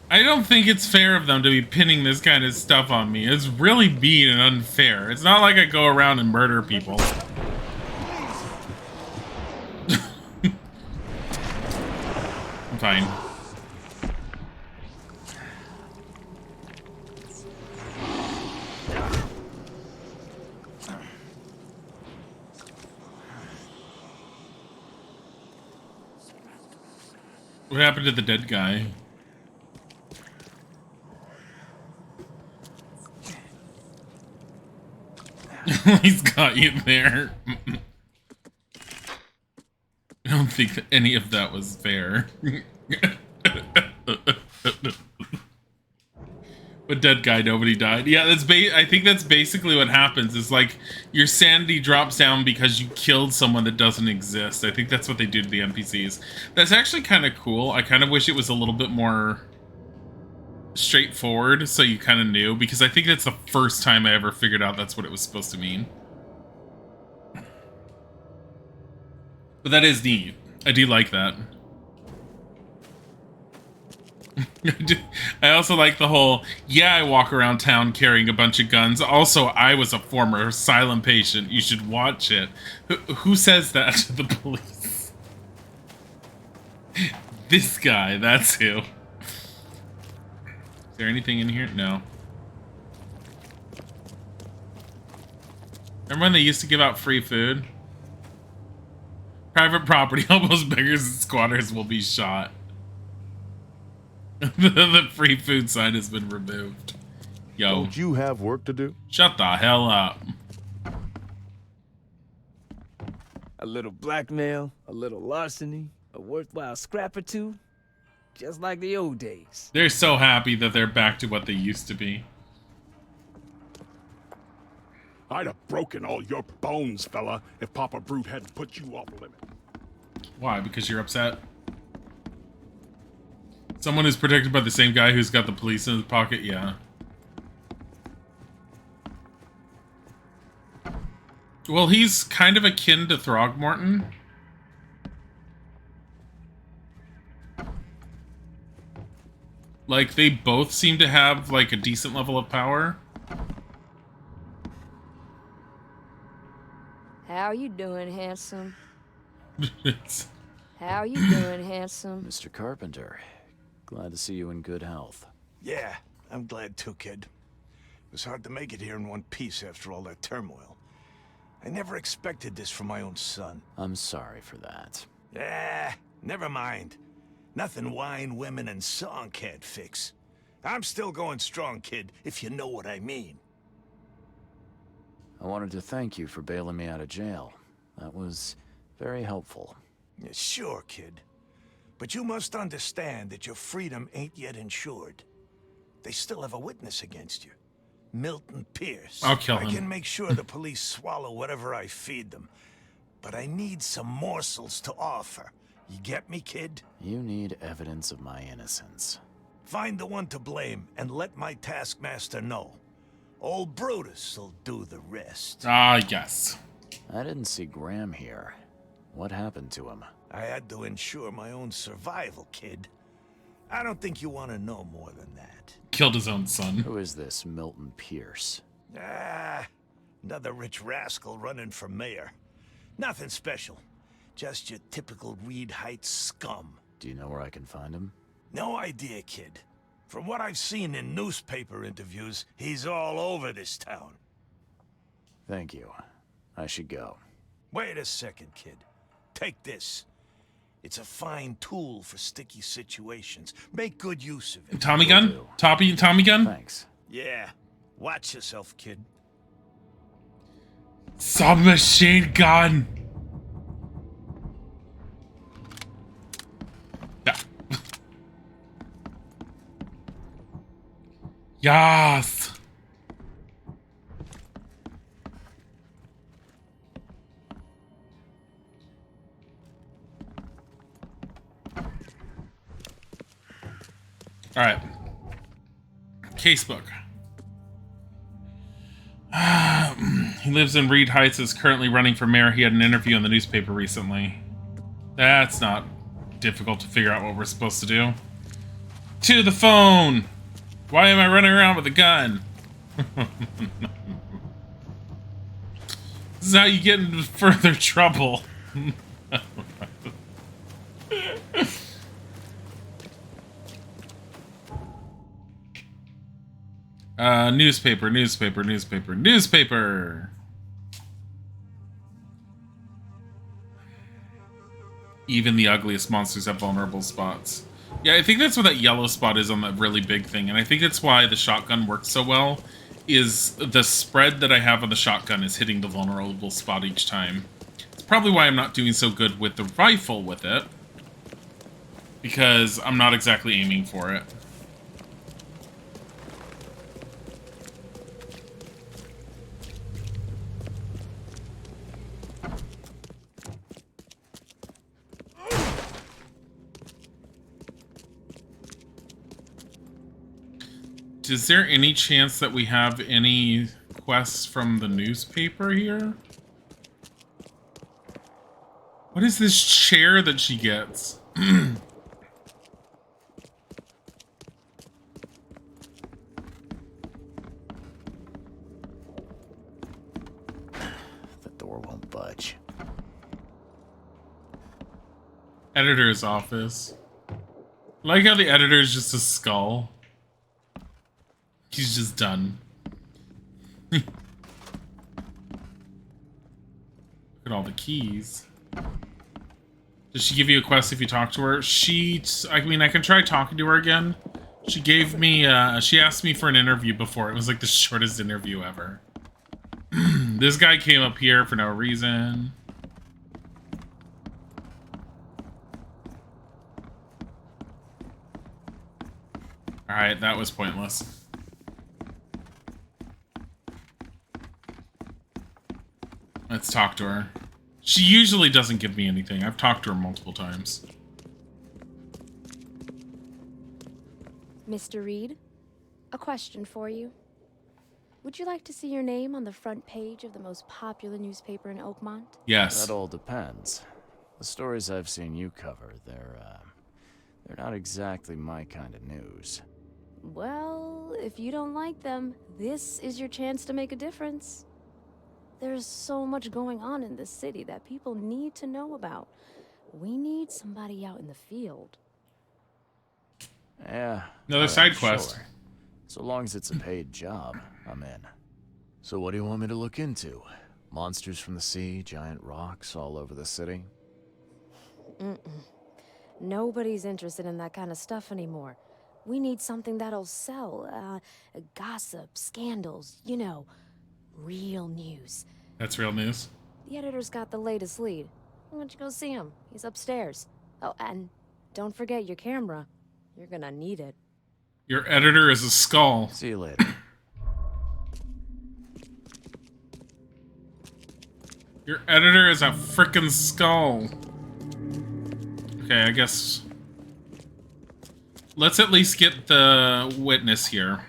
I don't think it's fair of them to be pinning this kind of stuff on me. It's really mean and unfair. It's not like I go around and murder people. I'm fine. What happened to the dead guy? He's got you there. I don't think that any of that was fair. But dead guy, nobody died. Yeah, I think that's basically what happens. Is like your sanity drops down because you killed someone that doesn't exist. I think that's what they do to the NPCs. That's actually kind of cool. I kind of wish it was a little bit more straightforward, so you kind of knew, because I think that's the first time I ever figured out that's what it was supposed to mean. But that is neat. I do like that. I also like the whole, yeah, I walk around town carrying a bunch of guns. Also, I was a former asylum patient. You should watch it. Who says that to the police? This guy, that's who. Is there anything in here? No. Remember when they used to give out free food? Private property, almost beggars and squatters will be shot. The free food sign has been removed. Yo. Don't you have work to do? Shut the hell up. A little blackmail, a little larceny, a worthwhile scrap or two. Just like the old days. They're so happy that they're back to what they used to be. I'd have broken all your bones, fella, if Papa Brute hadn't put you off limit. Why? Because you're upset? Someone who's protected by the same guy who's got the police in his pocket? Yeah. Well, he's kind of akin to Throgmorton. Like, they both seem to have, like, a decent level of power. How you doing, handsome? How you doing, handsome? Mr. Carpenter, glad to see you in good health. Yeah, I'm glad too, kid. It was hard to make it here in one piece after all that turmoil. I never expected this from my own son. I'm sorry for that. Never mind. Nothing wine, women, and song can't fix. I'm still going strong, kid, if you know what I mean. I wanted to thank you for bailing me out of jail. That was very helpful. Yeah, sure, kid. But you must understand that your freedom ain't yet insured. They still have a witness against you. Milton Pierce. I'll kill him. I can make sure the police swallow whatever I feed them. But I need some morsels to offer. You get me, kid? You need evidence of my innocence. Find the one to blame and let my taskmaster know. Old Brutus will do the rest. Ah, yes. I didn't see Graham here. What happened to him? I had to ensure my own survival, kid. I don't think you want to know more than that. Killed his own son. Who is this Milton Pierce? Another rich rascal running for mayor. Nothing special. Just your typical Reed Heights scum. Do you know where I can find him? No idea, kid. From what I've seen in newspaper interviews, he's all over this town. Thank you. I should go. Wait a second, kid. Take this. It's a fine tool for sticky situations. Make good use of it. Tommy gun? Tommy gun? Thanks. Yeah. Watch yourself, kid. Submachine gun! Yeah. Yes! Alright. Casebook. He lives in Reed Heights, is currently running for mayor. He had an interview in the newspaper recently. That's not difficult to figure out what we're supposed to do. To the phone! Why am I running around with a gun? This is how you get into further trouble. Newspaper. Even the ugliest monsters have vulnerable spots. Yeah, I think that's what that yellow spot is on that really big thing, and I think that's why the shotgun works so well, is the spread that I have on the shotgun is hitting the vulnerable spot each time. It's probably why I'm not doing so good with the rifle with it, because I'm not exactly aiming for it. Is there any chance that we have any quests from the newspaper here? What is this chair that she gets? The door won't budge. Editor's office. I like how the editor is just a skull. He's just done. Look at all the keys. Does she give you a quest if you talk to her? I mean, I can try talking to her again. She gave me, she asked me for an interview before. It was like the shortest interview ever. This guy came up here for no reason. Alright, that was pointless. Let's talk to her. She usually doesn't give me anything. I've talked to her multiple times. Mr. Reed, a question for you. Would you like to see your name on the front page of the most popular newspaper in Oakmont? Yes. That all depends. The stories I've seen you cover, they're not exactly my kind of news. Well, if you don't like them, this is your chance to make a difference. There's so much going on in this city that people need to know about. We need somebody out in the field. Yeah. Another side quest. Sure. So long as it's a paid job, I'm in. So what do you want me to look into? Monsters from the sea, giant rocks all over the city? Nobody's interested in that kind of stuff anymore. We need something that'll sell. Gossip, scandals, you know. Real news. That's real news. The editor's got the latest lead. Why don't you go see him? He's upstairs. Oh, and don't forget your camera. You're gonna need it. Your editor is a skull. See you later. Your editor is a frickin' skull. Okay, I guess... Let's at least get the witness here.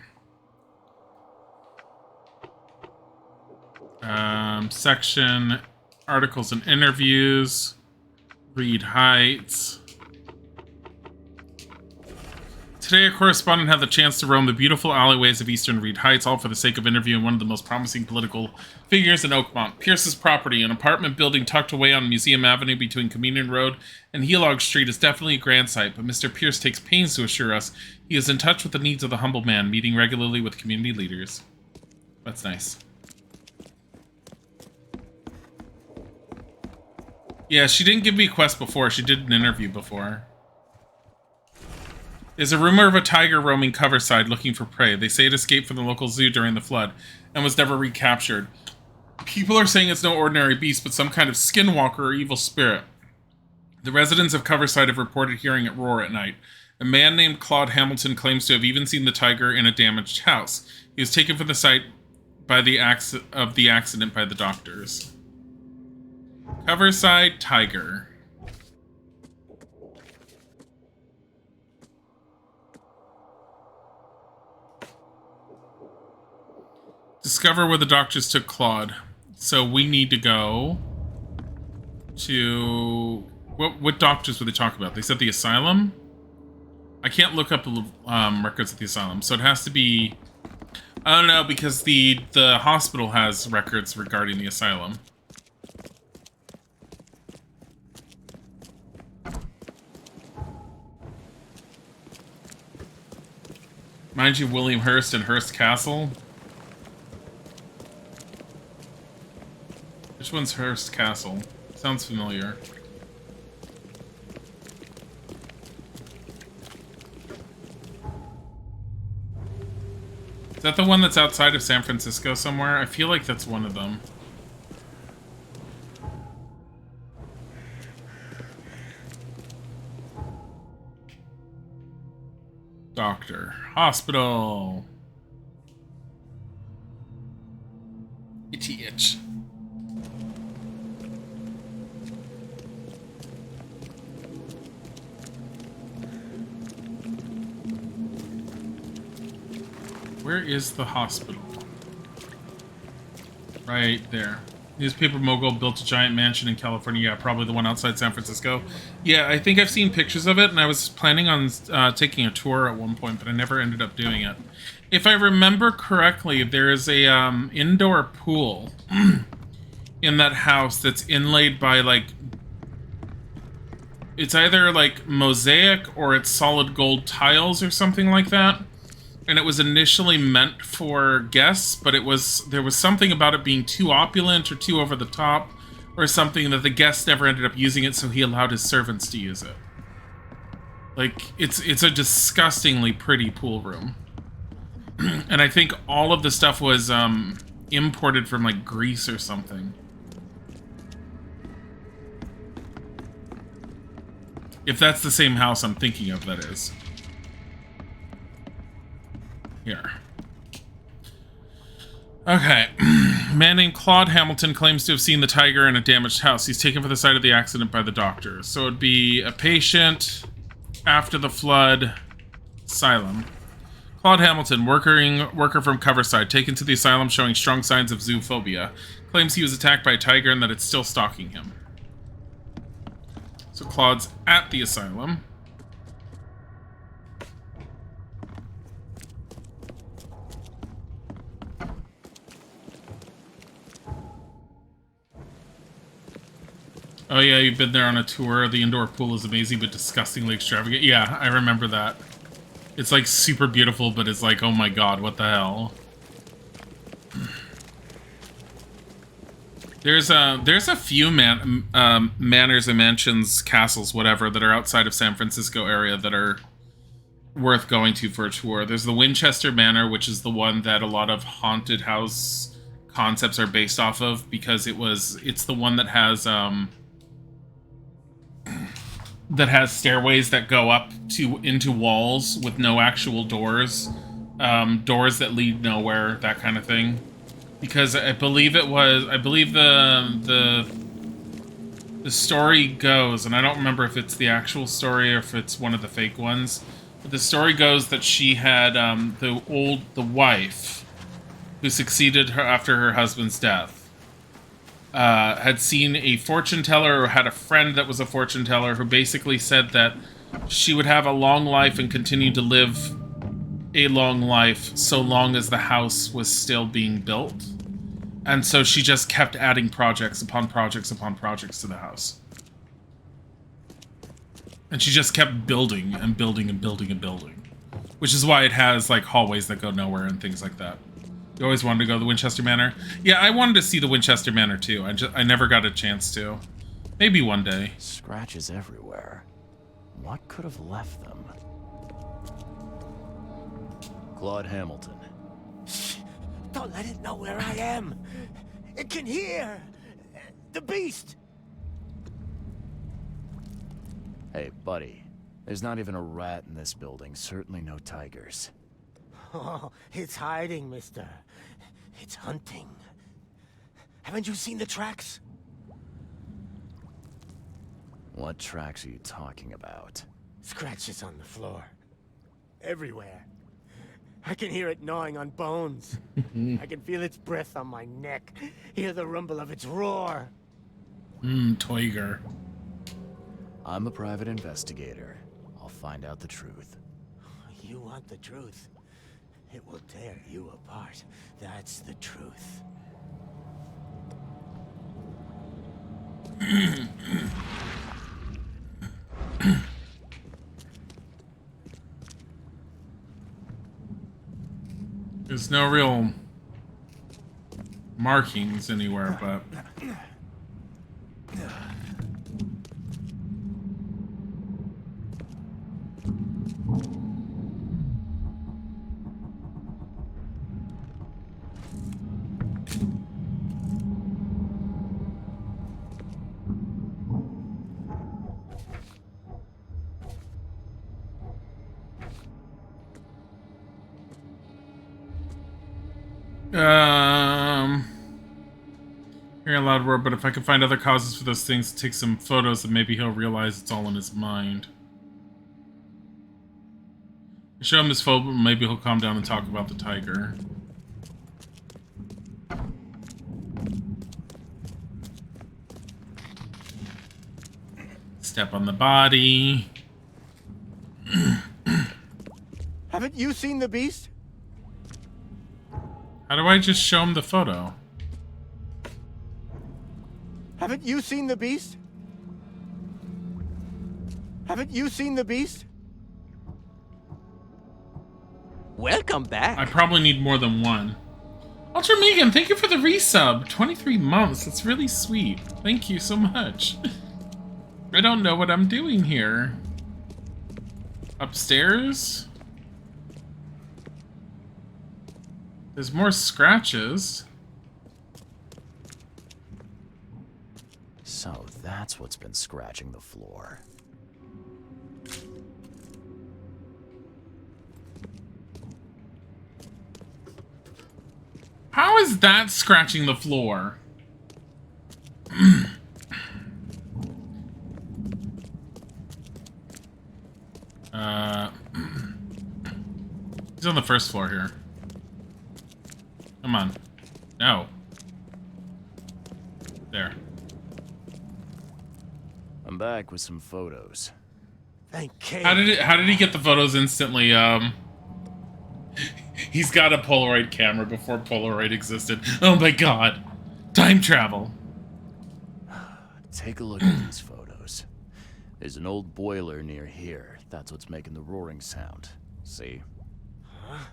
Section, articles and interviews, Reed Heights. Today, a correspondent had the chance to roam the beautiful alleyways of Eastern Reed Heights, all for the sake of interviewing one of the most promising political figures in Oakmont. Pierce's property, an apartment building tucked away on Museum Avenue between Communion Road and Helog Street, is definitely a grand sight, but Mr. Pierce takes pains to assure us he is in touch with the needs of the humble man, meeting regularly with community leaders. That's nice. Yeah, she didn't give me a quest before. She did an interview before. There's a rumor of a tiger roaming Coverside looking for prey. They say it escaped from the local zoo during the flood and was never recaptured. People are saying it's no ordinary beast, but some kind of skinwalker or evil spirit. The residents of Coverside have reported hearing it roar at night. A man named Claude Hamilton claims to have even seen the tiger in a damaged house. He was taken from the site by the accident by the doctors. Coverside tiger. Discover where the doctors took Claude. So we need to go to... What doctors were they talking about? They said the asylum? I can't look up records at the asylum, so it has to be... I don't know, because the hospital has records regarding the asylum. Mind you, William Hearst and Hearst Castle. Which one's Hearst Castle? Sounds familiar. Is that the one that's outside of San Francisco somewhere? I feel like that's one of them. Doctor. Hospital. Itchy itch. Where is the hospital? Right there. Newspaper mogul built a giant mansion in California. Yeah, probably the one outside San Francisco. Yeah, I think I've seen pictures of it, and I was planning on taking a tour at one point, but I never ended up doing it. If I remember correctly, there is a indoor pool in that house that's inlaid by, like... It's either, like, mosaic or it's solid gold tiles or something like that. And it was initially meant for guests, but there was something about it being too opulent or too over the top or something that the guests never ended up using it, so he allowed his servants to use it. Like, it's a disgustingly pretty pool room. And I think all of the stuff was imported from, like, Greece or something. If that's the same house I'm thinking of, that is. Here. Okay. Man named Claude Hamilton claims to have seen the tiger in a damaged house. He's taken from the site of the accident by the doctors. So it'd be a patient, after the flood, asylum. Claude Hamilton, worker from Coverside, taken to the asylum showing strong signs of zoophobia. Claims he was attacked by a tiger and that it's still stalking him. So Claude's at the asylum. Oh yeah, you've been there on a tour. The indoor pool is amazing, but disgustingly extravagant. Yeah, I remember that. It's like super beautiful, but it's like, oh my god, what the hell? There's a few manors and mansions, castles, whatever, that are outside of San Francisco area that are worth going to for a tour. There's the Winchester Manor, which is the one that a lot of haunted house concepts are based off of, because it's the one that has stairways that go up into walls with no actual doors, doors that lead nowhere, that kind of thing. Because I believe the story goes, and I don't remember if it's the actual story or if it's one of the fake ones, but the story goes that she had the wife who succeeded her after her husband's death. Had seen a fortune teller, or had a friend that was a fortune teller, who basically said that she would have a long life and continue to live a long life so long as the house was still being built. And so she just kept adding projects upon projects upon projects to the house. And she just kept building and building and building and building. Which is why it has, like, hallways that go nowhere and things like that. You always wanted to go to the Winchester Manor? Yeah, I wanted to see the Winchester Manor too. I never got a chance to. Maybe one day. Scratches everywhere. What could have left them? Claude Hamilton. Shh! Don't let it know where I am. It can hear. The beast. Hey, buddy. There's not even a rat in this building. Certainly no tigers. Oh, it's hiding, mister. It's hunting. Haven't you seen the tracks? What tracks are you talking about? Scratches on the floor. Everywhere. I can hear it gnawing on bones. I can feel its breath on my neck. Hear the rumble of its roar. Tiger. I'm a private investigator. I'll find out the truth. You want the truth? It will tear you apart. That's the truth. There's no real markings anywhere, but... Hearing a loud word, but if I can find other causes for those things, take some photos, then maybe he'll realize it's all in his mind. Show him his photo, maybe he'll calm down and talk about the tiger. Step on the body. Haven't you seen the beast? How do I just show him the photo? Haven't you seen the beast? Haven't you seen the beast? Welcome back. I probably need more than one. Ultra Megan, thank you for the resub. 23 months. That's really sweet. Thank you so much. I don't know what I'm doing here. Upstairs? There's more scratches. So that's what's been scratching the floor. How is that scratching the floor? He's on the first floor here. Come on. No. There. I'm back with some photos. Thank Kay. How did he get the photos instantly? He's got a Polaroid camera before Polaroid existed. Oh my god. Time travel. Take a look at these photos. There's an old boiler near here. That's what's making the roaring sound. See? Huh?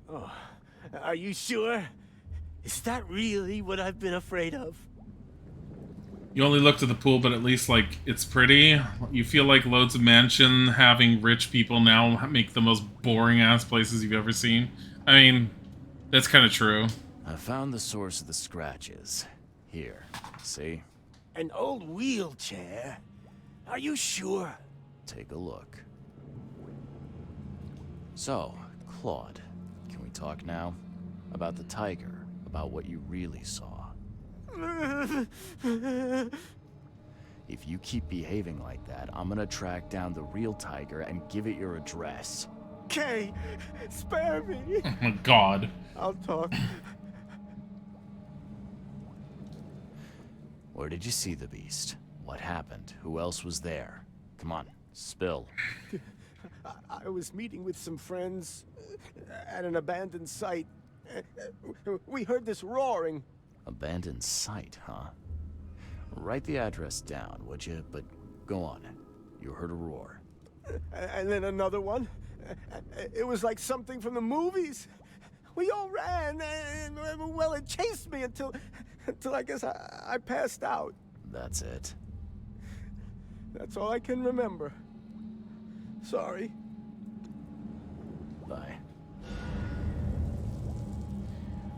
Oh, are you sure? Is that really what I've been afraid of? You only looked at the pool, but at least, like, it's pretty. You feel like loads of mansion having rich people now make the most boring-ass places you've ever seen. I mean, that's kind of true. I found the source of the scratches. Here, see? An old wheelchair? Are you sure? Take a look. So, Claude, can we talk now? About the tiger, about what you really saw. If you keep behaving like that, I'm gonna track down the real tiger and give it your address. Kay, spare me. Oh my god. I'll talk. Where did you see the beast? What happened? Who else was there? Come on, spill. I was meeting with some friends at an abandoned site. We heard this roaring. Abandoned site, huh? Write the address down, would you? But go on. You heard a roar. And then another one. It was like something from the movies. We all ran, and well, it chased me until I guess I passed out. That's it. That's all I can remember. Sorry. Bye.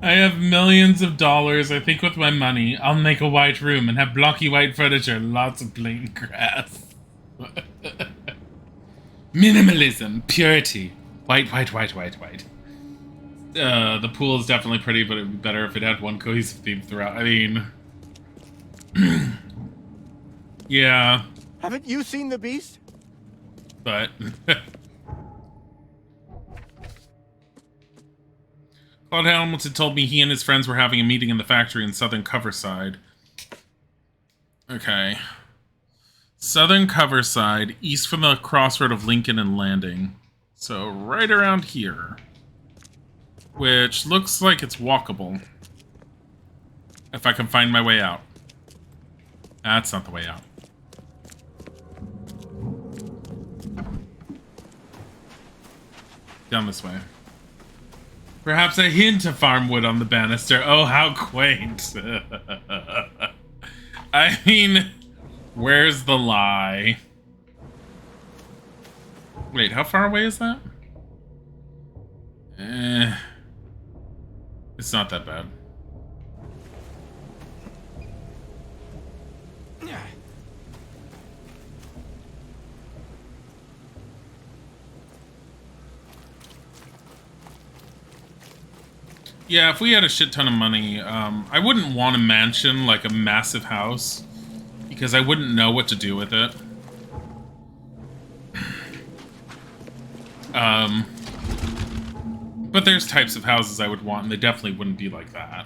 I have millions of dollars. I think with my money, I'll make a white room and have blocky white furniture, lots of plain grass. Minimalism, purity. White, white, white, white, white. The pool is definitely pretty, but it'd be better if it had one cohesive theme throughout. I mean... yeah. Haven't you seen the beast? But... Claude Hamilton told me he and his friends were having a meeting in the factory in Southern Coverside. Okay. Southern Coverside, east from the crossroad of Lincoln and Landing. So right around here. Which looks like it's walkable. If I can find my way out. That's not the way out. Down this way. Perhaps a hint of farm wood on the banister. Oh, how quaint. I mean, where's the lie? Wait, how far away is that? It's not that bad. Yeah, if we had a shit ton of money, I wouldn't want a mansion, like a massive house, because I wouldn't know what to do with it. But there's types of houses I would want, and they definitely wouldn't be like that.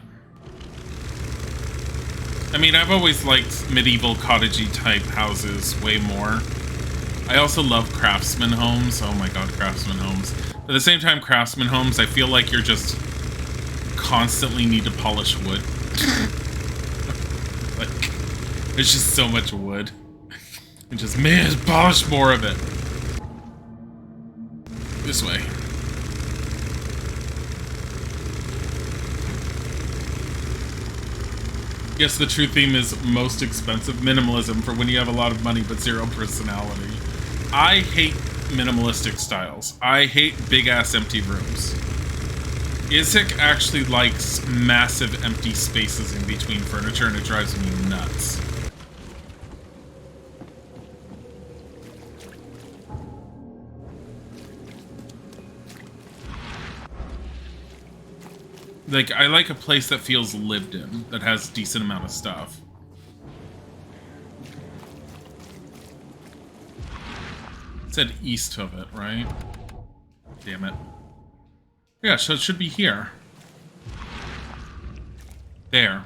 I mean, I've always liked medieval cottagey type houses way more. I also love craftsman homes. Oh my god, craftsman homes. But at the same time, craftsman homes, I feel like you're just constantly need to polish wood. Like, there's just so much wood. And just, man, polish more of it. This way. Yes, the true theme is most expensive. Minimalism for when you have a lot of money but zero personality. I hate minimalistic styles. I hate big-ass empty rooms. Isaac actually likes massive empty spaces in between furniture, and it drives me nuts. Like, I like a place that feels lived in, that has a decent amount of stuff. It said east of it, right? Damn it. Yeah, so it should be here. There.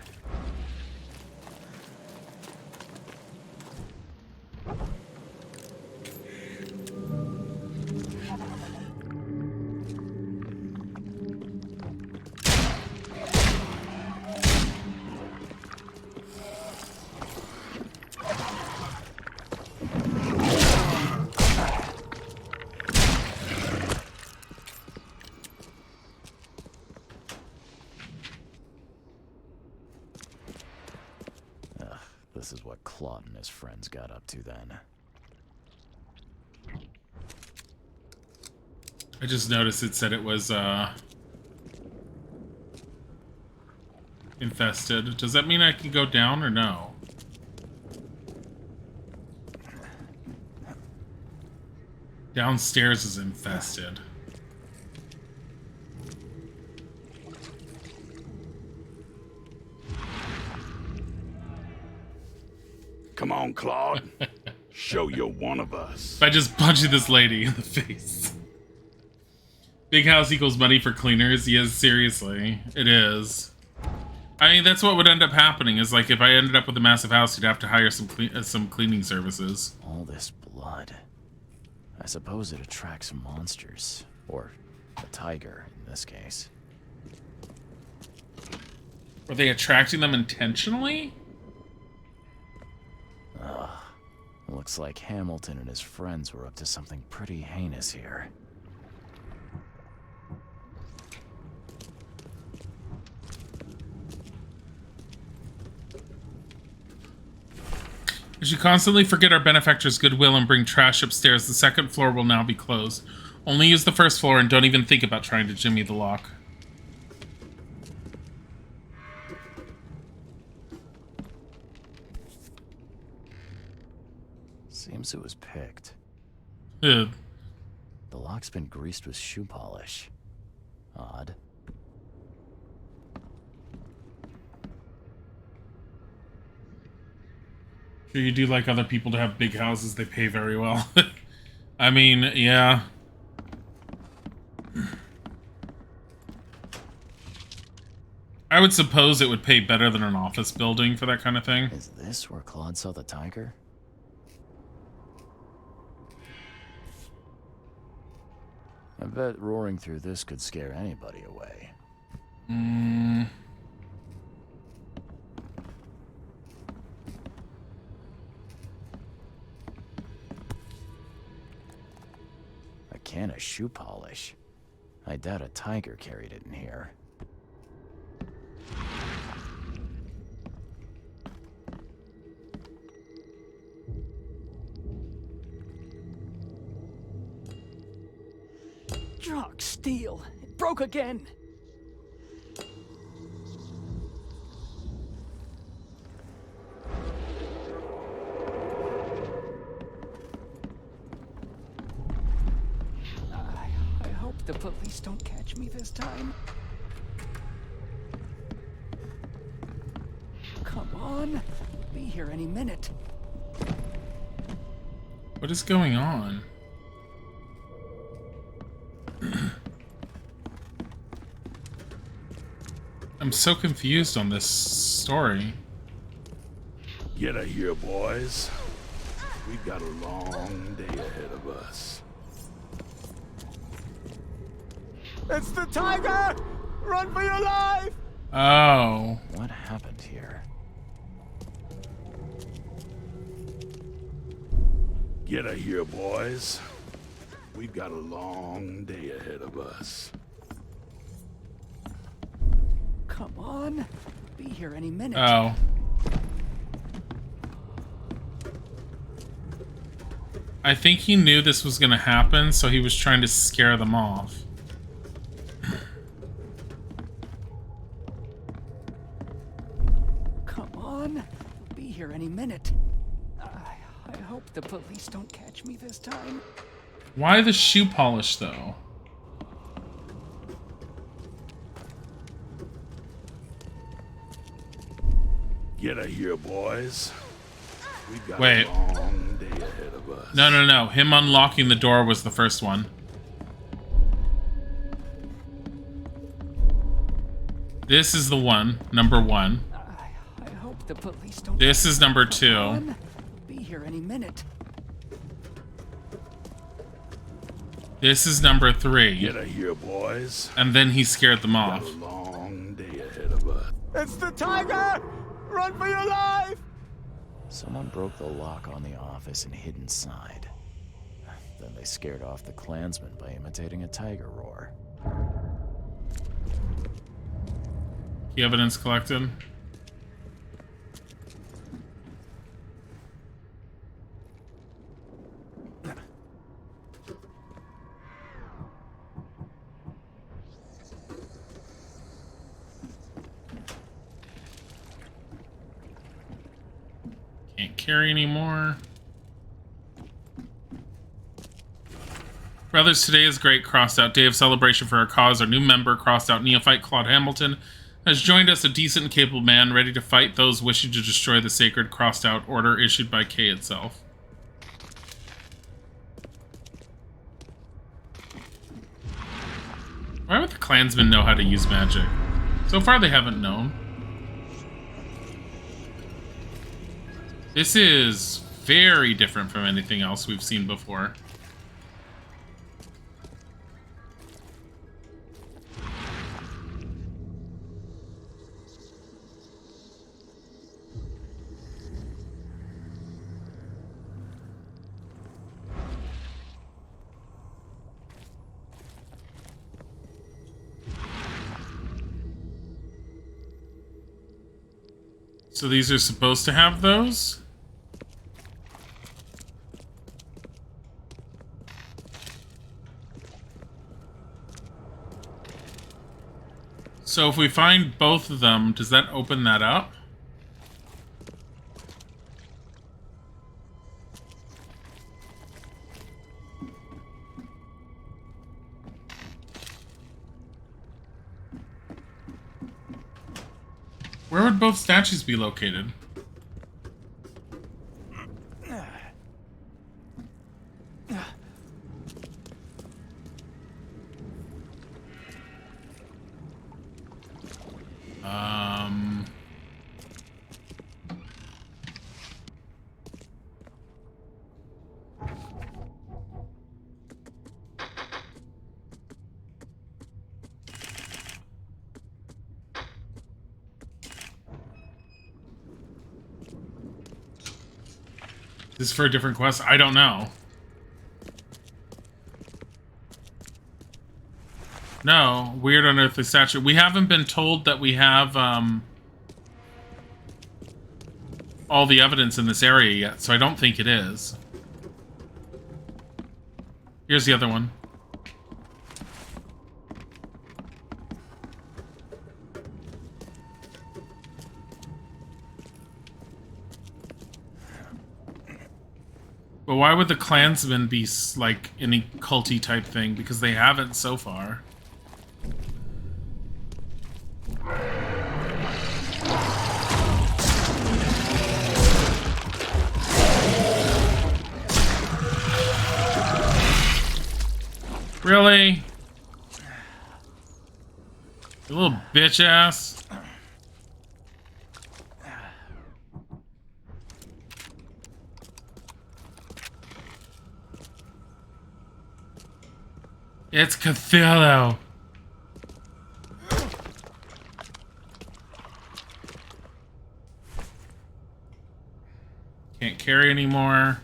This is what Claude and his friends got up to then. I just noticed it said it was, infested. Does that mean I can go down or no? Downstairs is infested. Come on, Claude. Show you're one of us. If I just punch this lady in the face. Big house equals money for cleaners? Yes, seriously. It is. I mean, that's what would end up happening, is like if I ended up with a massive house, you'd have to hire some cleaning services. All this blood. I suppose it attracts monsters. Or a tiger, in this case. Were they attracting them intentionally? Ugh. Looks like Hamilton and his friends were up to something pretty heinous here. As you constantly forget our benefactor's goodwill and bring trash upstairs, the second floor will now be closed. Only use the first floor and don't even think about trying to jimmy the lock. Seems it was picked. Ugh. The lock's been greased with shoe polish. Odd. Sure, you do like other people to have big houses, they pay very well. I mean, yeah. I would suppose it would pay better than an office building for that kind of thing. Is this where Claude saw the tiger? I bet roaring through this could scare anybody away. A can of shoe polish. I doubt a tiger carried it in here. Drug steel. It broke again. I hope the police don't catch me this time. Come on. Be here any minute. What is going on? I'm so confused on this story. Get a here, boys. We've got a long day ahead of us. It's the tiger! Run for your life! Oh. What happened here? Get a here, boys. We've got a long day ahead of us. Come on. Be here any minute. Oh. I think he knew this was gonna happen, so he was trying to scare them off. Come on. Be here any minute. I hope the police don't catch me this time. Why the shoe polish, though? Get a here, boys. We've got Wait. a long day ahead of us. No, no, no. Him unlocking the door was the first one. This is the one, number one. I hope the police don't. This is number two. Come on. Be here any minute. This is number three. Get a here, boys. And then he scared them off. Got a long day ahead of us. It's the tiger! Run for your life! Someone broke the lock on the office and hid inside. Then they scared off the Klansmen by imitating a tiger roar. Key evidence collected. Can't carry anymore. Brothers, today is great crossed out day of celebration for our cause. Our new member, crossed out neophyte Claude Hamilton, has joined us, a decent and capable man ready to fight those wishing to destroy the sacred crossed out order issued by K itself. Why would the Klansmen know how to use magic? So far they haven't known. This is very different from anything else we've seen before. So these are supposed to have those? So if we find both of them, does that open that up? Where would both statues be located? This is for a different quest? I don't know. No, weird unearthly statue. We haven't been told that we have all the evidence in this area yet, so I don't think it is. Here's the other one. But why would the Klansmen be, like, any culty type thing? Because they haven't so far. Really? You little bitch ass. It's Cthulhu. Can't carry anymore.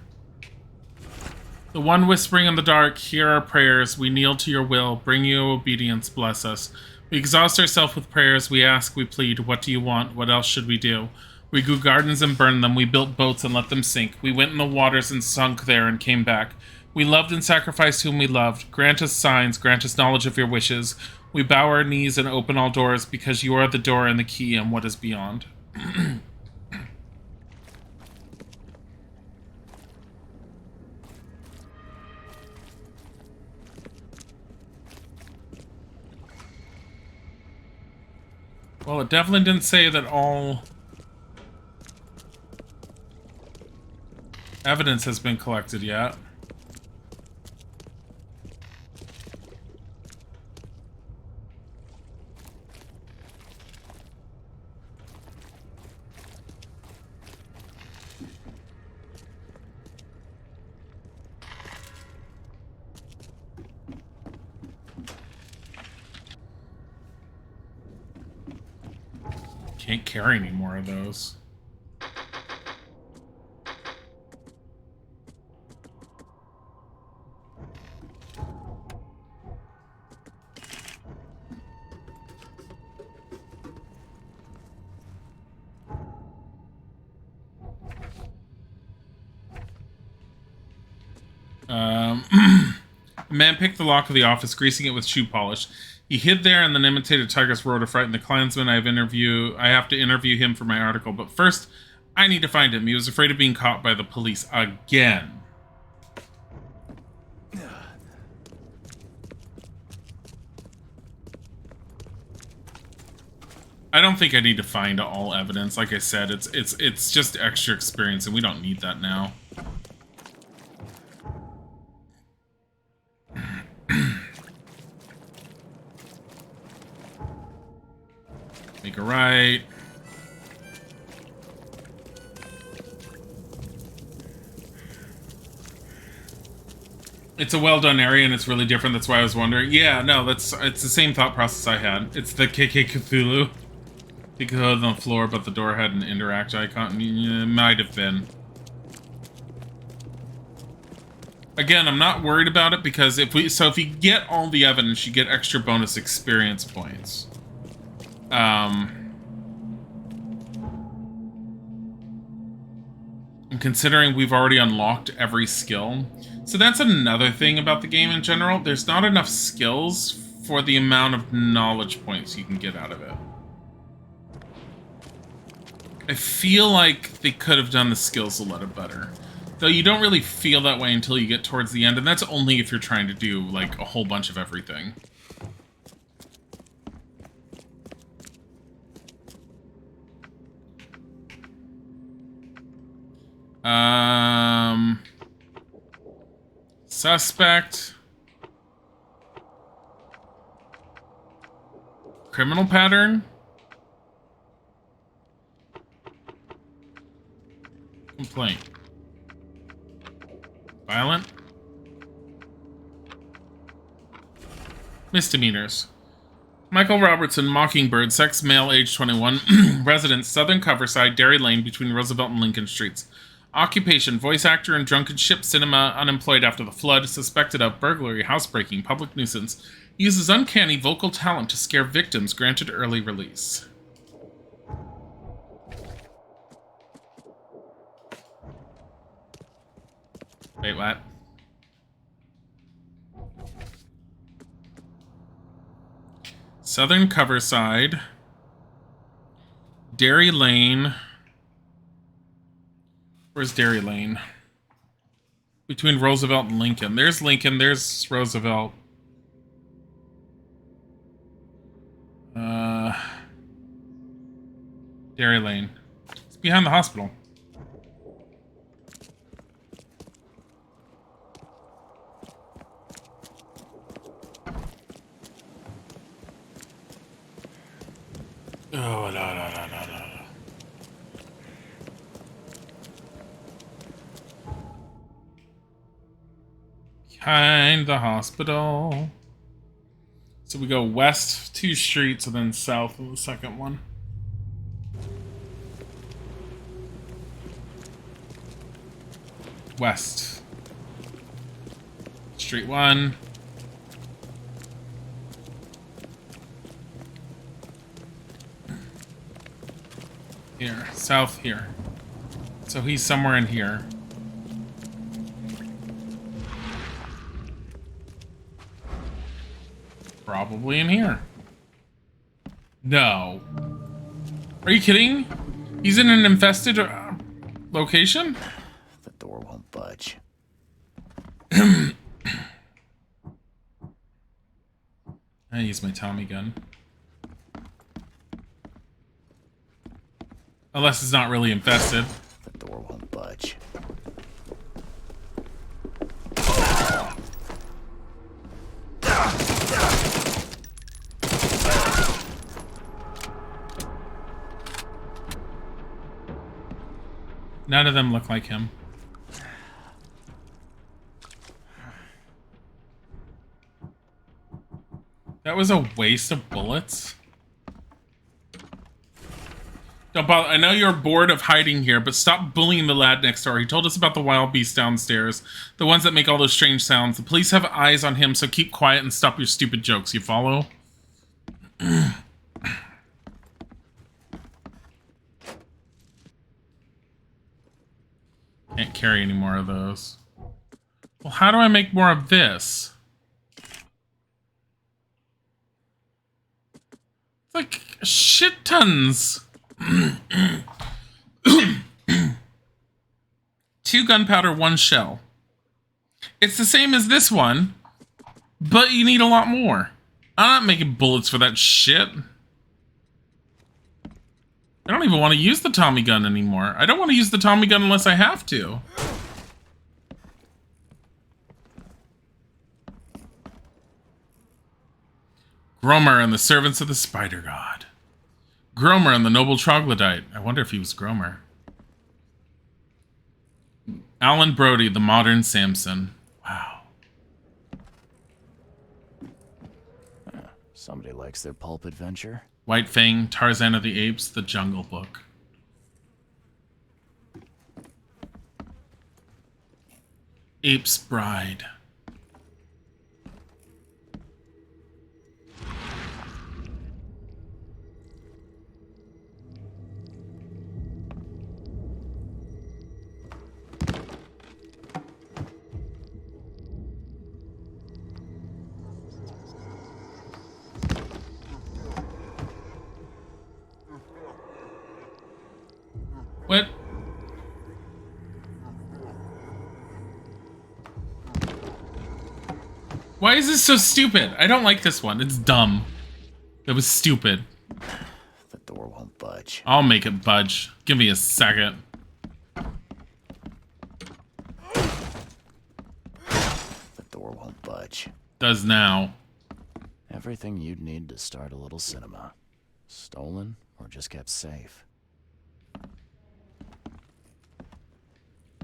The one whispering in the dark, hear our prayers. We kneel to your will. Bring you obedience. Bless us. We exhaust ourselves with prayers. We ask, we plead. What do you want? What else should we do? We grew gardens and burned them. We built boats and let them sink. We went in the waters and sunk there and came back. We loved and sacrificed whom we loved. Grant us signs, grant us knowledge of your wishes. We bow our knees and open all doors because you are the door and the key and what is beyond. Well, it definitely didn't say that all evidence has been collected yet. Can't carry any more of those. A man picked the lock of the office, greasing it with shoe polish. He hid there and then imitated Tiger's roar to frighten the Klansman. I have to interview him for my article, but first, I need to find him. He was afraid of being caught by the police again. I don't think I need to find all evidence. Like I said, it's just extra experience, and we don't need that now. Make a right. It's a well-done area, and it's really different. That's why I was wondering. Yeah, no, it's the same thought process I had. It's the KK Cthulhu. He could hold on the floor, but the door had an interact icon. It might have been. Again, I'm not worried about it because if you get all the evidence, you get extra bonus experience points. And considering we've already unlocked every skill. So that's another thing about the game in general. There's not enough skills for the amount of knowledge points you can get out of it. I feel like they could have done the skills a little better. Though you don't really feel that way until you get towards the end, and that's only if you're trying to do, like, a whole bunch of everything. Suspect. Criminal pattern. Complaint. Violent. Misdemeanors. Michael Robertson, Mockingbird, sex, male, age 21, residence, Southern Coverside, Derry Lane, between Roosevelt and Lincoln Streets. Occupation, voice actor in drunken ship cinema, unemployed after the flood, suspected of burglary, housebreaking, public nuisance. Uses uncanny vocal talent to scare victims, granted early release. Wait, what? Southern Coverside, Derry Lane. Where's Derry Lane? Between Roosevelt and Lincoln. There's Lincoln, there's Roosevelt. Derry Lane. It's behind the hospital. Oh, no, no, no, no, no. Behind the hospital. So we go west 2 streets and then south of the second one. West. Street 1. Here. South here. So he's somewhere in here. Probably in here. No. Are you kidding? He's in an infested location? The door won't budge. I use my Tommy gun. Unless it's not really infested. The door won't budge. None of them look like him. That was a waste of bullets. Don't bother. I know you're bored of hiding here, but stop bullying the lad next door. He told us about the wild beasts downstairs. The ones that make all those strange sounds. The police have eyes on him, so keep quiet and stop your stupid jokes. You follow? Can't carry any more of those. Well, how do I make more of this? It's like shit tons. 2 gunpowder, 1 shell. It's the same as this one, but you need a lot more. I'm not making bullets for that shit. I don't even want to use the Tommy gun anymore. I don't want to use the Tommy gun unless I have to. Gromer and the Servants of the Spider God. Gromer and the Noble Troglodyte. I wonder if he was Gromer. Alan Brody, the Modern Samson. Wow. Somebody likes their pulp adventure. White Fang, Tarzan of the Apes, The Jungle Book. Ape's Bride. Why is this so stupid? I don't like this one. It's dumb. It was stupid. The door won't budge. I'll make it budge. Give me a second. The door won't budge. Does now. Everything you'd need to start a little cinema. Stolen or just kept safe. I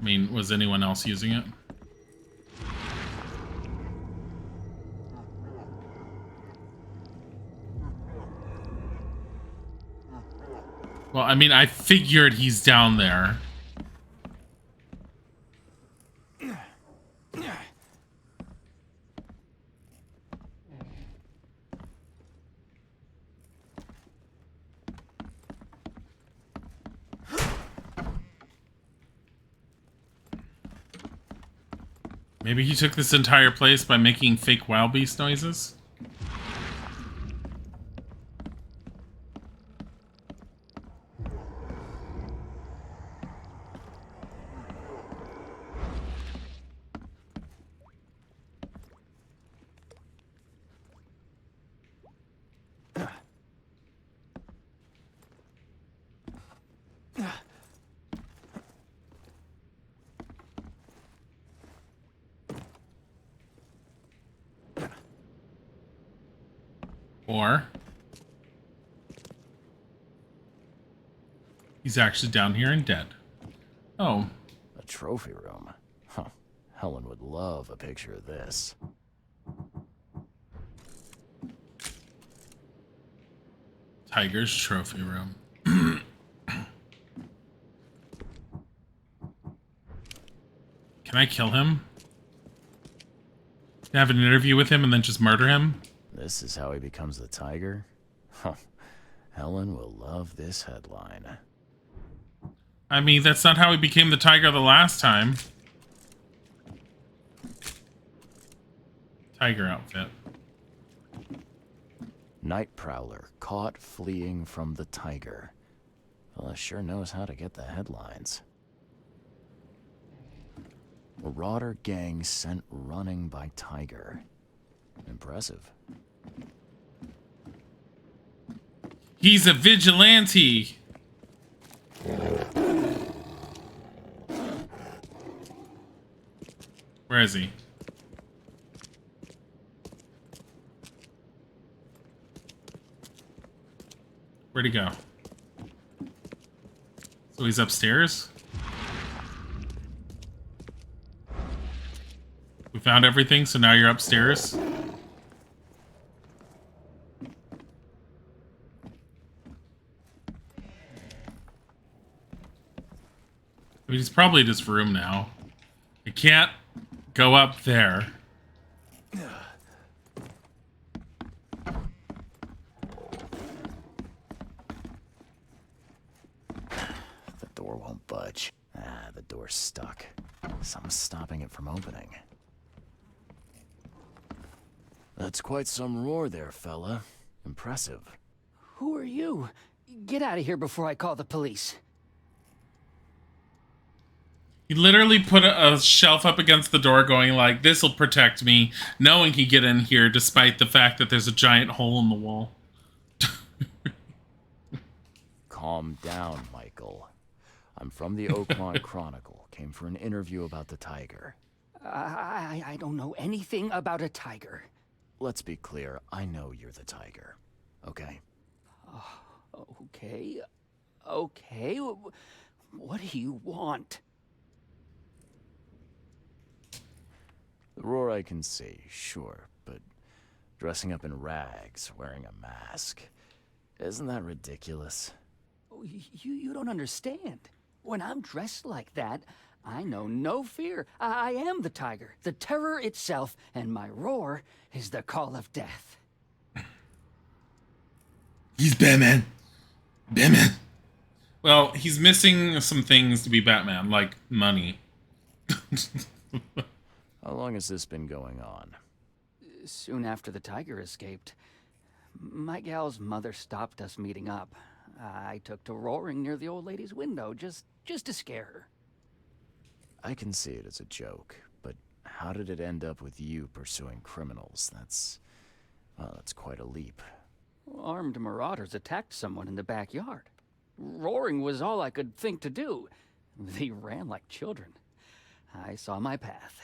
mean, was anyone else using it? Well, I mean, I figured he's down there. Maybe he took this entire place by making fake wild beast noises? Or he's actually down here and dead. Oh. A trophy room. Huh. Helen would love a picture of this. Tiger's trophy room. Can I kill him? Can I have an interview with him and then just murder him? This is how he becomes the tiger? Huh. Helen will love this headline. I mean, that's not how he became the tiger the last time. Tiger outfit. Night prowler caught fleeing from the tiger. Well, sure knows how to get the headlines. Marauder gang sent running by tiger. Impressive. He's a vigilante. Where is he? Where'd he go? So he's upstairs? We found everything, so now you're upstairs? I mean, he's probably in his room now. I can't go up there. The door won't budge. The door's stuck. Something's stopping it from opening. That's quite some roar there, fella. Impressive. Who are you? Get out of here before I call the police. He literally put a shelf up against the door going like, this'll protect me. No one can get in here despite the fact that there's a giant hole in the wall. Calm down, Michael. I'm from the Oakmont Chronicle. Came for an interview about the tiger. I don't know anything about a tiger. Let's be clear. I know you're the tiger. Okay? Okay. Okay. What do you want? The roar I can see, sure, but dressing up in rags, wearing a mask, isn't that ridiculous? You don't understand. When I'm dressed like that, I know no fear. I am the tiger, the terror itself, and my roar is the call of death. He's Batman. Batman. Well, he's missing some things to be Batman, like money. How long has this been going on? Soon after the tiger escaped, my gal's mother stopped us meeting up. I took to roaring near the old lady's window just to scare her. I can see it as a joke, but how did it end up with you pursuing criminals? Well, that's quite a leap. Armed marauders attacked someone in the backyard. Roaring was all I could think to do. They ran like children. I saw my path.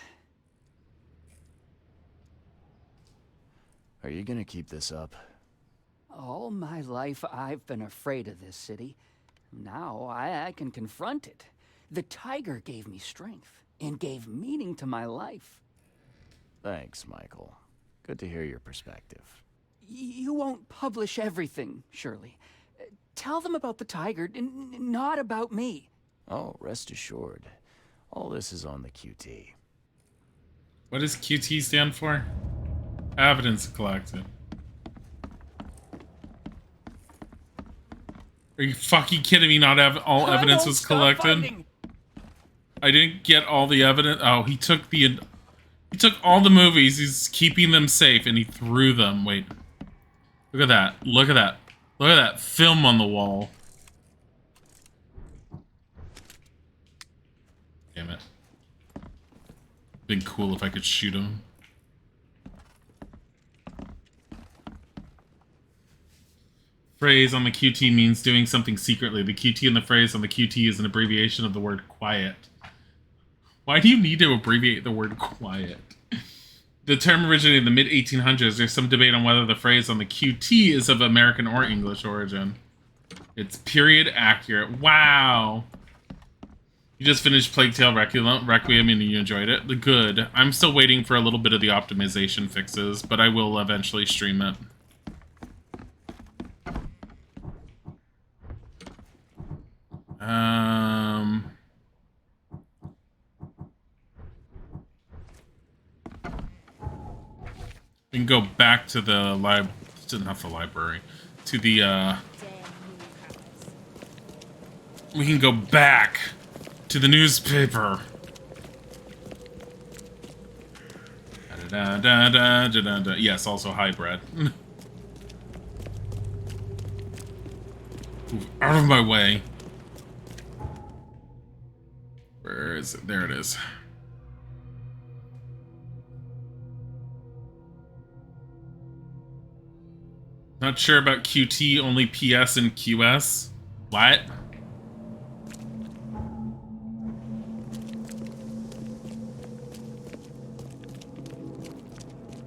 Are you gonna keep this up? All my life, I've been afraid of this city. Now I can confront it. The tiger gave me strength and gave meaning to my life. Thanks, Michael. Good to hear your perspective. You won't publish everything, surely. Tell them about the tiger, not about me. Oh, rest assured. All this is on the QT. What does QT stand for? Evidence collected. Are you fucking kidding me? Not all evidence was collected? I didn't get all the evidence. Oh, he took all the movies. He's keeping them safe and he threw them. Wait. Look at that. Look at that. Look at that film on the wall. Damn it. Been cool if I could shoot him. Phrase on the QT means doing something secretly. The QT in the phrase on the QT is an abbreviation of the word quiet. Why do you need to abbreviate the word quiet? The term originated in the mid-1800s. There's some debate on whether the phrase on the QT is of American or English origin. It's period accurate. Wow. You just finished Plague Tale Requiem and you enjoyed it? The good. I'm still waiting for a little bit of the optimization fixes, but I will eventually stream it. We can go back to the not the library, to the we can go back to the newspaper. Da, da, da, da, da, da. Yes, also hybrid. Move out of my way. Where is it? There it is. Not sure about QT, only PS and QS. What?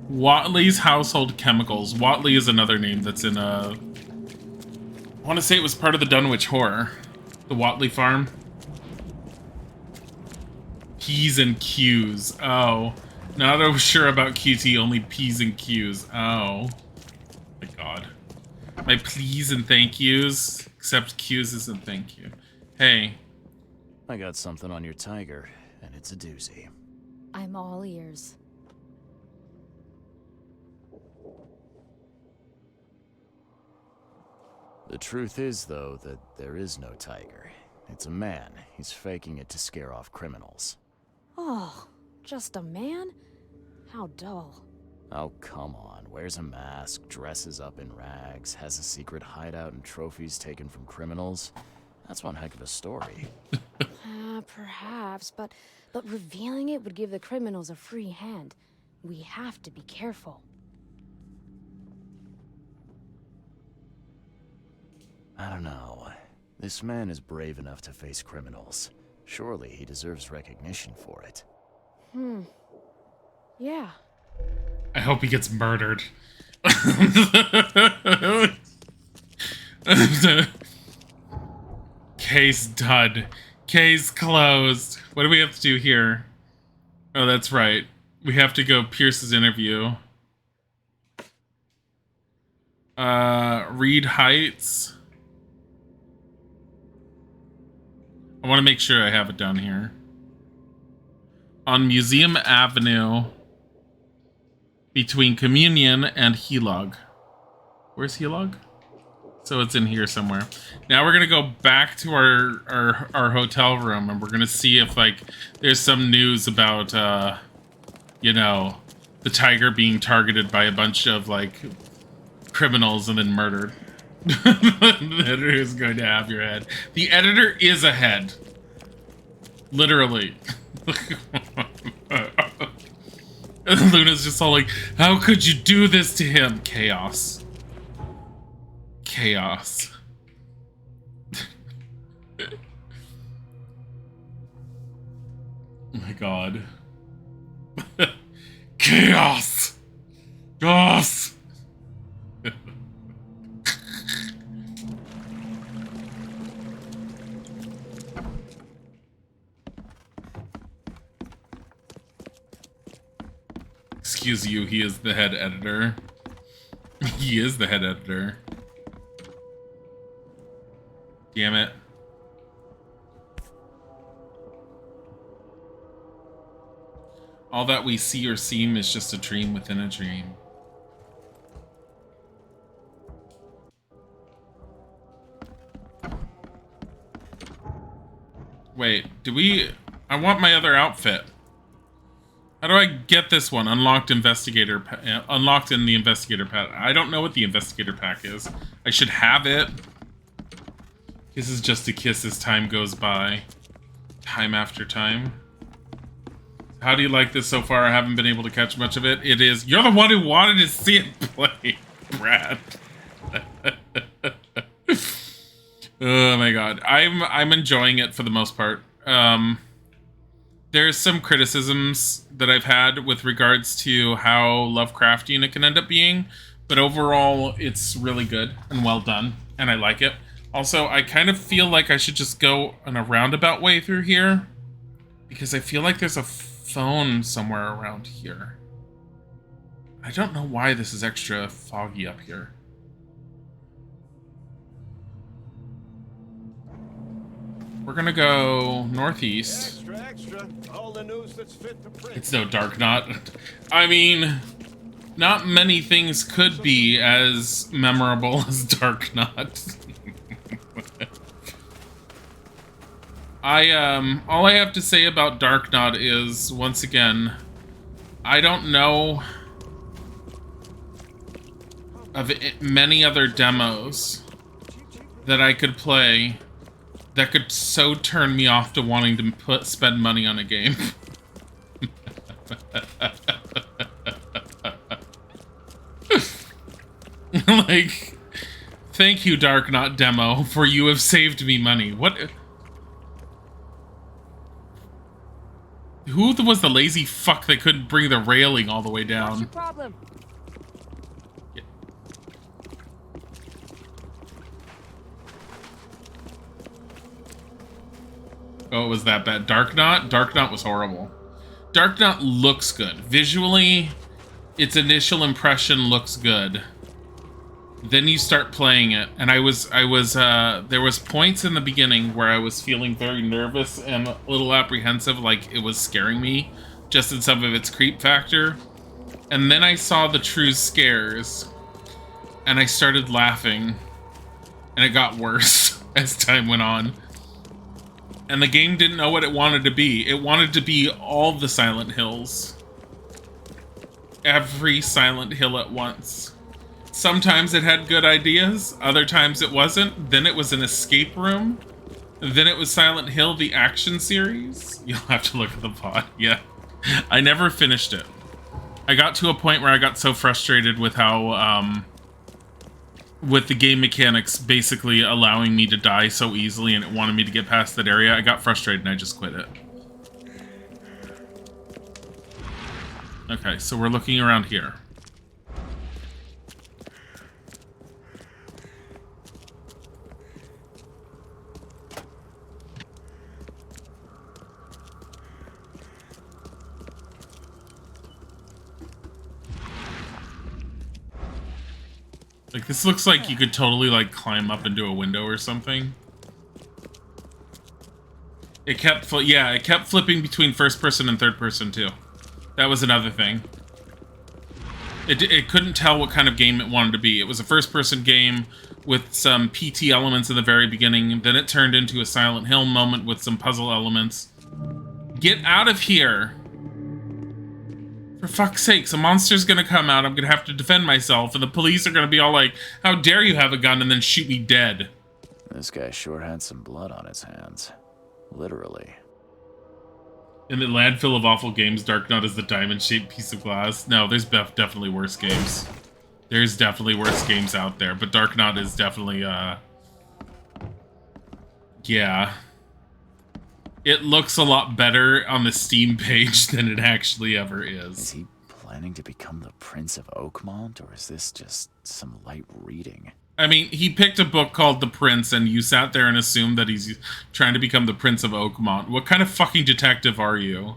Watley's Household Chemicals. Watley is another name that's in a... I want to say it was part of the Dunwich Horror. The Watley Farm. P's and Q's. Oh. Not sure about QT, only P's and Q's. Oh. My god. My please and thank yous. Except Q's isn't thank you. Hey. I got something on your tiger, and it's a doozy. I'm all ears. The truth is, though, that there is no tiger. It's a man. He's faking it to scare off criminals. Oh, just a man? How dull. Oh, come on. Wears a mask, dresses up in rags, has a secret hideout and trophies taken from criminals. That's one heck of a story. Perhaps, but revealing it would give the criminals a free hand. We have to be careful. I don't know. This man is brave enough to face criminals. Surely he deserves recognition for it. Yeah. I hope he gets murdered. Case done. Case closed. What do we have to do here? Oh, that's right. We have to go Pierce's interview. Reed Heights. I want to make sure I have it down here. On Museum Avenue, between Communion and Helog. Where's Helog? So it's in here somewhere. Now we're gonna go back to our hotel room and we're gonna see if like there's some news about you know, the tiger being targeted by a bunch of like criminals and then murdered. The editor is going to have your head. The editor is a head. Literally. And Luna's just all like, how could you do this to him? Chaos. Chaos. Oh my god. Chaos! Chaos! Excuse you, he is the head editor. He is the head editor. Damn it. All that we see or seem is just a dream within a dream. Wait, do we... I want my other outfit. How do I get this one? Unlocked investigator... Unlocked in the investigator pack. I don't know what the investigator pack is. I should have it. This is just a kiss as time goes by. Time after time. How do you like this so far? I haven't been able to catch much of it. It is... You're the one who wanted to see it play, Brad. Oh my god. I'm enjoying it for the most part. There's some criticisms that I've had with regards to how Lovecraftian it can end up being, but overall it's really good and well done, and I like it. Also, I kind of feel like I should just go in a roundabout way through here, because I feel like there's a phone somewhere around here. I don't know why this is extra foggy up here. We're gonna go northeast. Extra, extra. All the news that's fit to print. It's no Dark Knot. I mean, not many things could be as memorable as Dark Knot. All I have to say about Dark Knot is, once again, I don't know of many other demos that I could play that could so turn me off to wanting to spend money on a game. Like, thank you, Dark Knot demo, for you have saved me money. What? Who was the lazy fuck that couldn't bring the railing all the way down? What's your problem? Oh, it was that bad. Dark Knot? Dark Knot was horrible. Dark Knot looks good. Visually, its initial impression looks good. Then you start playing it, and there was points in the beginning where I was feeling very nervous and a little apprehensive, like it was scaring me, just in some of its creep factor. And then I saw the true scares, and I started laughing, and it got worse as time went on. And the game didn't know what it wanted to be. It wanted to be all the Silent Hills. Every Silent Hill at once. Sometimes it had good ideas, other times it wasn't. Then it was an escape room. Then it was Silent Hill, the action series. You'll have to look at the pod, yeah. I never finished it. I got to a point where I got so frustrated with how, with the game mechanics basically allowing me to die so easily and it wanted me to get past that area, I got frustrated and I just quit it. Okay, so we're looking around here. Like, this looks like you could totally, like, climb up into a window or something. It kept, it kept flipping between first person and third person, too. That was another thing. It couldn't tell what kind of game it wanted to be. It was a first-person game with some PT elements in the very beginning. Then it turned into a Silent Hill moment with some puzzle elements. Get out of here! For fuck's sakes, a monster's gonna come out, I'm gonna have to defend myself, and the police are gonna be all like, how dare you have a gun, and then shoot me dead. This guy sure had some blood on his hands. Literally. In the landfill of awful games, Darknot is the diamond-shaped piece of glass. No, there's definitely worse games. There's definitely worse games out there, but Darknot is definitely, yeah. It looks a lot better on the Steam page than it actually ever is. Is he planning to become the Prince of Oakmont, or is this just some light reading? I mean, he picked a book called The Prince, and you sat there and assumed that he's trying to become the Prince of Oakmont. What kind of fucking detective are you?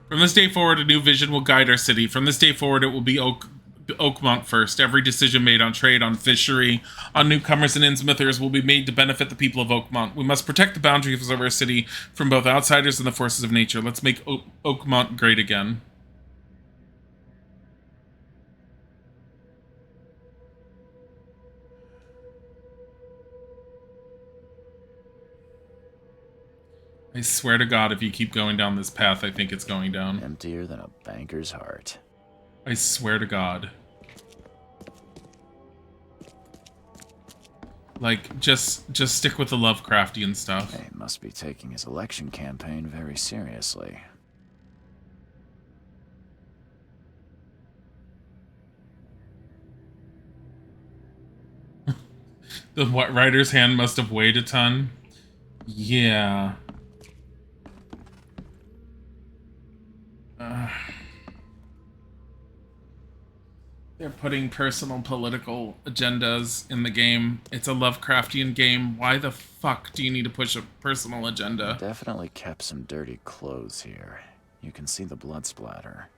From this day forward, a new vision will guide our city. From this day forward, it will be Oakmont first. Every decision made on trade, on fishery, on newcomers and Innsmouthers will be made to benefit the people of Oakmont. We must protect the boundaries of our city from both outsiders and the forces of nature. Let's make Oakmont great again. I swear to God, if you keep going down this path, I think it's going down. Emptier than a banker's heart. I swear to God. Like, just stick with the Lovecraftian stuff. He must be taking his election campaign very seriously. The writer's hand must have weighed a ton. Yeah. They're putting personal political agendas in the game. It's a Lovecraftian game. Why the fuck do you need to push a personal agenda? Definitely kept some dirty clothes here. You can see the blood splatter.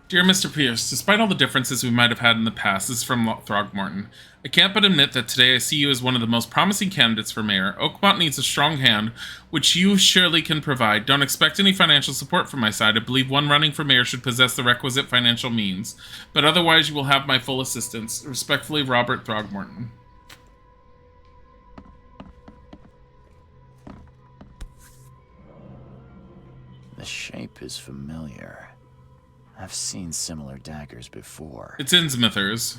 Dear Mr. Pierce, despite all the differences we might have had in the past, this is from Throgmorton. I can't but admit that today I see you as one of the most promising candidates for mayor. Oakmont needs a strong hand, which you surely can provide. Don't expect any financial support from my side. I believe one running for mayor should possess the requisite financial means. But otherwise, you will have my full assistance. Respectfully, Robert Throgmorton. The shape is familiar. I've seen similar daggers before. It's Innsmouthers.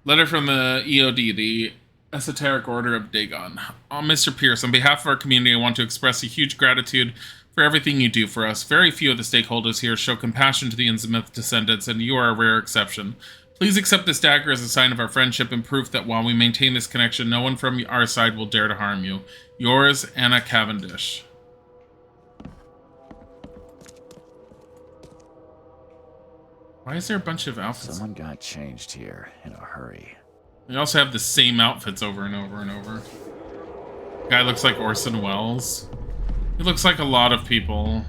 Letter from the EOD, the Esoteric Order of Dagon. Mr. Pierce, on behalf of our community, I want to express a huge gratitude for everything you do for us. Very few of the stakeholders here show compassion to the Innsmouth descendants, and you are a rare exception. Please accept this dagger as a sign of our friendship and proof that while we maintain this connection, no one from our side will dare to harm you. Yours, Anna Cavendish. Why is there a bunch of outfits? Someone got changed here in a hurry. They also have the same outfits over and over and over. Guy looks like Orson Welles. He looks like a lot of people.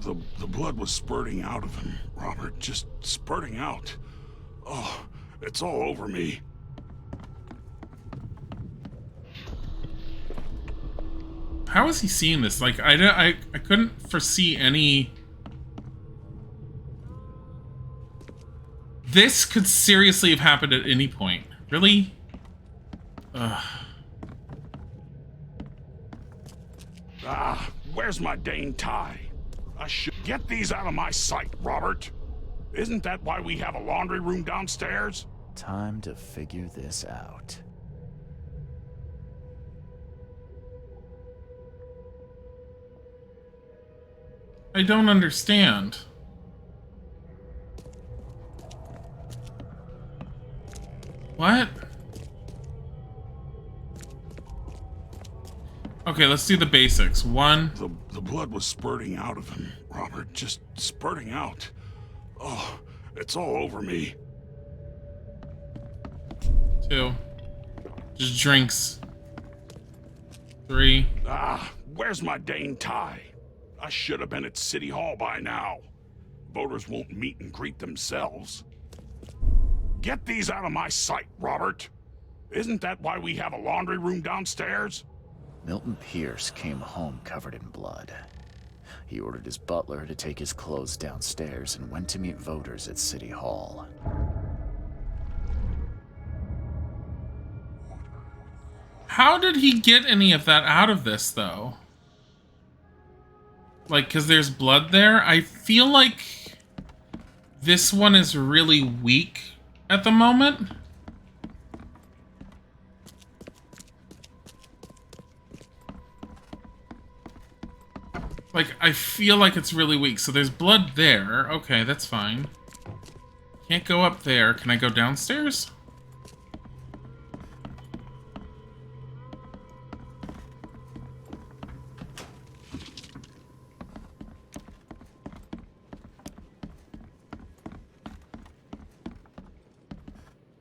The blood was spurting out of him, Robert. Just spurting out. Oh, it's all over me. How is he seeing this? Like, I couldn't foresee any... This could seriously have happened at any point. Really? Ugh. Ah, where's my Dane tie? I should get these out of my sight, Robert. Isn't that why we have a laundry room downstairs? Time to figure this out. I don't understand. What? Okay, let's do the basics. One. The blood was spurting out of him, Robert. Just spurting out. Oh, it's all over me. 2. Just drinks. 3. Ah, where's my Dane tie? I should have been at City Hall by now. Voters won't meet and greet themselves. Get these out of my sight, Robert. Isn't that why we have a laundry room downstairs? Milton Pierce came home covered in blood. He ordered his butler to take his clothes downstairs and went to meet voters at City Hall. How did he get any of that out of this, though? Like, because there's blood there. I feel like this one is really weak at the moment. Like, I feel like it's really weak. So there's blood there. Okay, that's fine. Can't go up there. Can I go downstairs?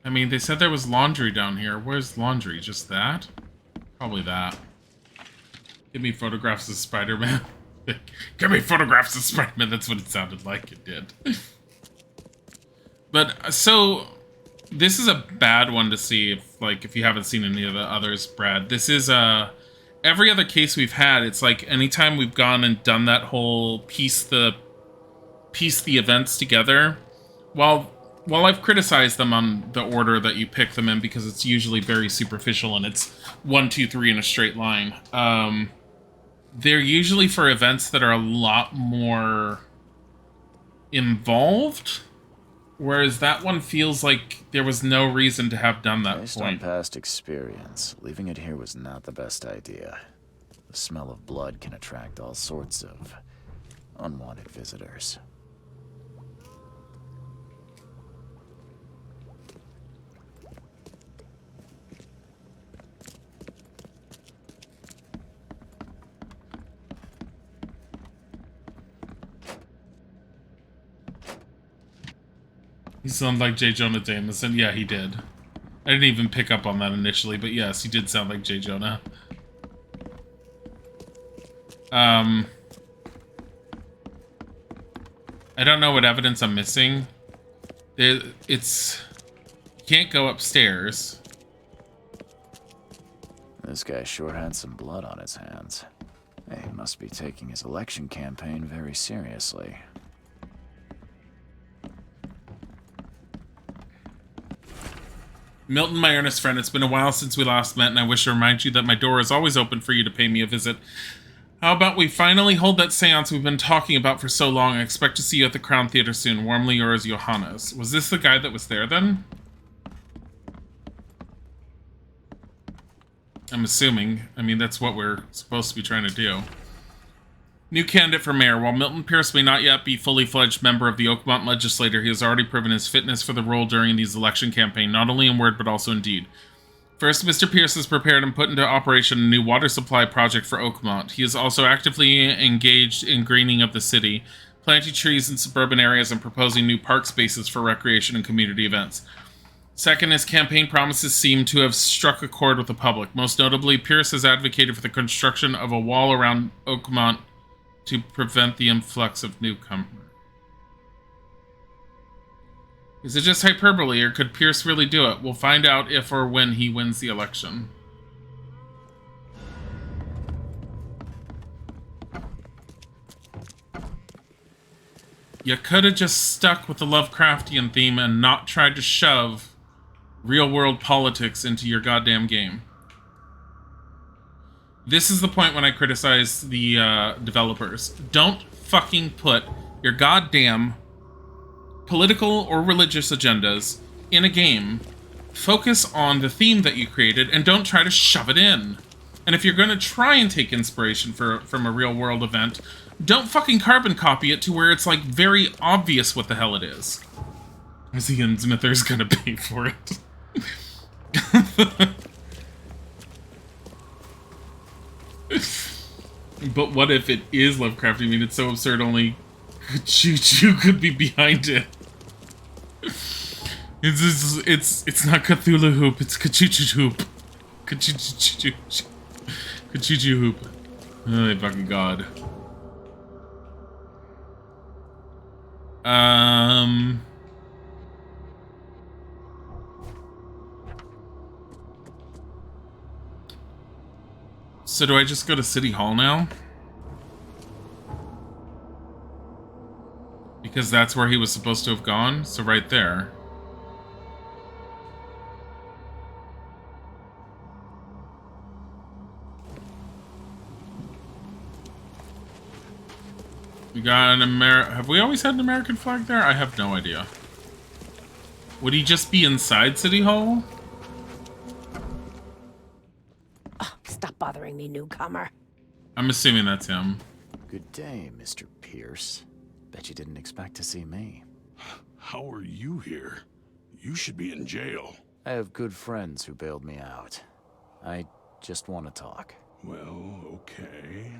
I mean, they said there was laundry down here. Where's laundry? Just that? Probably that. Give me photographs of Spider-Man. Give me photographs of Spider-Man. That's what it sounded like. It did. But, so, this is a bad one to see if you haven't seen any of the others, Brad. This is, every other case we've had, it's like anytime we've gone and done that whole piece the events together, while I've criticized them on the order that you pick them in because it's usually very superficial and it's 1, 2, 3 in a straight line, they're usually for events that are a lot more involved, whereas that one feels like there was no reason to have done that. Based on past experience, leaving it here was not the best idea. The smell of blood can attract all sorts of unwanted visitors. He sounded like J. Jonah Jameson. Yeah, he did. I didn't even pick up on that initially, but yes, he did sound like J. Jonah. I don't know what evidence I'm missing. You can't go upstairs. This guy sure had some blood on his hands. He must be taking his election campaign very seriously. Milton, my earnest friend, it's been a while since we last met, and I wish to remind you that my door is always open for you to pay me a visit. How about we finally hold that seance we've been talking about for so long? I expect to see you at the Crown Theater soon. Warmly yours, Johannes. Was this the guy that was there, then? I'm assuming. I mean, that's what we're supposed to be trying to do. New candidate for mayor. While Milton Pierce may not yet be fully fledged member of the Oakmont legislature, he has already proven his fitness for the role during these election campaign, not only in word but also in deed. First, Mr. Pierce has prepared and put into operation a new water supply project for Oakmont. He is also actively engaged in greening of the city, planting trees in suburban areas and proposing new park spaces for recreation and community events. Second, his campaign promises seem to have struck a chord with the public. Most notably, Pierce has advocated for the construction of a wall around Oakmont to prevent the influx of newcomers. Is it just hyperbole, or could Pierce really do it? We'll find out if or when he wins the election. You could have just stuck with the Lovecraftian theme and not tried to shove real-world politics into your goddamn game. This is the point when I criticize the developers. Don't fucking put your goddamn political or religious agendas in a game. Focus on the theme that you created and don't try to shove it in. And if you're going to try and take inspiration from a real-world event, don't fucking carbon copy it to where it's, like, very obvious what the hell it is. Is the Innsmither's gonna pay for it? But what if it is Lovecraft? I mean, it's so absurd only Choo-Choo could be behind it. It's not Cthulhu Hoop, it's Ka-Choo-Choo Hoop. Ka-Choo-Choo Hoop. Oh my fucking god. So do I just go to City Hall now? Because that's where he was supposed to have gone? So right there. We got an have we always had an American flag there? I have no idea. Would he just be inside City Hall? Oh, stop bothering me, newcomer. I'm assuming that's him. Good day, Mr. Pierce. Bet you didn't expect to see me. How are you here? You should be in jail. I have good friends who bailed me out. I just want to talk. Well, okay.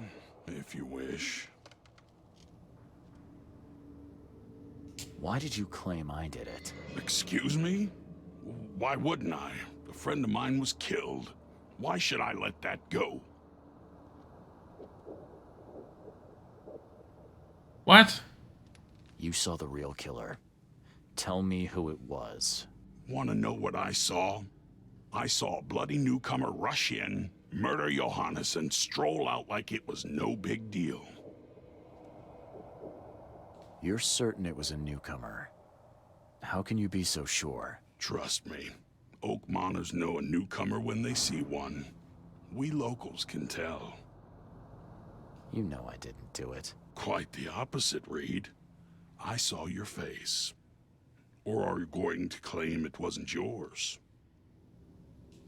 If you wish. Why did you claim I did it? Excuse me? Why wouldn't I? A friend of mine was killed. Why should I let that go? What? You saw the real killer. Tell me who it was. Want to know what I saw? I saw a bloody newcomer rush in, murder Johannes, and stroll out like it was no big deal. You're certain it was a newcomer. How can you be so sure? Trust me. Oakmoners know a newcomer when they see one. We locals can tell. You know I didn't do it. Quite the opposite, Reed. I saw your face. Or are you going to claim it wasn't yours?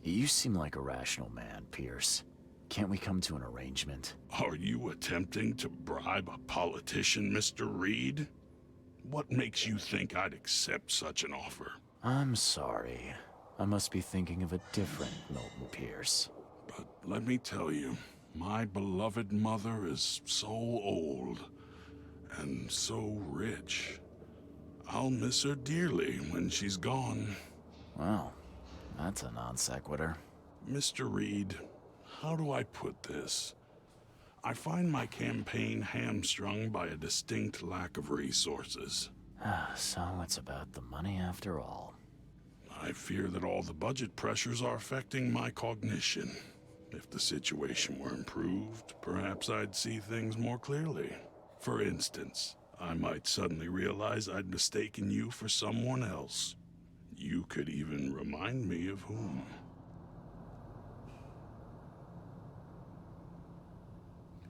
You seem like a rational man, Pierce. Can't we come to an arrangement? Are you attempting to bribe a politician, Mr. Reed? What makes you think I'd accept such an offer? I'm sorry. I must be thinking of a different Milton Pierce. But let me tell you, my beloved mother is so old and so rich. I'll miss her dearly when she's gone. Well, that's a non sequitur. Mr. Reed, how do I put this? I find my campaign hamstrung by a distinct lack of resources. So it's about the money after all. I fear that all the budget pressures are affecting my cognition. If the situation were improved, perhaps I'd see things more clearly. For instance, I might suddenly realize I'd mistaken you for someone else. You could even remind me of whom.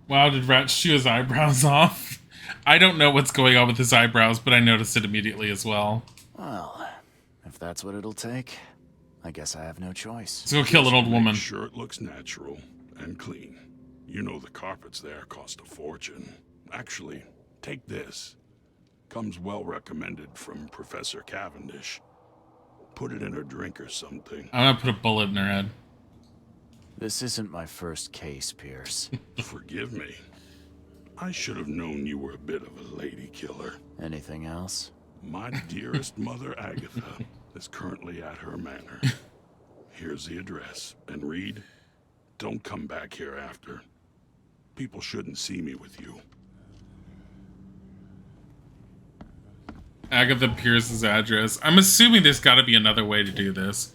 Wow, did Rat chew his eyebrows off? I don't know what's going on with his eyebrows, but I noticed it immediately as well. Well, if that's what it'll take, I guess I have no choice. Let's go kill an old woman. Make sure it looks natural and clean. You know the carpets there cost a fortune. Actually, take this. Comes well recommended from Professor Cavendish. Put it in her drink or something. I'm gonna put a bullet in her head. This isn't my first case, Pierce. Forgive me. I should have known you were a bit of a lady killer. Anything else? My dearest mother, Agatha, is currently at her manor. Here's the address. And Reed, don't come back here after. People shouldn't see me with you. Agatha Pierce's address. I'm assuming there's got to be another way to do this.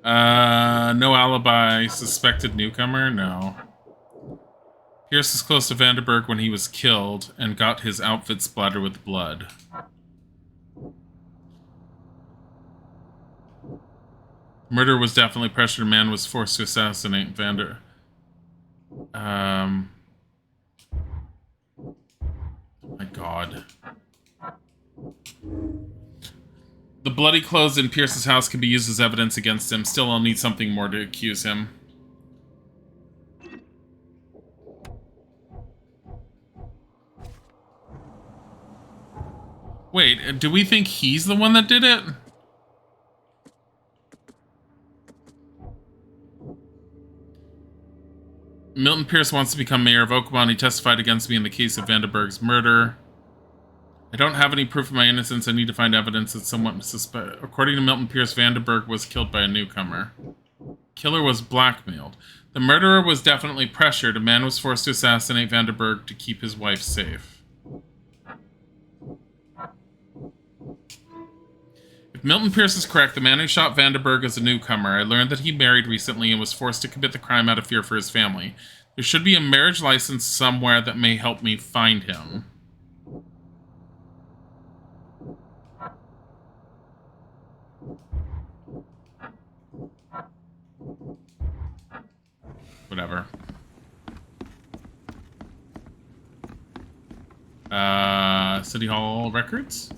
No alibi. Suspected newcomer? No. Pierce was close to Vanderburg when he was killed and got his outfit splattered with blood. Murder was definitely pressured. A man was forced to assassinate Vander. My God. The bloody clothes in Pierce's house can be used as evidence against him. Still, I'll need something more to accuse him. Wait, do we think he's the one that did it? Milton Pierce wants to become mayor of Oakmont. He testified against me in the case of Vanderburg's murder. I don't have any proof of my innocence. I need to find evidence that someone suspect. According to Milton Pierce, Vanderburg was killed by a newcomer. Killer was blackmailed. The murderer was definitely pressured. A man was forced to assassinate Vanderburg to keep his wife safe. If Milton Pierce is correct, the man who shot Vanderburg is a newcomer. I learned that he married recently and was forced to commit the crime out of fear for his family. There should be a marriage license somewhere that may help me find him. Whatever. City Hall records.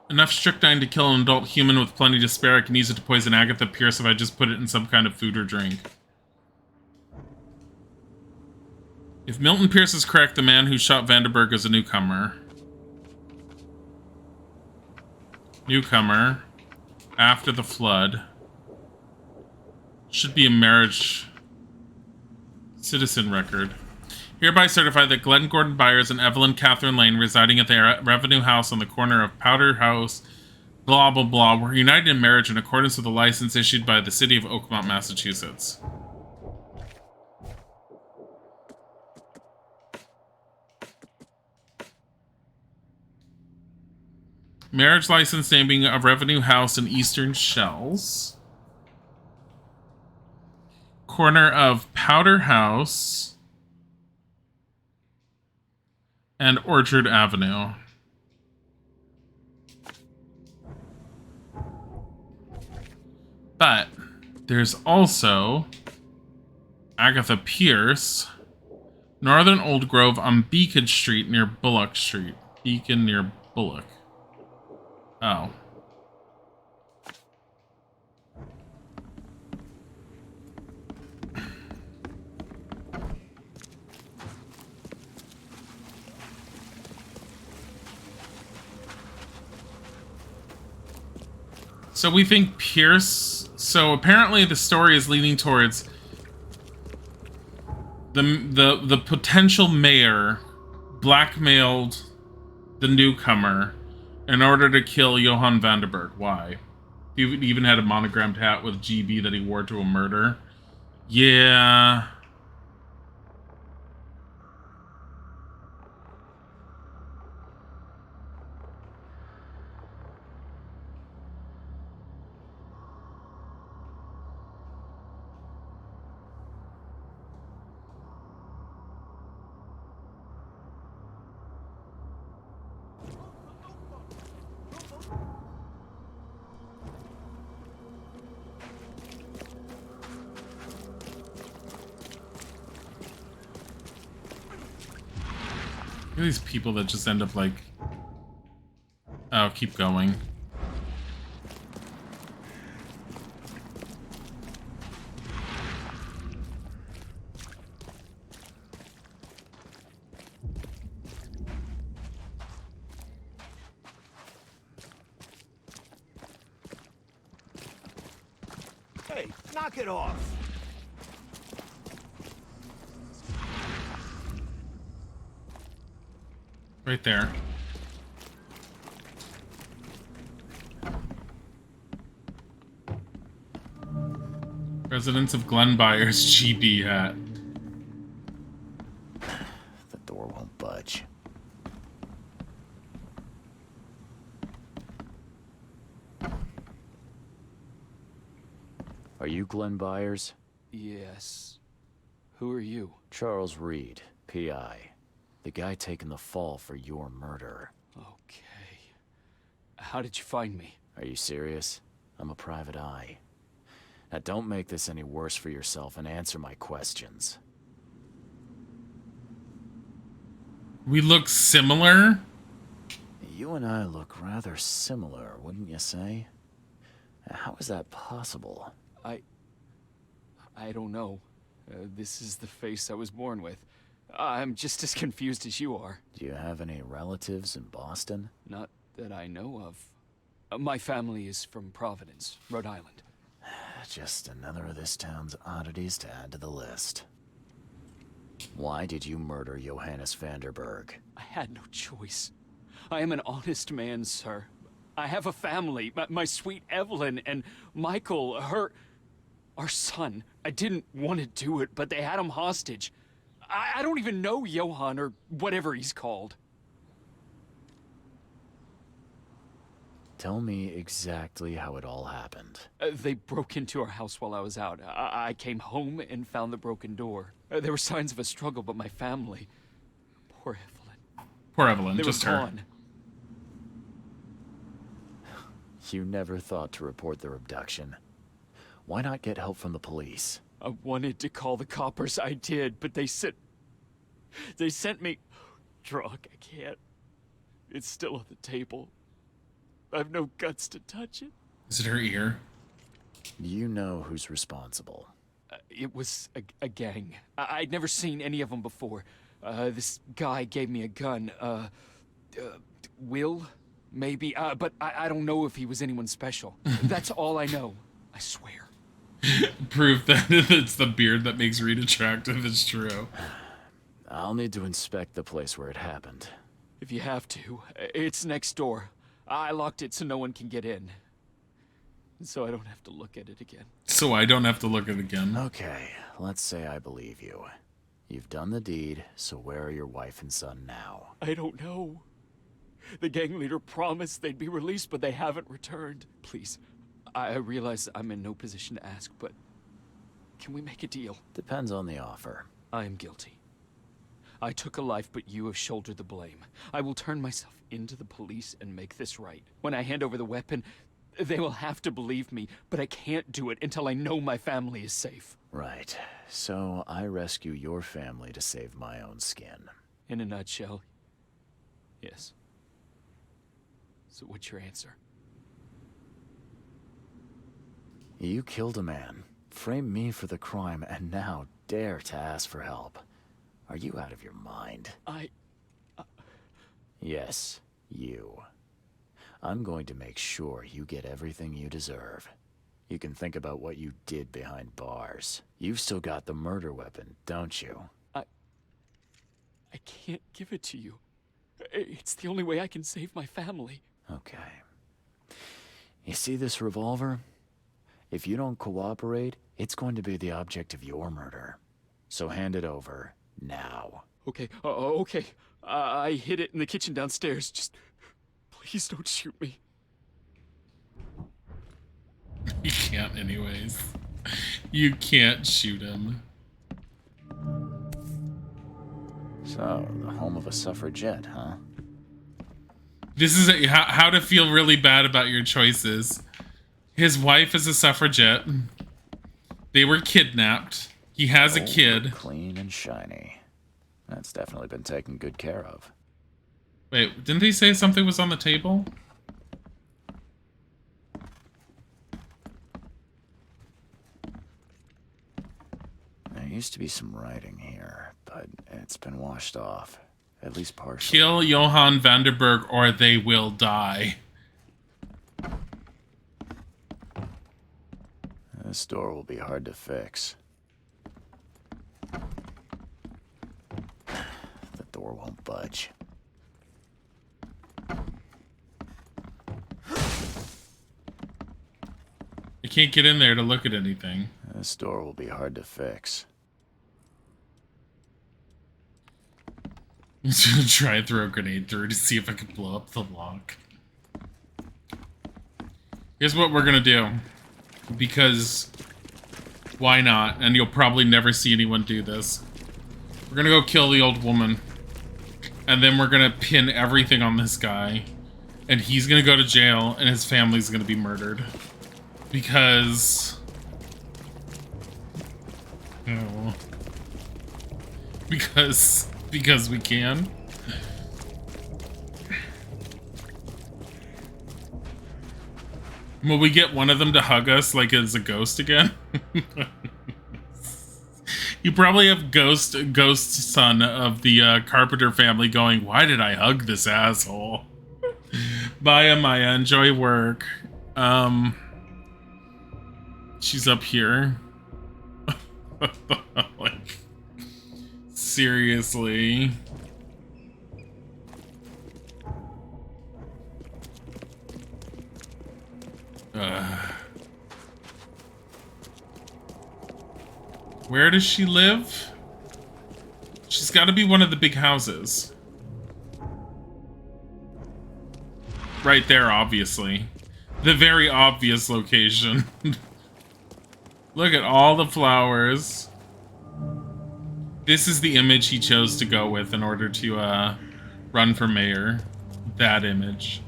Enough strychnine to kill an adult human with plenty to spare. I can use it to poison Agatha Pierce if I just put it in some kind of food or drink. If Milton Pierce is correct, the man who shot Vanderberg is a newcomer. Newcomer. After the flood. Should be a marriage citizen record. Hereby certify that Glenn Gordon Byers and Evelyn Catherine Lane, residing at the Revenue House on the corner of Powder House, blah, blah, blah, were united in marriage in accordance with a license issued by the city of Oakmont, Massachusetts. Marriage license naming a Revenue House in Eastern Shells. Corner of Powder House and Orchard Avenue. But there's also Agatha Pierce, Northern Old Grove on Beacon Street near Bullock Street. Beacon near Bullock. Oh. So we think Pierce... So apparently the story is leaning towards the potential mayor blackmailed the newcomer in order to kill Johan Vanderberg. Why? He even had a monogrammed hat with GB that he wore to a murder. Yeah... Look at these people that just end up like... Oh, keep going. Hey, knock it off. Right there. Residents of Glen Byers, GB hat. The door won't budge. Are you Glenn Byers? Yes. Who are you? Charles Reed, P.I. The guy taking the fall for your murder. Okay. How did you find me? Are you serious? I'm a private eye. Now don't make this any worse for yourself and answer my questions. We look similar? You and I look rather similar, wouldn't you say? How is that possible? I don't know. This is the face I was born with. I'm just as confused as you are. Do you have any relatives in Boston? Not that I know of. My family is from Providence, Rhode Island. Just another of this town's oddities to add to the list. Why did you murder Johannes Vanderberg? I had no choice. I am an honest man, sir. I have a family. My sweet Evelyn and Michael, our son. I didn't want to do it, but they had him hostage. I don't even know Johan or whatever he's called. Tell me exactly how it all happened. They broke into our house while I was out. I came home and found the broken door. There were signs of a struggle, but my family... Poor Evelyn. Poor Evelyn, They just were her. gone. You never thought to report their abduction. Why not get help from the police? I wanted to call the coppers, I did, but they sent me drunk. I can't. It's still on the table. I've no guts to touch it. Is it her ear? You know who's responsible. It was a gang. I'd never seen any of them before. This guy gave me a gun. Will? Maybe. But I don't know if he was anyone special. That's all I know. I swear. Proof that it's the beard that makes Reed attractive is true. I'll need to inspect the place where it happened. If you have to. It's next door. I locked it so no one can get in. So I don't have to look at it again. So I don't have to look at it again. Okay, let's say I believe you. You've done the deed, so where are your wife and son now? I don't know. The gang leader promised they'd be released, but they haven't returned. Please, I realize I'm in no position to ask, but can we make a deal? Depends on the offer. I am guilty. I took a life, but you have shouldered the blame. I will turn myself into the police and make this right. When I hand over the weapon, they will have to believe me, but I can't do it until I know my family is safe. Right. So I rescue your family to save my own skin. In a nutshell, yes. So what's your answer? You killed a man, framed me for the crime, and now dare to ask for help. Are you out of your mind? Yes, you. I'm going to make sure you get everything you deserve. You can think about what you did behind bars. You've still got the murder weapon, don't you? I can't give it to you. It's the only way I can save my family. Okay. You see this revolver? If you don't cooperate, it's going to be the object of your murder. So hand it over, now. Okay, okay. I hid it in the kitchen downstairs. Just please don't shoot me. You can't anyways. You can't shoot him. So, the home of a suffragette, huh? This is how to feel really bad about your choices. His wife is a suffragette. They were kidnapped. He has a kid. Clean and shiny. That's definitely been taken good care of. Wait, didn't they say something was on the table? There used to be some writing here, but it's been washed off. At least partially. Kill Johann Vanderberg or they will die. This door will be hard to fix. The door won't budge. I can't get in there to look at anything. This door will be hard to fix. I'm just gonna try and throw a grenade through to see if I can blow up the lock. Here's what we're gonna do. Because why not? And you'll probably never see anyone do this. We're gonna go kill the old woman. And then we're gonna pin everything on this guy. And he's gonna go to jail and his family's gonna be murdered. Because... oh. Because we can. Will we get one of them to hug us like as a ghost again? You probably have ghost son of the Carpenter family going, why did I hug this asshole? Bye, Amaya. Enjoy work. She's up here. Like, seriously. Where does she live? She's got to be one of the big houses. Right there, obviously. The very obvious location. Look at all the flowers. This is the image he chose to go with in order to run for mayor. That image.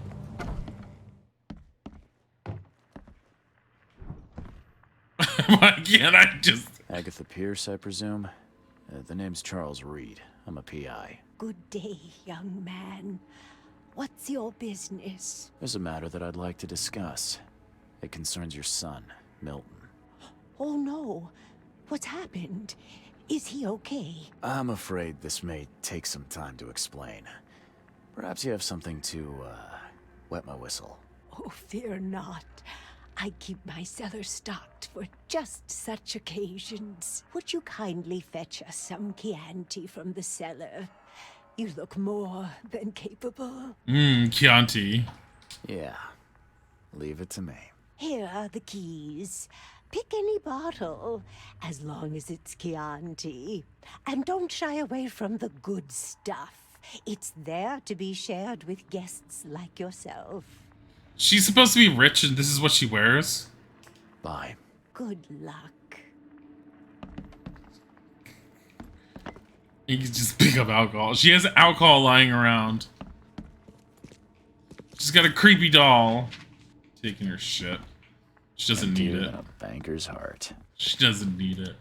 Why can't I just... Agatha Pierce, I presume? The name's Charles Reed. I'm a PI. Good day, young man. What's your business? There's a matter that I'd like to discuss. It concerns your son, Milton. Oh no. What's happened? Is he okay? I'm afraid this may take some time to explain. Perhaps you have something to, wet my whistle. Oh, fear not. I keep my cellar stocked for just such occasions. Would you kindly fetch us some Chianti from the cellar? You look more than capable. Chianti. Yeah. Leave it to me. Here are the keys. Pick any bottle, as long as it's Chianti. And don't shy away from the good stuff. It's there to be shared with guests like yourself. She's supposed to be rich and this is what she wears? Bye. Good luck. You can just pick up alcohol. She has alcohol lying around. She's got a creepy doll. Taking her shit. She doesn't need it. A banker's heart. She doesn't need it.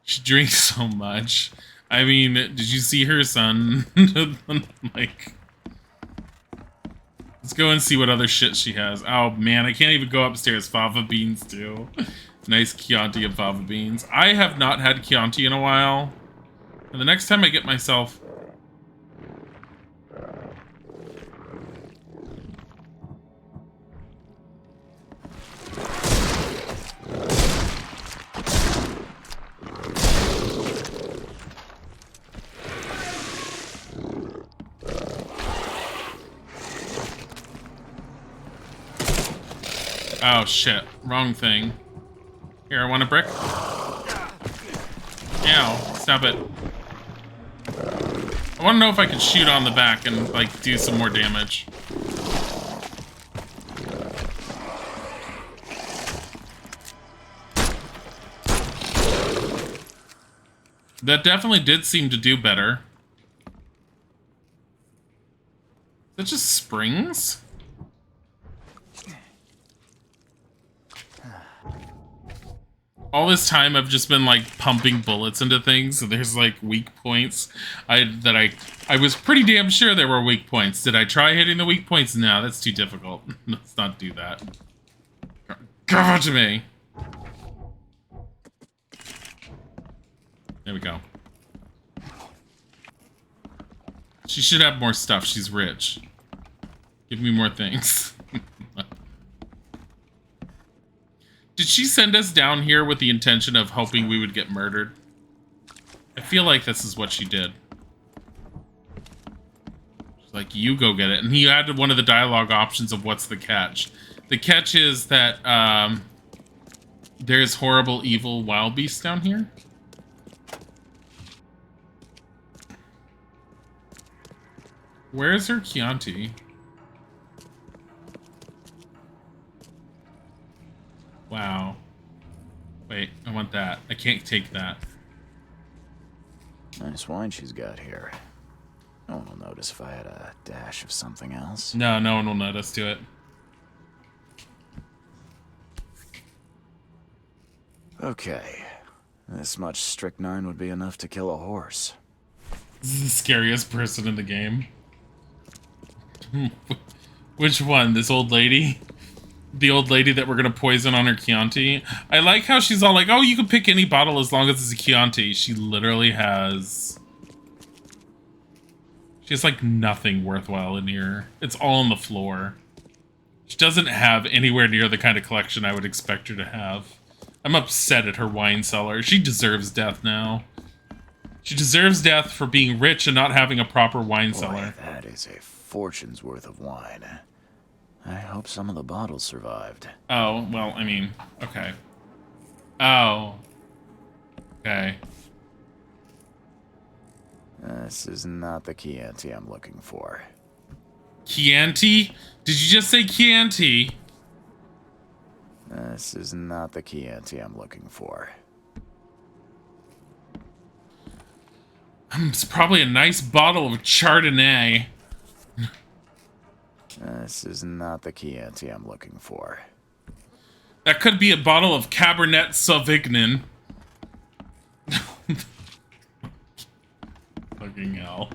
She drinks so much. I mean, did you see her son? Like... Let's go and see what other shit she has. Oh man, I can't even go upstairs. Fava beans too. Nice Chianti and fava beans. I have not had Chianti in a while. And the next time I get myself... Oh shit, wrong thing. Here, I want a brick. Ow, stop it. I want to know if I can shoot on the back and, like, do some more damage. That definitely did seem to do better. Is that just springs? All this time I've just been like pumping bullets into things, so there's like weak points. I was pretty damn sure there were weak points. Did I try hitting the weak points? No, that's too difficult. Let's not do that. Come to me. There we go. She should have more stuff. She's rich. Give me more things. Did she send us down here with the intention of hoping we would get murdered? I feel like this is what she did. She's like, you go get it. And he added one of the dialogue options of what's the catch. The catch is that there's horrible, evil wild beasts down here. Where's her Chianti? Wow. Wait, I want that. I can't take that. Nice wine she's got here. No one will notice if I had a dash of something else. No, no one will notice. Do it. Okay. This much strychnine would be enough to kill a horse. This is the scariest person in the game. Which one? This old lady? The old lady that we're gonna poison on her Chianti? I like how she's all like, oh, you can pick any bottle as long as it's a Chianti. She literally has... She has like nothing worthwhile in here. It's all on the floor. She doesn't have anywhere near the kind of collection I would expect her to have. I'm upset at her wine cellar. She deserves death now. She deserves death for being rich and not having a proper wine cellar. That is a fortune's worth of wine. I hope some of the bottles survived. Oh, well, I mean, okay. Oh. Okay. This is not the Chianti I'm looking for. Chianti? Did you just say Chianti? This is not the Chianti I'm looking for. It's probably a nice bottle of Chardonnay. This is not the Chianti I'm looking for. That could be a bottle of Cabernet Sauvignon. Fucking hell.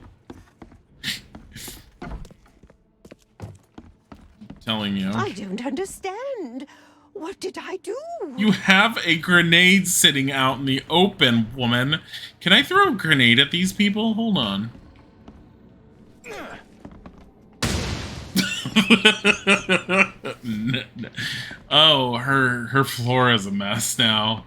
Telling you. I don't understand. What did I do? You have a grenade sitting out in the open, woman. Can I throw a grenade at these people? Hold on. Oh, her floor is a mess now.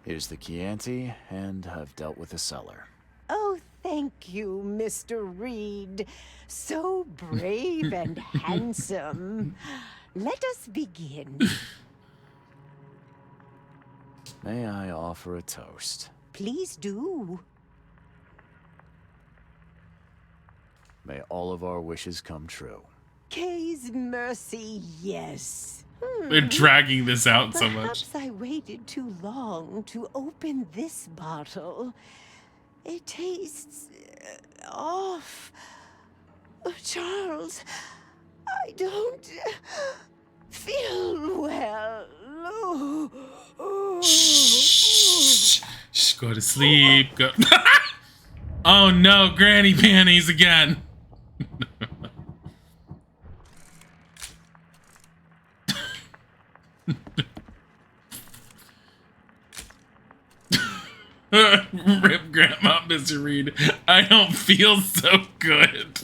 Here's the Chianti, and I've dealt with the cellar. Oh, thank you, Mr. Reed. So brave and handsome. Let us begin. May I offer a toast? Please do. May all of our wishes come true. Kay's mercy, yes. They're dragging this out so much. Perhaps I waited too long to open this bottle. It tastes off. Charles, I don't feel well. Shh, go to sleep. Go. Oh no, granny panties again. Rip Grandma, Mr. Reed. I don't feel so good.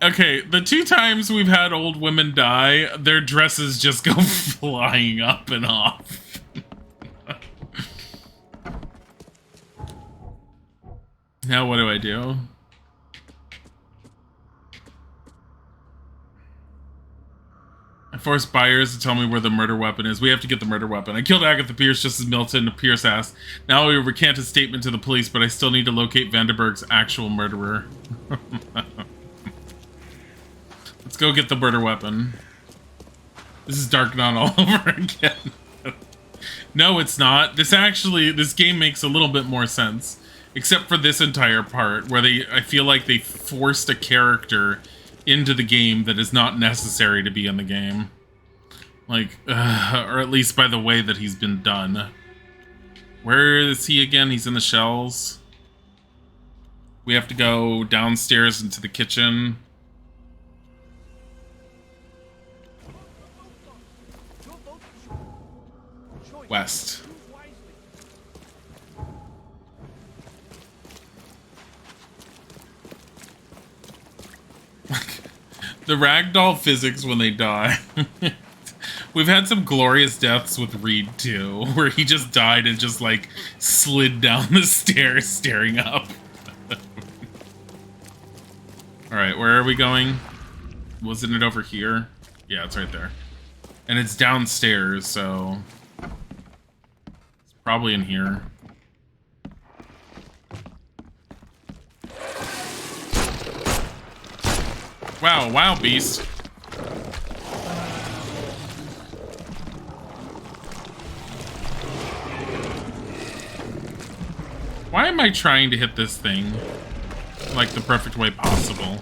Okay, the 2 times we've had old women die, their dresses just go flying up and off. Now what do I do? I force buyers to tell me where the murder weapon is. We have to get the murder weapon. I killed Agatha Pierce just as Milton Pierce asked. Now we recant his statement to the police, but I still need to locate Vanderberg's actual murderer. Let's go get the murder weapon. This is Dark Dawn all over again. No, it's not. This game makes a little bit more sense. Except for this entire part, where I feel like they forced a character into the game that is not necessary to be in the game. Like, or at least by the way that he's been done. Where is he again? He's in the shells. We have to go downstairs into the kitchen. West. The ragdoll physics when they die. We've had some glorious deaths with Reed too, where he just died and just like slid down the stairs staring up. Alright, where are we going? Wasn't it over here? Yeah, it's right there. And it's downstairs, so it's probably in here. Wow, wild beast. Why am I trying to hit this thing like the perfect way possible?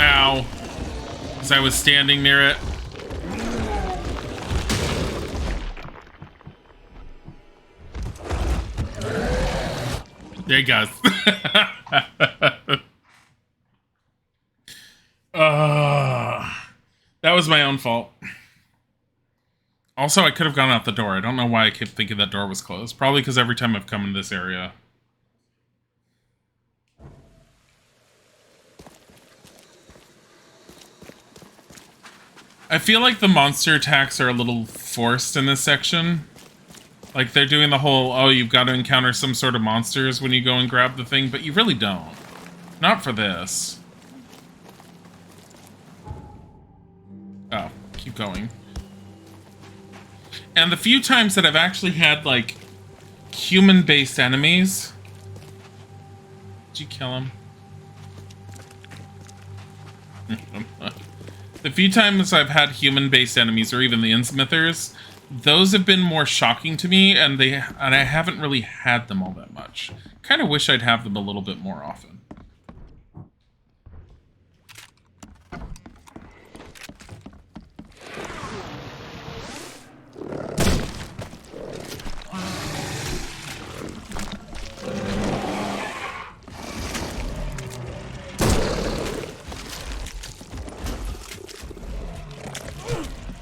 Ow. As I was standing near it. There he goes. That was my own fault. Also, I could have gone out the door. I don't know why I kept thinking that door was closed. Probably because every time I've come in this area. I feel like the monster attacks are a little forced in this section. Like, they're doing the whole, oh, you've got to encounter some sort of monsters when you go and grab the thing, but you really don't. Not for this. Oh, keep going. And the few times that I've actually had, like, human-based enemies... Did you kill him? few times I've had human-based enemies, or even the Innsmithers, those have been more shocking to me, and I haven't really had them all that much. Kind of wish I'd have them a little bit more often.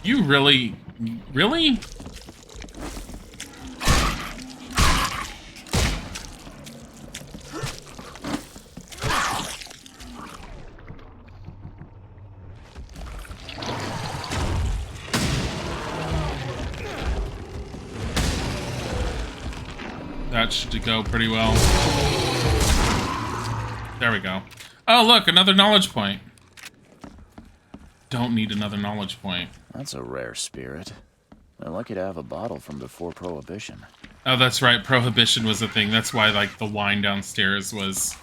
You really? That should go pretty well. There we go. Oh, look, another knowledge point. Don't need another knowledge point. That's a rare spirit. They're lucky to have a bottle from before Prohibition. Oh, that's right. Prohibition was a thing. That's why, like, the wine downstairs was...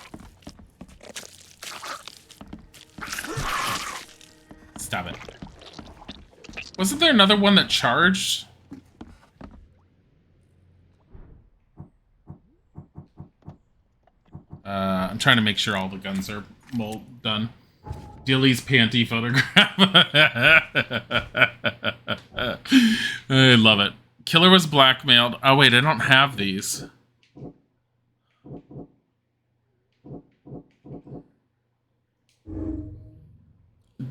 Stop it. Wasn't there another one that charged? I'm trying to make sure all the guns are done. Dilly's panty photograph. I love it. Killer was blackmailed. Oh, wait, I don't have these.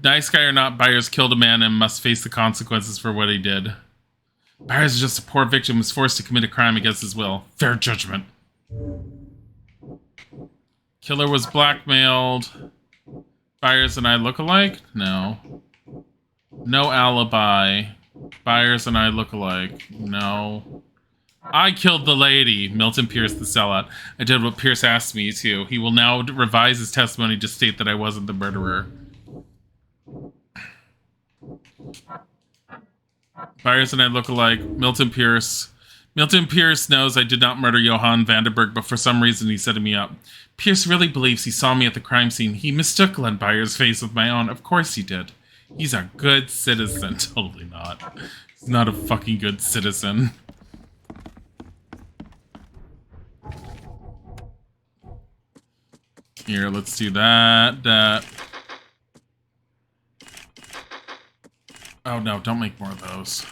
Nice guy or not, Byers killed a man and must face the consequences for what he did. Byers is just a poor victim who was forced to commit a crime against his will. Fair judgment. Killer was blackmailed. Byers and I look alike? No. No alibi. Byers and I look alike. No. I killed the lady. Milton Pierce, the sellout. I did what Pierce asked me to. He will now revise his testimony to state that I wasn't the murderer. Byers and I look alike. Milton Pierce. Milton Pierce knows I did not murder Johann Vandenberg, but for some reason he set me up. Pierce really believes he saw me at the crime scene. He mistook Glenn Byers' face with my own. Of course he did. He's a good citizen. Totally not. He's not a fucking good citizen. Here, let's do that. Oh no, don't make more of those.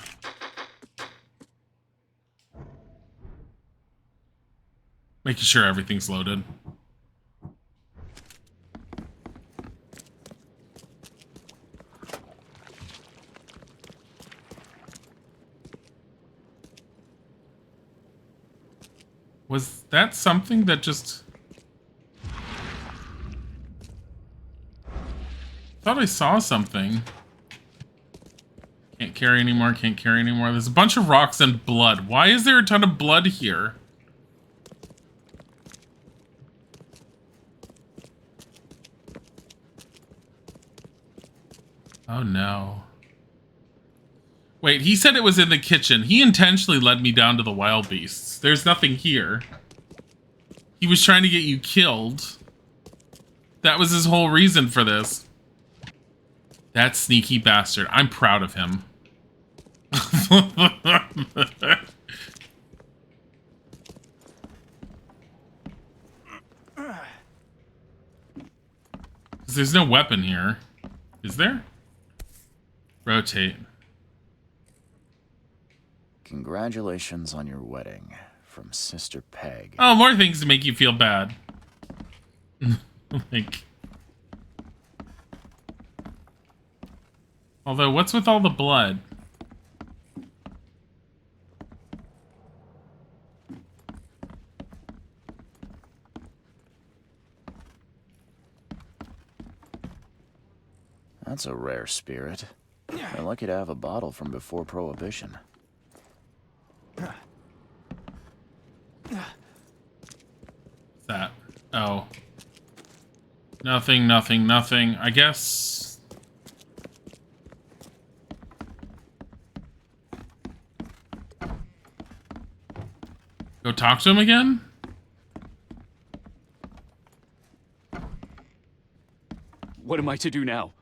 Making sure everything's loaded. Was that something that just... Thought I saw something. Can't carry anymore, can't carry anymore. There's a bunch of rocks and blood. Why is there a ton of blood here? Oh no. Wait, he said it was in the kitchen. He intentionally led me down to the wild beasts. There's nothing here. He was trying to get you killed. That was his whole reason for this. That sneaky bastard. I'm proud of him. There's no weapon here. Is there? Rotate. Congratulations on your wedding. From Sister Peg. Oh, more things to make you feel bad. Like... Although, what's with all the blood? That's a rare spirit. They're lucky to have a bottle from before Prohibition. What's that? Oh. Nothing, nothing, nothing. I guess... Go talk to him again? What am I to do now?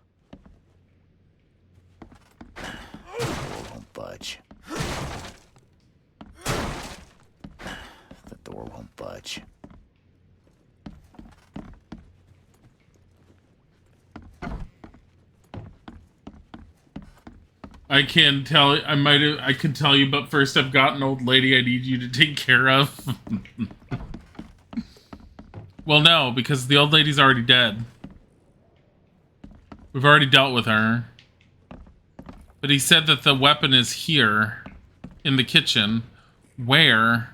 I can tell. I could tell you, but first I've got an old lady I need you to take care of. Well, no, because the old lady's already dead. We've already dealt with her. But he said that the weapon is here in the kitchen. Where?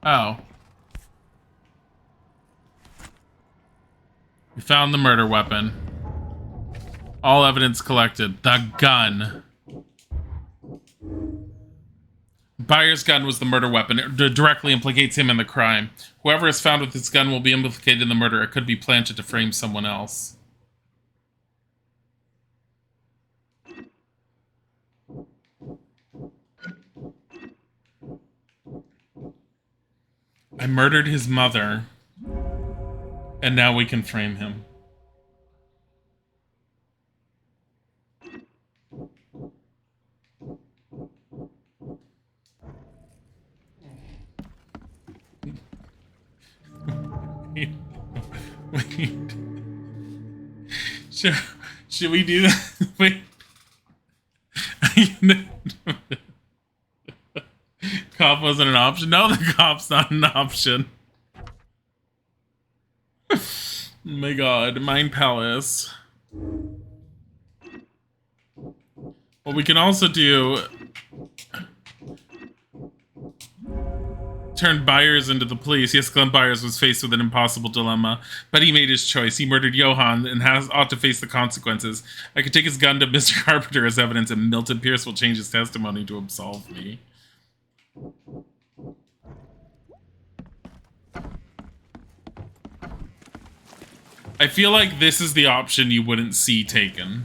Oh. We found the murder weapon. All evidence collected. The gun. Byers' gun was the murder weapon. It directly implicates him in the crime. Whoever is found with this gun will be implicated in the murder. It could be planted to frame someone else. I murdered his mother, and now we can frame him. Wait. Should we do that? Wait. Cop wasn't an option? No, the cop's not an option. Oh my god, Mind Palace. What we can also do... turned Byers into the police. Yes, Glenn Byers was faced with an impossible dilemma, but he made his choice. He murdered Johann and ought to face the consequences. I could take his gun to Mr. Carpenter as evidence, and Milton Pierce will change his testimony to absolve me. I feel like this is the option you wouldn't see taken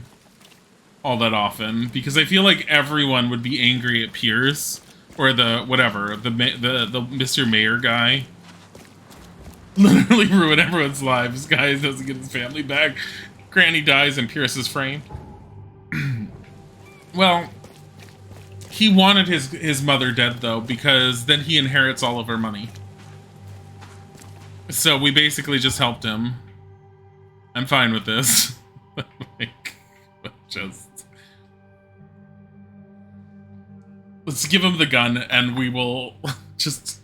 all that often, because I feel like everyone would be angry at Pierce. Or the Mr. Mayor guy. Literally ruin everyone's lives. Guy doesn't get his family back. Granny dies and Pierce is framed. Well, he wanted his mother dead though, because then he inherits all of her money. So we basically just helped him. I'm fine with this. Like, just... let's give him the gun, and we will just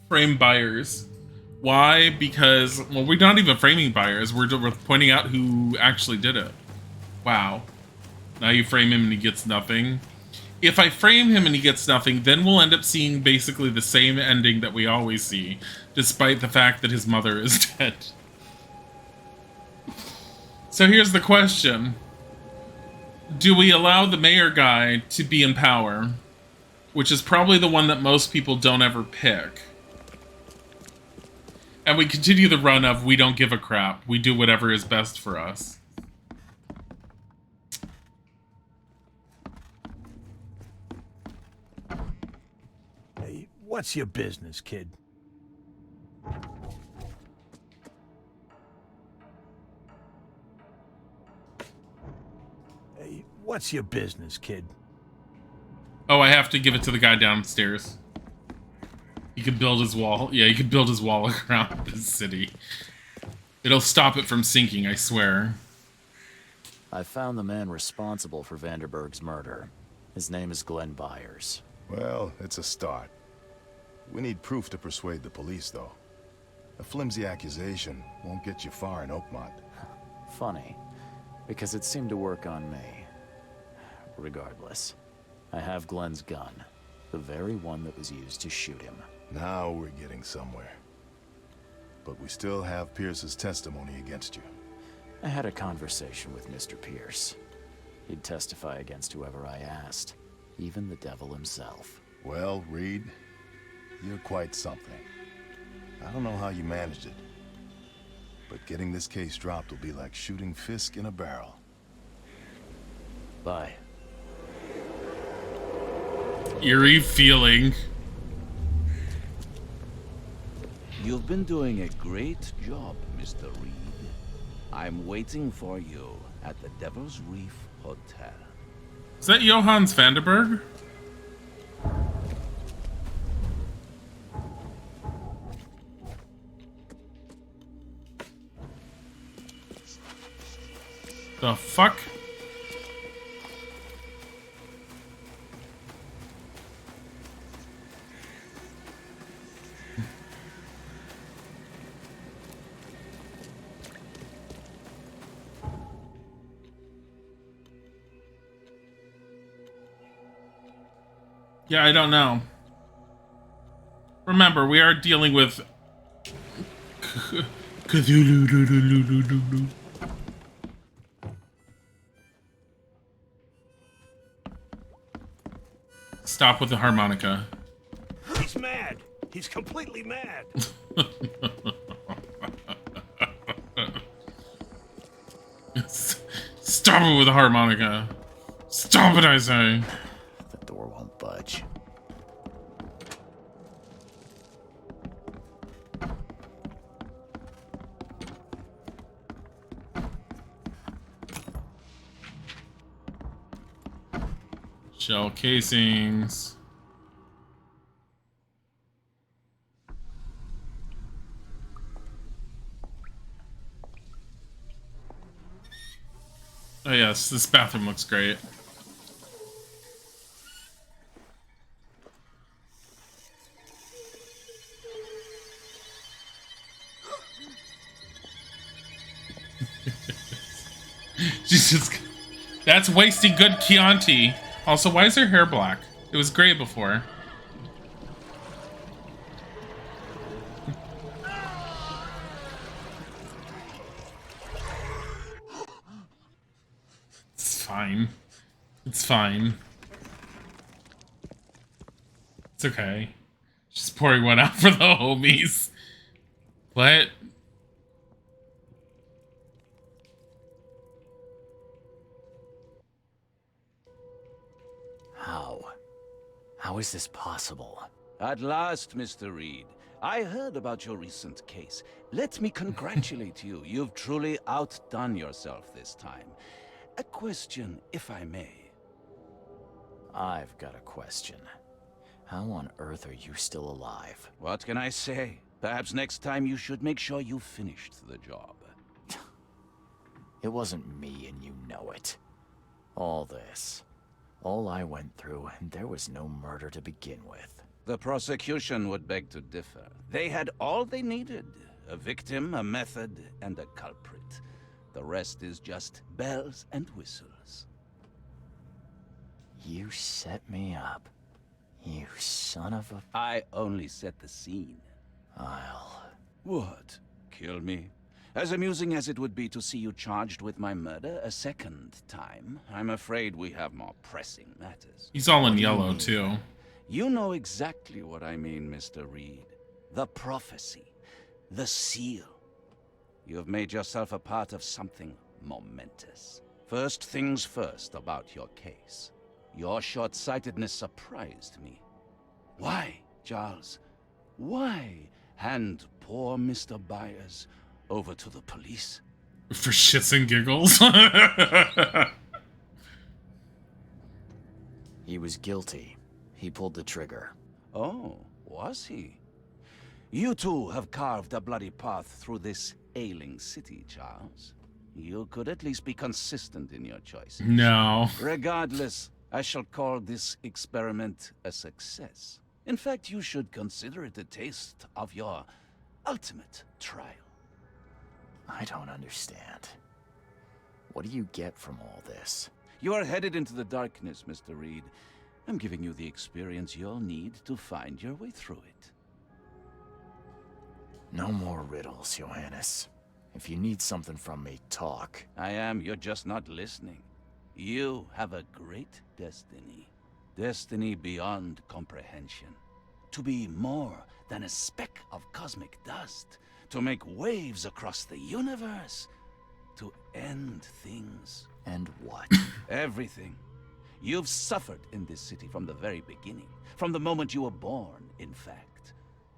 frame Byers. Why? Because, well, we're not even framing Byers. We're pointing out who actually did it. Wow. Now you frame him and he gets nothing. If I frame him and he gets nothing, then we'll end up seeing basically the same ending that we always see, despite the fact that his mother is dead. So here's the question. Do we allow the mayor guy to be in power? Which is probably the one that most people don't ever pick. And we continue the run of we don't give a crap. We do whatever is best for us. Hey, what's your business, kid? Hey, what's your business, kid? Oh, I have to give it to the guy downstairs. He could build his wall. Yeah, he could build his wall around the city. It'll stop it from sinking, I swear. I found the man responsible for Vanderberg's murder. His name is Glenn Byers. Well, it's a start. We need proof to persuade the police, though. A flimsy accusation won't get you far in Oakmont. Funny, because it seemed to work on me. Regardless, I have Glenn's gun, the very one that was used to shoot him. Now we're getting somewhere. But we still have Pierce's testimony against you. I had a conversation with Mr. Pierce. He'd testify against whoever I asked, even the devil himself. Well, Reed, you're quite something. I don't know how you managed it, but getting this case dropped will be like shooting Fisk in a barrel. Bye. Eerie feeling. You've been doing a great job, Mr. Reed. I'm waiting for you at the Devil's Reef Hotel. Is that Johannes Vanderberg? The fuck? Yeah, I don't know. Remember, we are dealing with Cthulhu. Stop with the harmonica. He's mad. He's completely mad. Stop it with the harmonica. Stop it, I say. The door won't budge. Shell casings. Oh yes, this bathroom looks great. Jesus, that's wasting good Chianti. Also, why is her hair black? It was gray before. It's fine. It's fine. It's okay. Just pouring one out for the homies. What? How is this possible? At last, Mr. Reed. I heard about your recent case. Let me congratulate you. You've truly outdone yourself this time. A question, if I may. I've got a question. How on earth are you still alive? What can I say? Perhaps next time you should make sure you finished the job. It wasn't me, and you know it. All this. All I went through, and there was no murder to begin with. The prosecution would beg to differ. They had all they needed. A victim, a method, and a culprit. The rest is just bells and whistles. You set me up. You son of a... I only set the scene. I'll... What? Kill me? As amusing as it would be to see you charged with my murder a second time, I'm afraid we have more pressing matters. He's all in yellow, too. You know exactly what I mean, Mr. Reed. The prophecy. The seal. You have made yourself a part of something momentous. First things first about your case. Your short-sightedness surprised me. Why, Charles? Why hand poor Mr. Byers over to the police? For shits and giggles? He was guilty. He pulled the trigger. Oh, was he? You too have carved a bloody path through this ailing city, Charles. You could at least be consistent in your choices. No. Regardless, I shall call this experiment a success. In fact, you should consider it a taste of your ultimate trial. I don't understand. What do you get from all this? You are headed into the darkness, Mr. Reed. I'm giving you the experience you'll need to find your way through it. No more riddles, Johannes. If you need something from me, talk. I am, you're just not listening. You have a great destiny. Destiny beyond comprehension. To be more than a speck of cosmic dust. To make waves across the universe. To end things. And what? Everything. You've suffered in this city from the very beginning. From the moment you were born, in fact.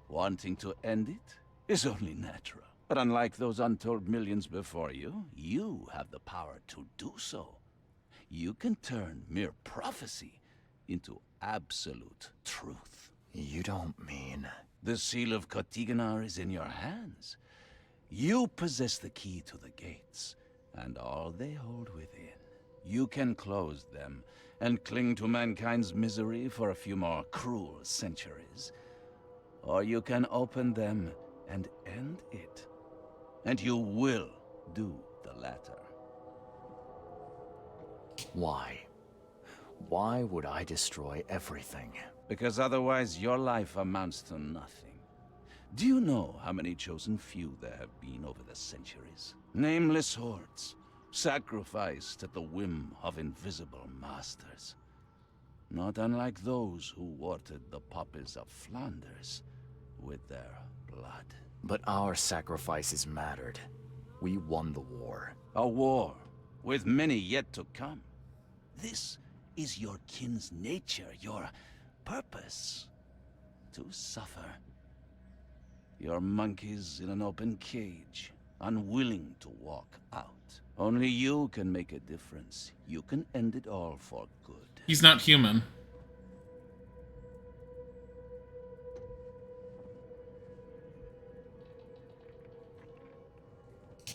Wanting to end it is only natural. But unlike those untold millions before you, you have the power to do so. You can turn mere prophecy into absolute truth. You don't mean... The seal of Kotiganar is in your hands. You possess the key to the gates. and all they hold within. You can close them and cling to mankind's misery for a few more cruel centuries. Or you can open them and end it. And you will do the latter. Why? Why would I destroy everything? Because otherwise your life amounts to nothing. Do you know how many chosen few there have been over the centuries? Nameless hordes, sacrificed at the whim of invisible masters. Not unlike those who watered the poppies of Flanders with their blood. But our sacrifices mattered. We won the war. A war with many yet to come. This is your kin's nature, your purpose. To suffer. You're monkeys in an open cage, unwilling to walk out. Only you can make a difference. You can end it all for good. He's not human.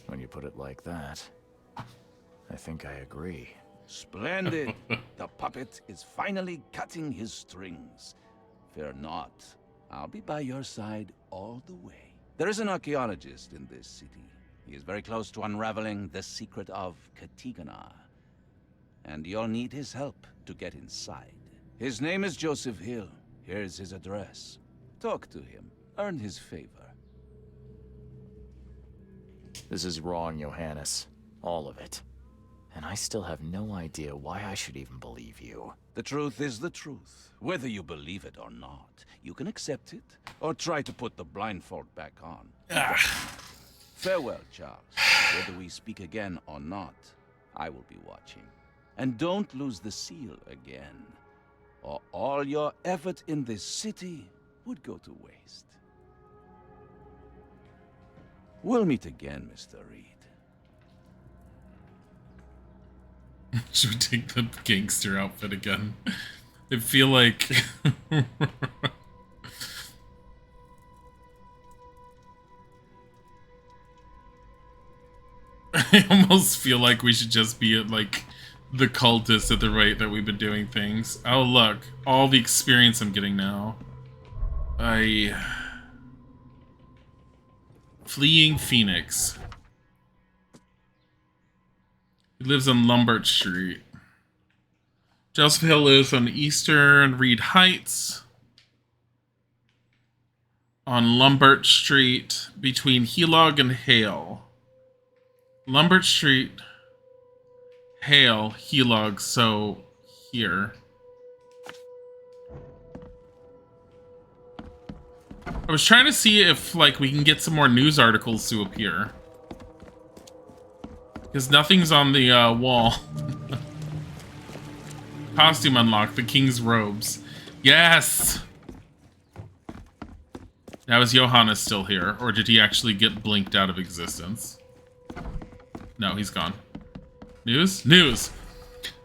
When you put it like that, I think I agree. Splendid! The puppet is finally cutting his strings. Fear not. I'll be by your side all the way. There is an archaeologist in this city. He is very close to unraveling the secret of Katigana. And you'll need his help to get inside. His name is Joseph Hill. Here's his address. Talk to him. Earn his favor. This is wrong, Johannes. All of it. And I still have no idea why I should even believe you. The truth is the truth. Whether you believe it or not, you can accept it, or try to put the blindfold back on. Farewell, Charles. Whether we speak again or not, I will be watching. And don't lose the seal again, or all your effort in this city would go to waste. We'll meet again, Mr. Reed. Should we take the gangster outfit again? I feel like... I almost feel like we should just be at, like, the cultists at the rate that we've been doing things. Oh, look. All the experience I'm getting now. Fleeing Phoenix. He lives on Lombard Street. Joseph Hill lives on Eastern Reed Heights. On Lombard Street between Helog and Hale. Lombard Street, Hale, Helog, so here. I was trying to see if, like, we can get some more news articles to appear. Because nothing's on the wall. Costume unlocked, the king's robes. Yes! Now, is Johannes still here? Or did he actually get blinked out of existence? No, he's gone. News? News!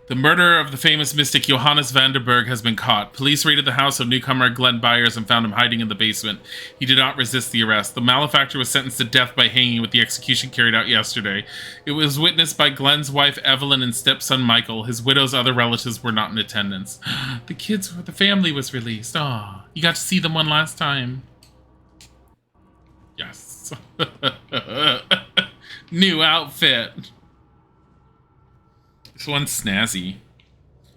The murderer of the famous mystic Johannes Vanderberg has been caught. Police raided the house of newcomer Glenn Byers and found him hiding in the basement. He did not resist the arrest. The malefactor was sentenced to death by hanging with the execution carried out yesterday. It was witnessed by Glenn's wife Evelyn and stepson Michael. His widow's other relatives were not in attendance. The family was released. Aw, you got to see them one last time. Yes. New outfit. This one's snazzy.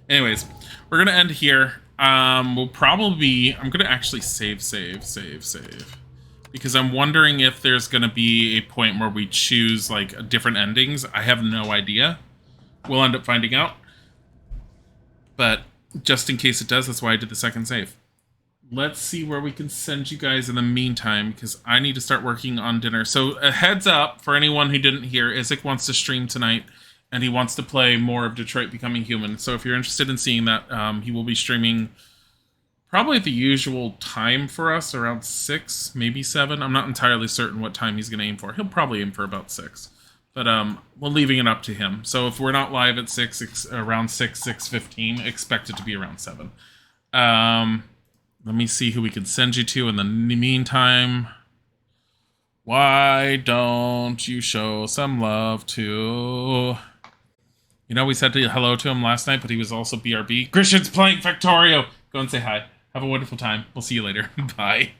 Anyways, we're gonna end here. We'll probably I'm gonna actually save. Because I'm wondering if there's gonna be a point where we choose like different endings. I have no idea. We'll end up finding out. But just in case it does, that's why I did the second save. Let's see where we can send you guys in the meantime, because I need to start working on dinner. So a heads up for anyone who didn't hear, Isaac wants to stream tonight, and he wants to play more of Detroit Becoming Human. So if you're interested in seeing that, he will be streaming probably at the usual time for us, around 6, maybe 7. I'm not entirely certain what time he's going to aim for. He'll probably aim for about 6. But we're leaving it up to him. So if we're not live at 6, around 6:15, expect it to be around 7. Let me see who we can send you to in the meantime. Why don't you show some love to... You know, we said hello to him last night, but he was also BRB. Christian's playing Factorio. Go and say hi. Have a wonderful time. We'll see you later. Bye.